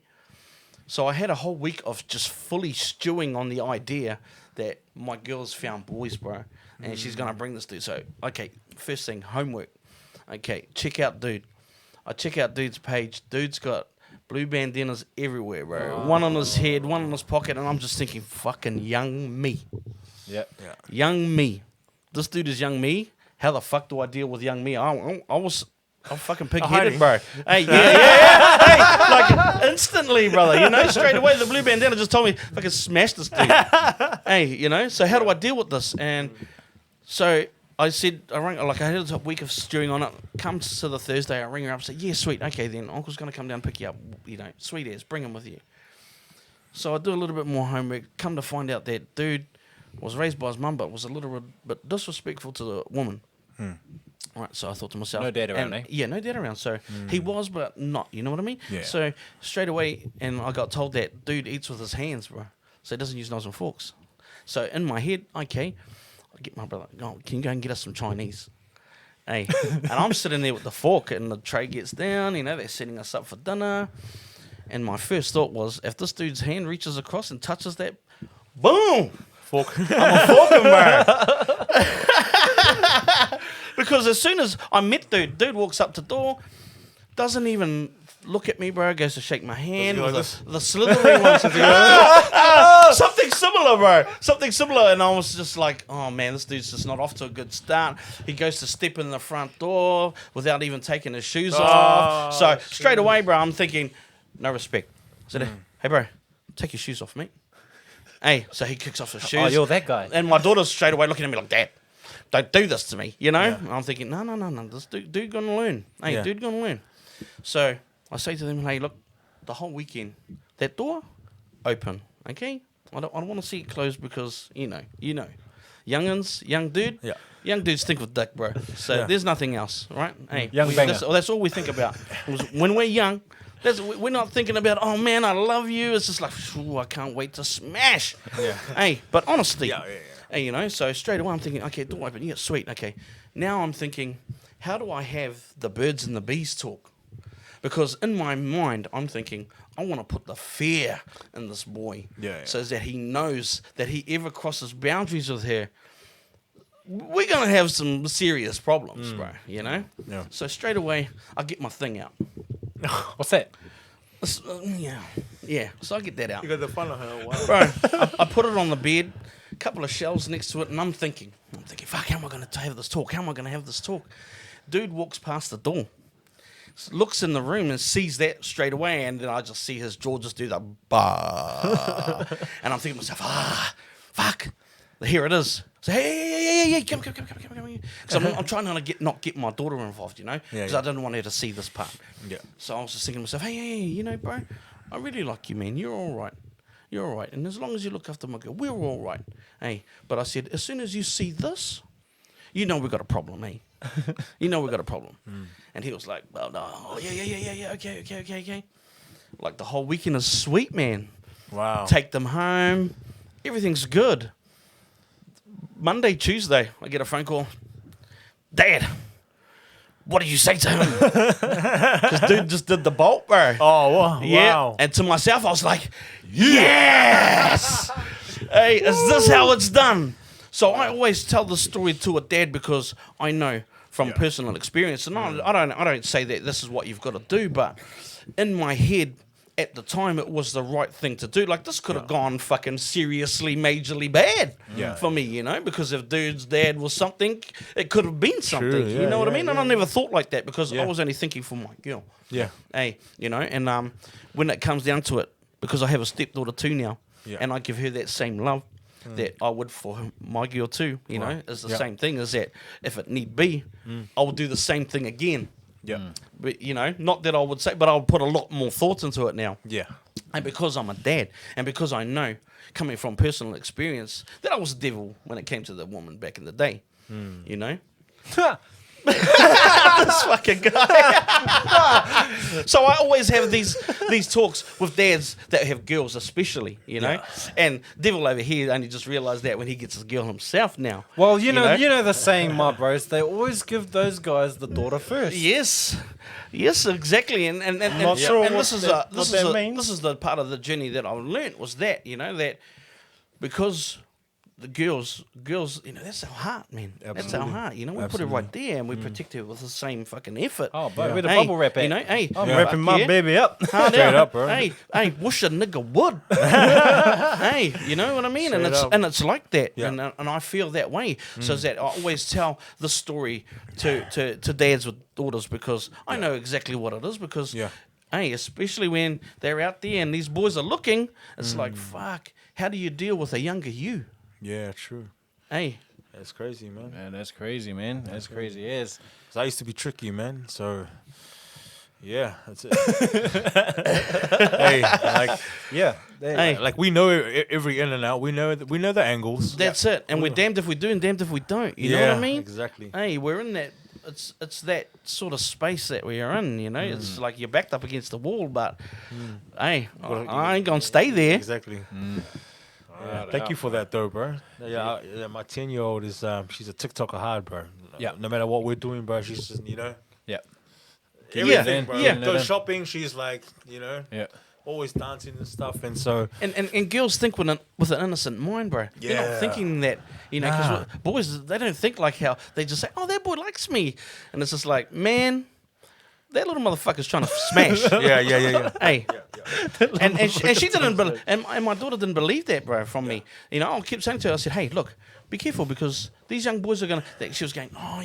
So I had a whole week of just fully stewing on the idea that my girl's found boys, bro, and she's gonna bring this dude. So, okay, first thing, homework. Okay, check out dude. I check out dude's page. Dude's got blue bandanas everywhere, bro. One on his head, one in his pocket, and I'm just thinking, fucking young me. Yeah. Yeah. Young me. This dude is young me. How the fuck do I deal with young me? I'm fucking pig-headed, bro. Hey, yeah. Hey, like, instantly, brother. You know, straight away, the blue bandana just told me, fucking smash this dude. Hey, you know, so how do I deal with this? And so I said, I had a week of stewing on it. Comes to the Thursday, I ring her up and say, yeah, sweet, okay then, Uncle's going to come down and pick you up, sweet as, bring him with you. So I do a little bit more homework, come to find out that dude was raised by his mum, but was a little bit disrespectful to the woman. Right, so I thought to myself... No dad around, eh? Yeah, no dad around. So he was, but not, you know what I mean? Yeah. So straight away, and I got told that dude eats with his hands, bro. So he doesn't use knives and forks. So in my head, okay... I get my brother, can you go and get us some Chinese? Hey, and I'm sitting there with the fork and the tray gets down, they're setting us up for dinner. And my first thought was, if this dude's hand reaches across and touches that, boom! Fork. I'm a forking, bro. Because as soon as I met dude walks up to the door, doesn't even look at me, bro, goes to shake my hand. Like The slithering one. Something similar, bro. Something similar. And I was just like, oh, man, this dude's just not off to a good start. He goes to step in the front door without even taking his shoes off. So straight away, bro, I'm thinking, no respect. I said, hey, bro, take your shoes off, mate. Hey, so he kicks off his shoes. Oh, you're that guy. And my daughter's straight away looking at me like, Dad, don't do this to me, And I'm thinking, no, this dude gonna learn. Hey, dude gonna learn. So I say to them, hey, look, the whole weekend, that door, open, okay? I don't want to see it closed because, you know. Young'uns, young dude. Yeah. Young dudes think with dick, bro. So there's nothing else, right? Hey, Young banger. that's all we think about. When we're young, we're not thinking about, oh, man, I love you. It's just like, I can't wait to smash. Yeah. Hey, but honestly, Yeah. hey, so straight away I'm thinking, okay, door open. Yeah, sweet, okay. Now I'm thinking, how do I have the birds and the bees talk? Because in my mind, I'm thinking, I want to put the fear in this boy. Yeah. So that he knows that he ever crosses boundaries with her, we're going to have some serious problems, bro, Yeah. So straight away, I get my thing out. What's that? Yeah. So I get that out. You got the fun of her. Wow. Bro, I put it on the bed, a couple of shelves next to it, and I'm thinking, fuck, how am I going to have this talk? How am I going to have this talk? Dude walks past the door, looks in the room and sees that straight away, and then I just see his jaw just do the bah. And I'm thinking to myself, fuck, here it is. So, hey, come. Because I'm trying to not get my daughter involved, because I didn't want her to see this part. Yeah. So I was just thinking to myself, hey, bro, I really like you, man. You're all right. You're all right. And as long as you look after my girl, we're all right. Hey, but I said, as soon as you see this, we've got a problem, eh? We've got a problem. And he was like, well, no, yeah, okay. Like the whole weekend is sweet, man. Wow. Take them home. Everything's good. Monday, Tuesday, I get a phone call. Dad, what did you say to him? Because dude just did the bolt, bro. Oh, wow. Yeah. Wow. And to myself, I was like, yes! Hey, is this how it's done? So I always tell the story to a dad because I know from personal experience, and I don't say that this is what you've got to do, but in my head, at the time, it was the right thing to do. Like, this could have gone fucking seriously, majorly bad for me, because if dude's dad was something, it could have been something. You know what I mean? And I never thought like that because I was only thinking for my girl. Yeah. Hey, and when it comes down to it, because I have a stepdaughter too now, and I give her that same love that I would for my girl too, is the same thing, is that if it need be, I will do the same thing again. Yeah. But, not that I would say, but I'll put a lot more thoughts into it now. Yeah. And because I'm a dad, and because I know, coming from personal experience, that I was the devil when it came to the woman back in the day. This fucking guy. So I always have these talks with dads that have girls, especially, And Devil over here only just realised that when he gets his girl himself now. Well, you know the saying, my bros, they always give those guys the daughter first. Yes, exactly, and not sure and what this is that means. This is the part of the journey that I learnt was that that because the girls, that's our heart, man. That's our heart. We put it right there and we protect it with the same fucking effort. Oh, but where the bubble wrap at? Hey, I'm wrapping my baby up. Hard Straight out. up, bro. Hey, wish a nigga would. Hey, you know what I mean? And it's like that. Yeah. And I feel that way. So is that I always tell the story to dads with daughters because I know exactly what it is because hey, especially when they're out there and these boys are looking, it's like, fuck, how do you deal with a younger you? Yeah, true. Hey, It's crazy, man. Man, that's crazy, man. That's crazy. Yes. 'Cause I used to be tricky, man. So, yeah, that's it. Hey, like, yeah, Hey. like we know every in and out. We know the angles. That's it. And we're damned if we do and damned if we don't. You know what I mean? Exactly. Hey, we're in that. It's that sort of space that we are in. You know, it's like you're backed up against the wall, but hey, I ain't gonna stay there. Exactly. Yeah, thank you for that, though, bro. Yeah, my 10-year-old is she's a TikToker hard, bro. Yeah. No matter what we're doing, bro, she's just Yeah. everything, bro. yeah. Go shopping, she's like, Yeah. always dancing and stuff, and so And girls think with an innocent mind, bro. You're not Yeah. thinking that, because boys, they don't think like how they just say, oh, that boy likes me. And it's just like, man, that little motherfucker's trying to smash. yeah. Hey. And she didn't believe, and my daughter didn't believe that, bro, from me. I kept saying to her, I said, hey, look, be careful because these young boys are going to, she was going, oh,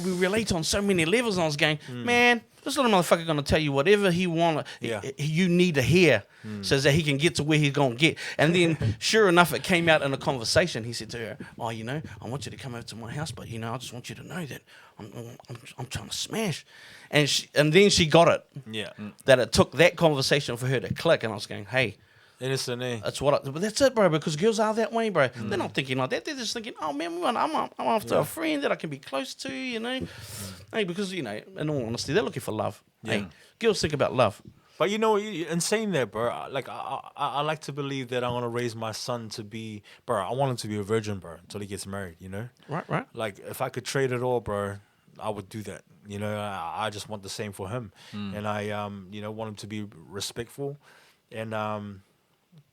we relate on so many levels. And I was going, man, this little motherfucker going to tell you whatever he want, you need to hear, so that he can get to where he's going to get. And then, sure enough, it came out in a conversation. He said to her, oh, I want you to come over to my house, but, I just want you to know that I'm trying to smash. And then she got it. Yeah. That it took that conversation for her to click. And I was going, hey, Innocent, eh? that's but that's it, bro. Because girls are that way, bro. They're not thinking like that. They're just thinking, oh man, I'm after a friend that I can be close to, Hey, because in all honesty, they're looking for love. Hey, girls think about love. But in saying that, bro, like I like to believe that I want to raise my son to be, bro. I want him to be a virgin, bro, until he gets married. Right. Like if I could trade it all, bro, I would do that. I just want the same for him, and I want him to be respectful, and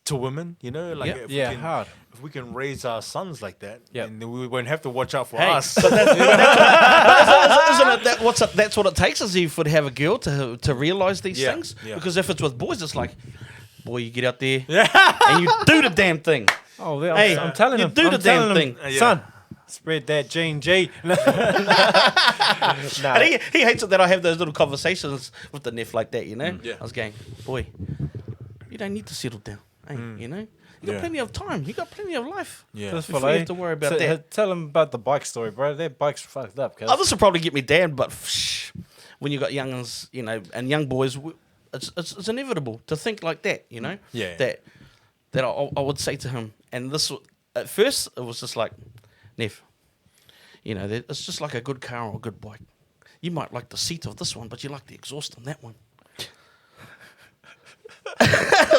to women, like if we can raise our sons like that, then we won't have to watch out for us. But isn't it that's what it takes is you to have a girl to realize these things. Yeah. Because if it's with boys, it's like, boy, you get out there and you do the damn thing. Oh, Hey, I'm telling you him. do the I'm damn telling him, thing. son. Spread that Jane G. And he hates it that I have those little conversations with the Neff like that, Yeah. I was going, boy, you don't need to settle down. Hey, you got plenty of time. You got plenty of life. Yeah. This Before fella, you have to worry about that. Tell him about the bike story, bro. That bike's fucked up. Cause Oh, this will probably get me damned, but when you got youngins, and young boys, it's inevitable to think like that, Yeah. That I would say to him, and this at first it was just like, Neff, it's just like a good car or a good bike. You might like the seat of this one, but you like the exhaust on that one.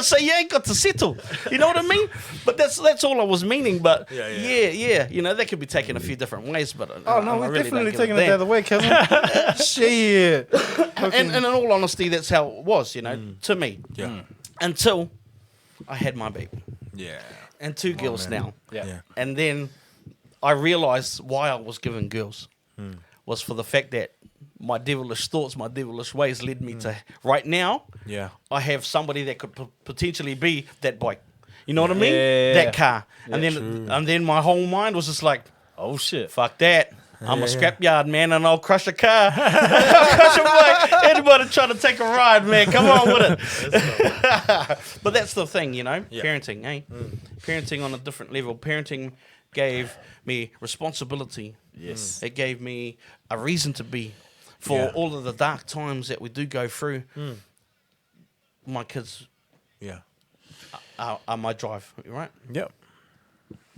So you ain't got to settle. You know what I mean? But that's all I was meaning. But yeah. That could be taken a few different ways. But we're really definitely don't taking give it a the other way, Kevin. Shit. and in all honesty, that's how it was, to me. Yeah. Until I had my baby. Yeah. And two girls man. now. Yeah. And then I realised why I was given girls was for the fact that my devilish thoughts, my devilish ways led me to right now. Yeah. I have somebody that could potentially be that bike. You know what I mean? Yeah. That car. Yeah, And then my whole mind was just like, Oh shit. fuck that. I'm a scrapyard man and I'll crush a car. I'll crush a bike. Anybody trying to take a ride, man, come on with it. But that's the thing, parenting, eh? Parenting on a different level. Parenting gave me responsibility. Yes. It gave me a reason to be for all of the dark times that we do go through. My kids Yeah. are my drive, right? Yep.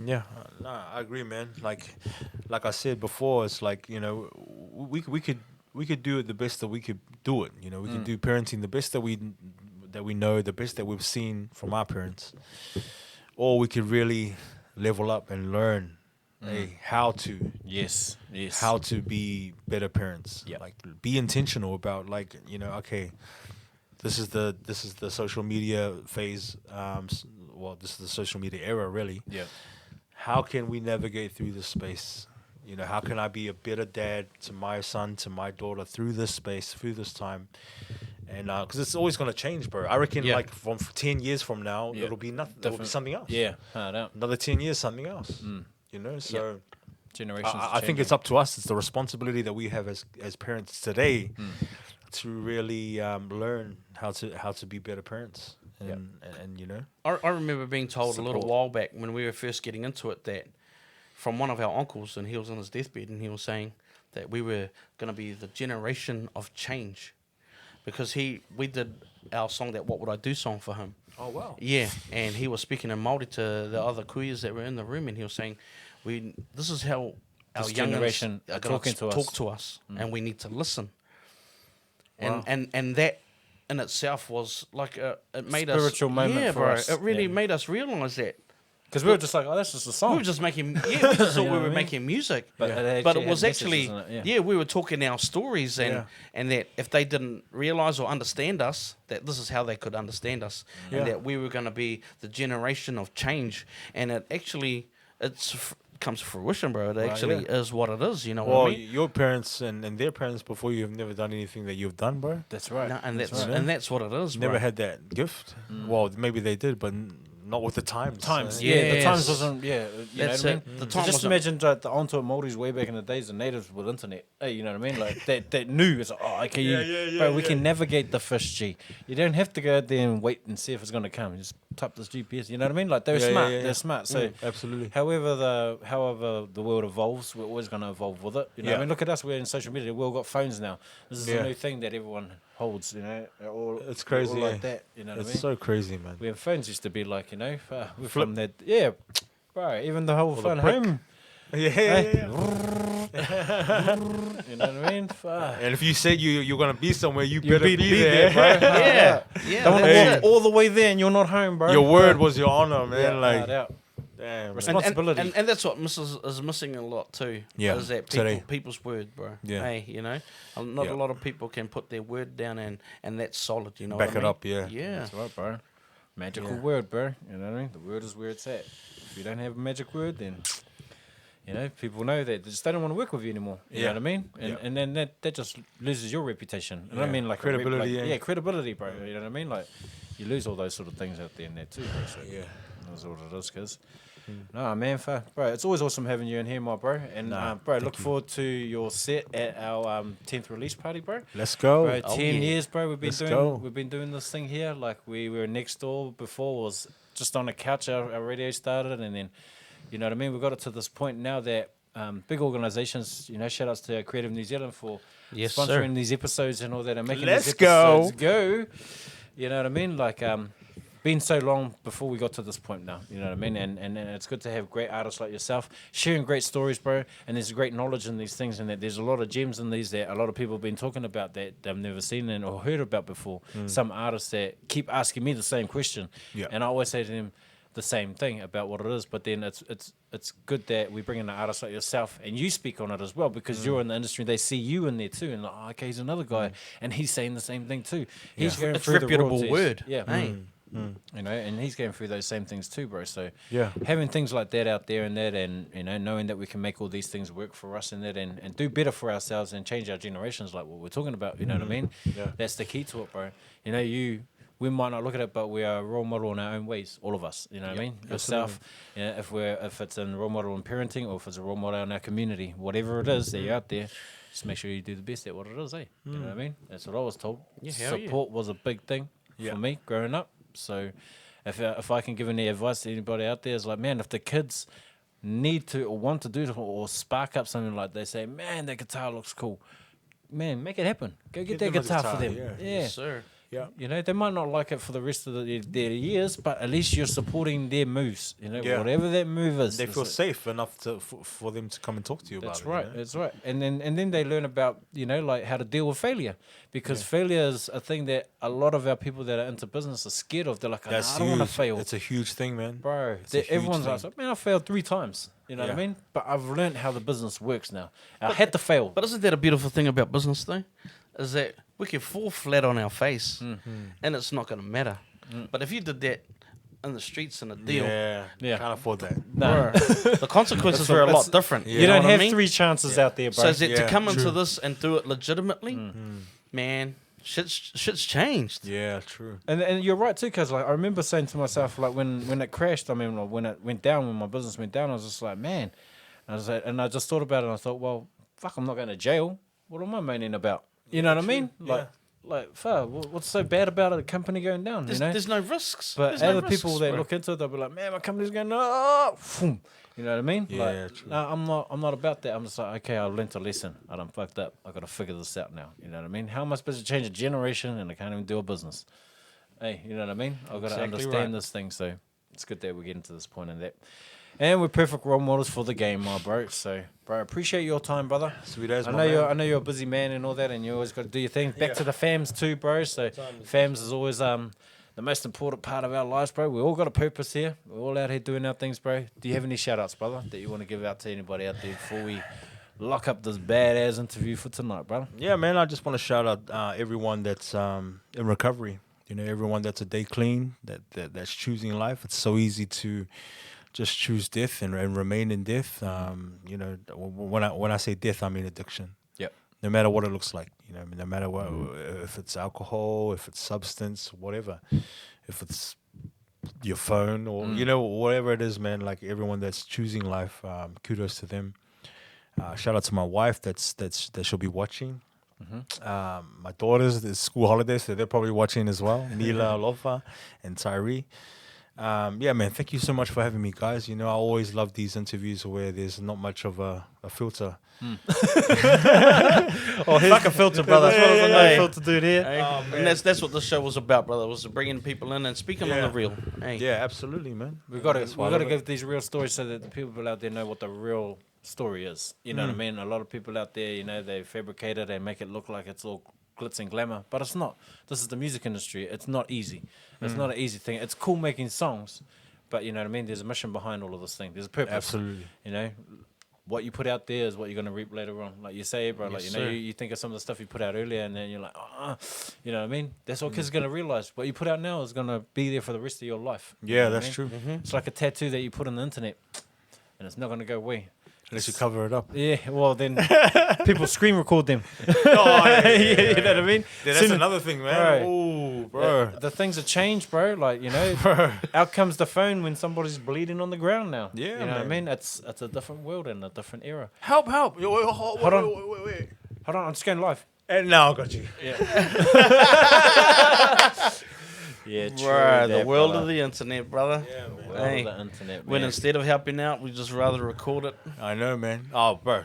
Yeah, no, I agree, man. Like I said before, it's like we could do it the best that we could do it. We could do parenting the best that we know, the best that we've seen from our parents, or we could really level up and learn how to how to be better parents. Yep. Like be intentional about okay, this is the social media phase. This is the social media era, really. Yeah. How can we navigate through this space? How can I be a better dad to my son, to my daughter through this space, through this time? And because it's always going to change, bro. I reckon like from 10 years from now, it'll be nothing. It'll be something else. Yeah. No. Another 10 years, something else. So Generations. I think it's up to us. It's the responsibility that we have as parents today to really learn how to be better parents. And I remember being told a little while back when we were first getting into it that, from one of our uncles, and he was on his deathbed, and he was saying that we were going to be the generation of change, because we did our song, that What Would I Do song, for him. Oh wow. Yeah, and he was speaking in Māori to the other kuias that were in the room, and he was saying, this is how our This young generation are are going talking to us. talk to us, and we need to listen. Wow. And that in itself was like it made Spiritual us moment for bro. us. It really Yeah. made us realize that. Because we were just like, oh, that's just a song. We were just making, we just thought You know we what were I mean? making music, But it but actually it was had actually, messages in it, yeah. we were talking our stories, and Yeah. and that if they didn't realize or understand us, that this is how they could understand us, Yeah. and that we were going to be the generation of change, and it actually comes to fruition, bro. It actually is what it is. You know Well, what I mean? your parents and their parents before you have never done anything that you've done, bro. That's right. No, and that's right. and that's what it is, bro. Never had that gift. Well, maybe they did, but not with the times. Times, Yeah. yeah. The times Yes. wasn't, yeah. You That's know what I it. mean? The So time just wasn't- imagine the onto Māoris way back in the days, the natives with internet. Hey, you know what I mean? Like that knew. It's like, oh, okay, bro, we can navigate the fish, G. You don't have to go out there and wait and see if it's going to come. You just type this GPS. You know what I mean? Like they were Yeah, smart. yeah, yeah. They're smart. So Absolutely. however the world evolves, we're always going to evolve with it. You know what I Yeah. mean? Look at us. We're in social media. We've all got phones now. This is Yeah. a new thing that everyone holds. You know, all, It's crazy, all yeah. like that. You know what I It's mean? so crazy, man. When phones used to be like, you know, we're Flip. from that, yeah, bro. Even the whole the phone brick. home, Yeah, Hey. yeah. you know what I mean? Fuck. And if you said you're gonna be somewhere, you You better be there. bro. yeah, yeah. Don't want to that's walk it. all the way there and you're not home, bro. Your word was your honor, man. yeah, like, hard out. damn. Respect- Man. responsibility. And that's what is missing a lot too. Yeah, is that today. people's word, bro. Yeah. Hey, you know, not Yeah. a lot of people can put their word down and that's solid. You know, Back what I it mean? up, yeah. Yeah. That's right, bro. Magical Yeah. word, bro. You know what I mean? The word is where it's at. If you don't have a magic word, then you know people know that they just don't want to work with you anymore. You know Yeah. what I mean? And Yeah. and then that just loses your reputation. And I Yeah. mean like Credibility, yeah. yeah, credibility, bro. You know what I mean? Like you lose all those sort of things out there and that too, bro. So Yeah. that's what it is, cuz. No, man, bro, it's always awesome having you in here, my bro. And bro, look forward to your set at our 10th release party, bro. Let's go. Bro, Oh, 10 yeah. years, bro. Let's go. We've been doing this thing here. Like we were next door before, was just on a couch. Our radio started, and then you know what I mean. We got it to this point now that big organizations, you know, shout outs to Creative New Zealand for Yes, sponsoring sir. these episodes and all that, and making Let's these go. episodes go. You know what I mean? Like been so long before we got to this point now, you know what I mean? And it's good to have great artists like yourself sharing great stories, bro. And there's great knowledge in these things, and that there's a lot of gems in these that a lot of people have been talking about that they've never seen and or heard about before. Some artists that keep asking me the same question, Yeah. and I always say to them the same thing about what it is. But then it's good that we bring in an artist like yourself and you speak on it as well, because you're in the industry. They see you in there too, and like, oh, okay, he's another guy, and he's saying the same thing too. He's going It's through reputable the royalties. word. Yeah. Hey. You know, and he's going through those same things too, bro. So Yeah. having things like that out there and that, and you know, knowing that we can make all these things work for us and that, and do better for ourselves and change our generations, like what we're talking about. You know what I mean? Yeah. That's the key to it, bro. You know, we might not look at it, but we are a role model in our own ways, all of us. You know what I mean? Yourself, you know, if it's a role model in parenting, or if it's a role model in our community, whatever it is that you're out there, just make sure you do the best at what it is, eh? You know what I mean? That's what I was told. Yeah, hell yeah. Support was a big thing for me growing up. So if I can give any advice to anybody out there, is like, man, if the kids need to or want to do it or spark up something, like they say, man, that guitar looks cool, man, make it happen. Go get that them a guitar for guitar, them. yeah. Yeah. Yes, sir. Yeah. You know, they might not like it for the rest of their years, but at least you're supporting their moves. You know, Yeah. whatever that move is. They it's feel like- safe enough for them to come and talk to you That's about right. it. you know? That's right. And then they learn about, you know, like how to deal with failure, because failure is a thing that a lot of our people that are into business are scared of. They're like, That's I don't want to huge. fail, It's a huge thing, man. bro. It's a huge Everyone's thing. like, man, I failed 3 times. You know what I Yeah. mean? But I've learned how the business works now. I had to fail. But isn't that a beautiful thing about business, though? Is that we can fall flat on our face, and it's not going to matter. But if you did that in the streets in a deal, Yeah. Yeah. Can't afford that. No. bro, the consequences were a lot different. Yeah. You don't know what I have mean? 3 chances out there, bro. So is it to Yeah, come into true. this and do it legitimately, man? Shit's changed. Yeah, true. And you're right too, because like I remember saying to myself, like when it crashed, I mean, like, when it went down, when my business went down, I was just like, man, I was like, and I just thought about it, and I thought, well, fuck, I'm not going to jail. What am I moaning about? You know what I mean? like, what's so bad about a company going down? There's no risks. But There's no other people risks, that bro. look into it, they'll be like, man, my company's going, oh, boom. You know what I mean? Yeah, like, true. no, I'm not about that. I'm just like, okay, I've learnt a lesson. I done fucked up. I got to figure this out now. You know what I mean? How am I supposed to change a generation and I can't even do a business? Hey, you know what I mean? I've got to Exactly understand right. this thing. So it's good that we're getting to this point in that. And we're perfect role models for the game, my bro. So, bro, appreciate your time, brother. Sweet as I my know man. I know you're a busy man and all that, and you always got to do your thing. Back to the fams too, bro. So, fams is always the most important part of our lives, bro. We all got a purpose here. We're all out here doing our things, bro. Do you have any shout outs, brother, that you want to give out to anybody out there before we lock up this badass interview for tonight, brother? Yeah, man. I just want to shout out everyone that's in recovery. You know, everyone that's a day clean, that's choosing life. It's so easy to just choose death and remain in death. You know, when I say death, I mean addiction. Yep. No matter what it looks like. You know, no matter what, if it's alcohol, if it's substance, whatever, if it's your phone or you know whatever it is, man. Like everyone that's choosing life, kudos to them. Shout out to my wife that she'll be watching. My daughters, it's school holidays, so they're probably watching as well. Mila, Lofa, and Tyree. Yeah, man, thank you so much for having me, guys. You know, I always love these interviews where there's not much of a filter. Oh, fuck a filter, brother. Hey. Filter dude here. Hey, and that's what the show was about, brother. Was bringing people in and speaking on the real. Hey. Yeah, absolutely, man. We've got That's why I to love it. give these real stories so that the people out there know what the real story is. You know what I mean? A lot of people out there, you know, they fabricate it, they make it look like it's all glitz and glamour, but it's not. This is the music industry. It's not easy. It's not an easy thing. It's cool making songs, but you know what I mean? There's a mission behind all of this thing. There's a purpose. Absolutely. You know, what you put out there is what you're going to reap later on. Like you say, bro, like, Yes, you know, sir. you think of some of the stuff you put out earlier and then you're like, you know what I mean? That's what kids are going to realize. What you put out now is going to be there for the rest of your life. You know Yeah, what I that's mean? true. It's like a tattoo that you put on the internet and it's not going to go away. Unless you cover it up. Yeah, well, then people screen record them. Oh, yeah, You know what I mean? Yeah, that's Soon- another thing, man. Bro. Oh, bro. The things have changed, bro. Like, you know, out comes the phone when somebody's bleeding on the ground now. Yeah, you know what I man. mean? It's a different world and a different era. Help, help. Wait, Hold on. wait. Hold on, I'm just going live. And now I got you. Yeah, true. Right, the that, world brother. of the internet, brother. Yeah, man. World Hey, of the internet, when man. instead of helping out, we just rather record it. I know, man. Oh, bro.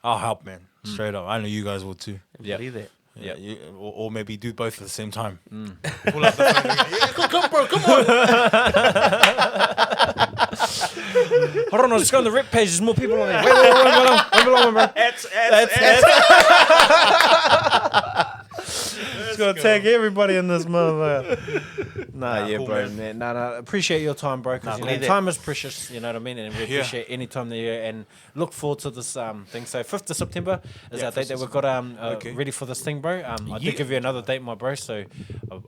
I'll help, man. Straight up. I know you guys will too. Yeah. Believe that. Yeah, or maybe do both at the same time. Pull out the phone again. Yeah, come, bro, come on. Hold on, I'll just go on the rip page. There's more people on there. Wait, bro. It's Just gonna tag everybody in this motherfucker. Nah, yeah, cool, bro, man. man. Nah, appreciate your time, bro. Because believe that. time is precious. You know what I mean, and we Yeah. appreciate any time that you and look forward to this thing. So 5th of September is Yeah, our date 5th that of we've got Okay. ready for this thing, bro. I Yeah. did give you another date, my bro. So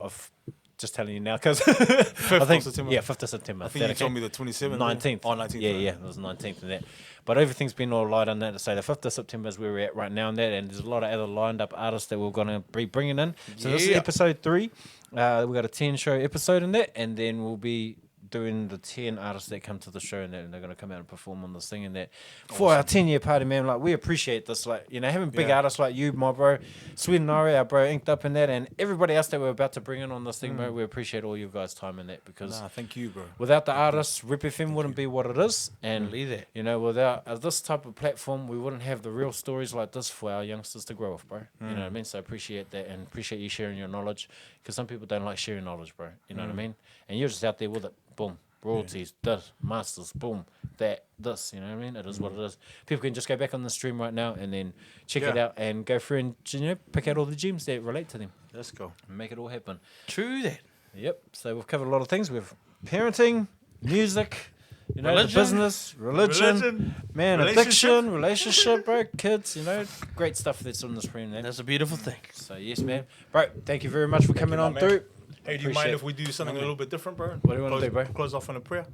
I've just telling you now because 5th I think of September. yeah, 5th of September. I think you told me the 27th. 19th. Oh, 19th. Yeah, right. yeah, it was 19th and that. But everything's been all light on that to say the 5th of September is where we're at right now and that. And there's a lot of other lined up artists that we're going to be bringing in. So this is Yeah. episode 3. We got a 10 show episode in that. And then we'll be doing the 10 artists that come to the show and that, and they're going to come out and perform on this thing and that for our 10-year party, man. Like, we appreciate this, like, you know, having big Yeah. artists like you, my bro, Sweet and Ari, our bro, Inked Up in that, and everybody else that we're about to bring in on this thing, bro. We appreciate all you guys' time in that because Nah, thank you, bro. without the artists, RepFM wouldn't be what it is, and Believe that. you know, without this type of platform, we wouldn't have the real stories like this for our youngsters to grow with, bro. You know what I mean? So I appreciate that and appreciate you sharing your knowledge because some people don't like sharing knowledge, bro. You know what I mean? And you're just out there with it, boom. Royalties, this, masters, boom, that, this, you know what I mean? It is what it is. People can just go back on the stream right now and then check it Yeah. out and go through and, you know, pick out all the gems that relate to them Let's go. and make it all happen. True that. Yep. So we've covered a lot of things. We've parenting, music, you know, Religion. the business, religion, man, Relationship. addiction, relationship, bro, kids, you know, great stuff that's on the screen there. That's a beautiful thing. So yes, man. Bro, thank you very much for coming you, on my man. through. Hey, do you Appreciate mind it. if we do something a little bit different, bro? What do you wanna do, bro? Close off on a prayer.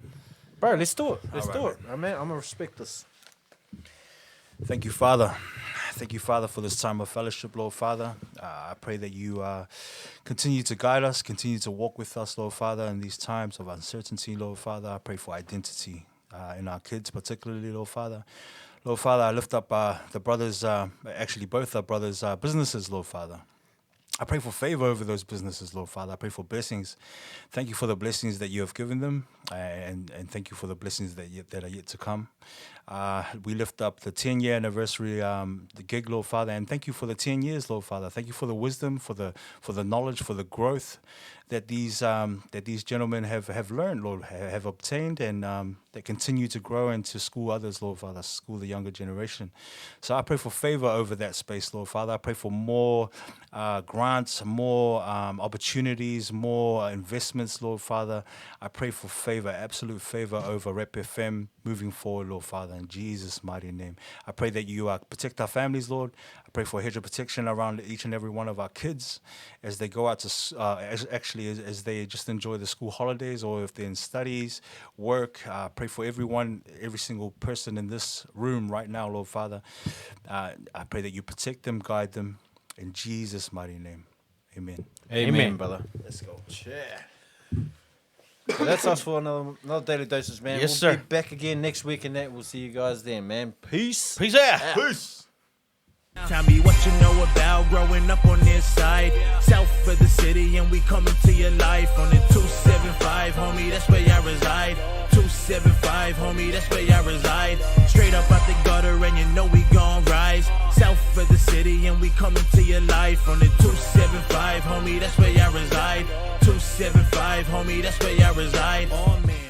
Bro, let's do it. Let's All do right, it. I mean, I'm gonna respect this. Thank you, Father. Thank you, Father, for this time of fellowship, Lord Father. I pray that you continue to guide us, continue to walk with us, Lord Father, in these times of uncertainty, Lord Father. I pray for identity in our kids, particularly, Lord Father. Lord Father, I lift up the brothers, actually both our brothers' businesses, Lord Father. I pray for favor over those businesses, Lord Father. I pray for blessings. Thank you for the blessings that you have given them, and thank you for the blessings that are yet to come. We lift up the 10-year anniversary, the gig, Lord Father, and thank you for the 10 years, Lord Father. Thank you for the wisdom, for the knowledge, for the growth that these gentlemen have learned, Lord, have obtained, and that continue to grow and to school others, Lord Father, school the younger generation. So I pray for favor over that space, Lord Father. I pray for more grants, more opportunities, more investments, Lord Father. I pray for favor, absolute favor over RepFM moving forward, Lord Father, in Jesus' mighty name. I pray that you protect our families, Lord. I pray for a hedge of protection around each and every one of our kids as they go out to, as they just enjoy the school holidays, or if they're in studies, work. Pray for everyone, every single person in this room right now, Lord Father. I pray that you protect them, guide them, in Jesus' mighty name. Amen. Amen, brother. Let's go. So that's us for another Daily Dosage, man. Yes, we'll sir. be back again next week, and we'll see you guys then, man. Peace. Peace out. Peace. Tell me what you know about growing up on this side. South of the city, and we coming to your life on the 275, homie, that's where I reside. 275, homie, that's where I reside. Straight up out the gutter, and you know we gon' rise. South of the city, and we coming to your life on the 275, homie, that's where I reside. 275, homie, that's where I reside. Oh, man.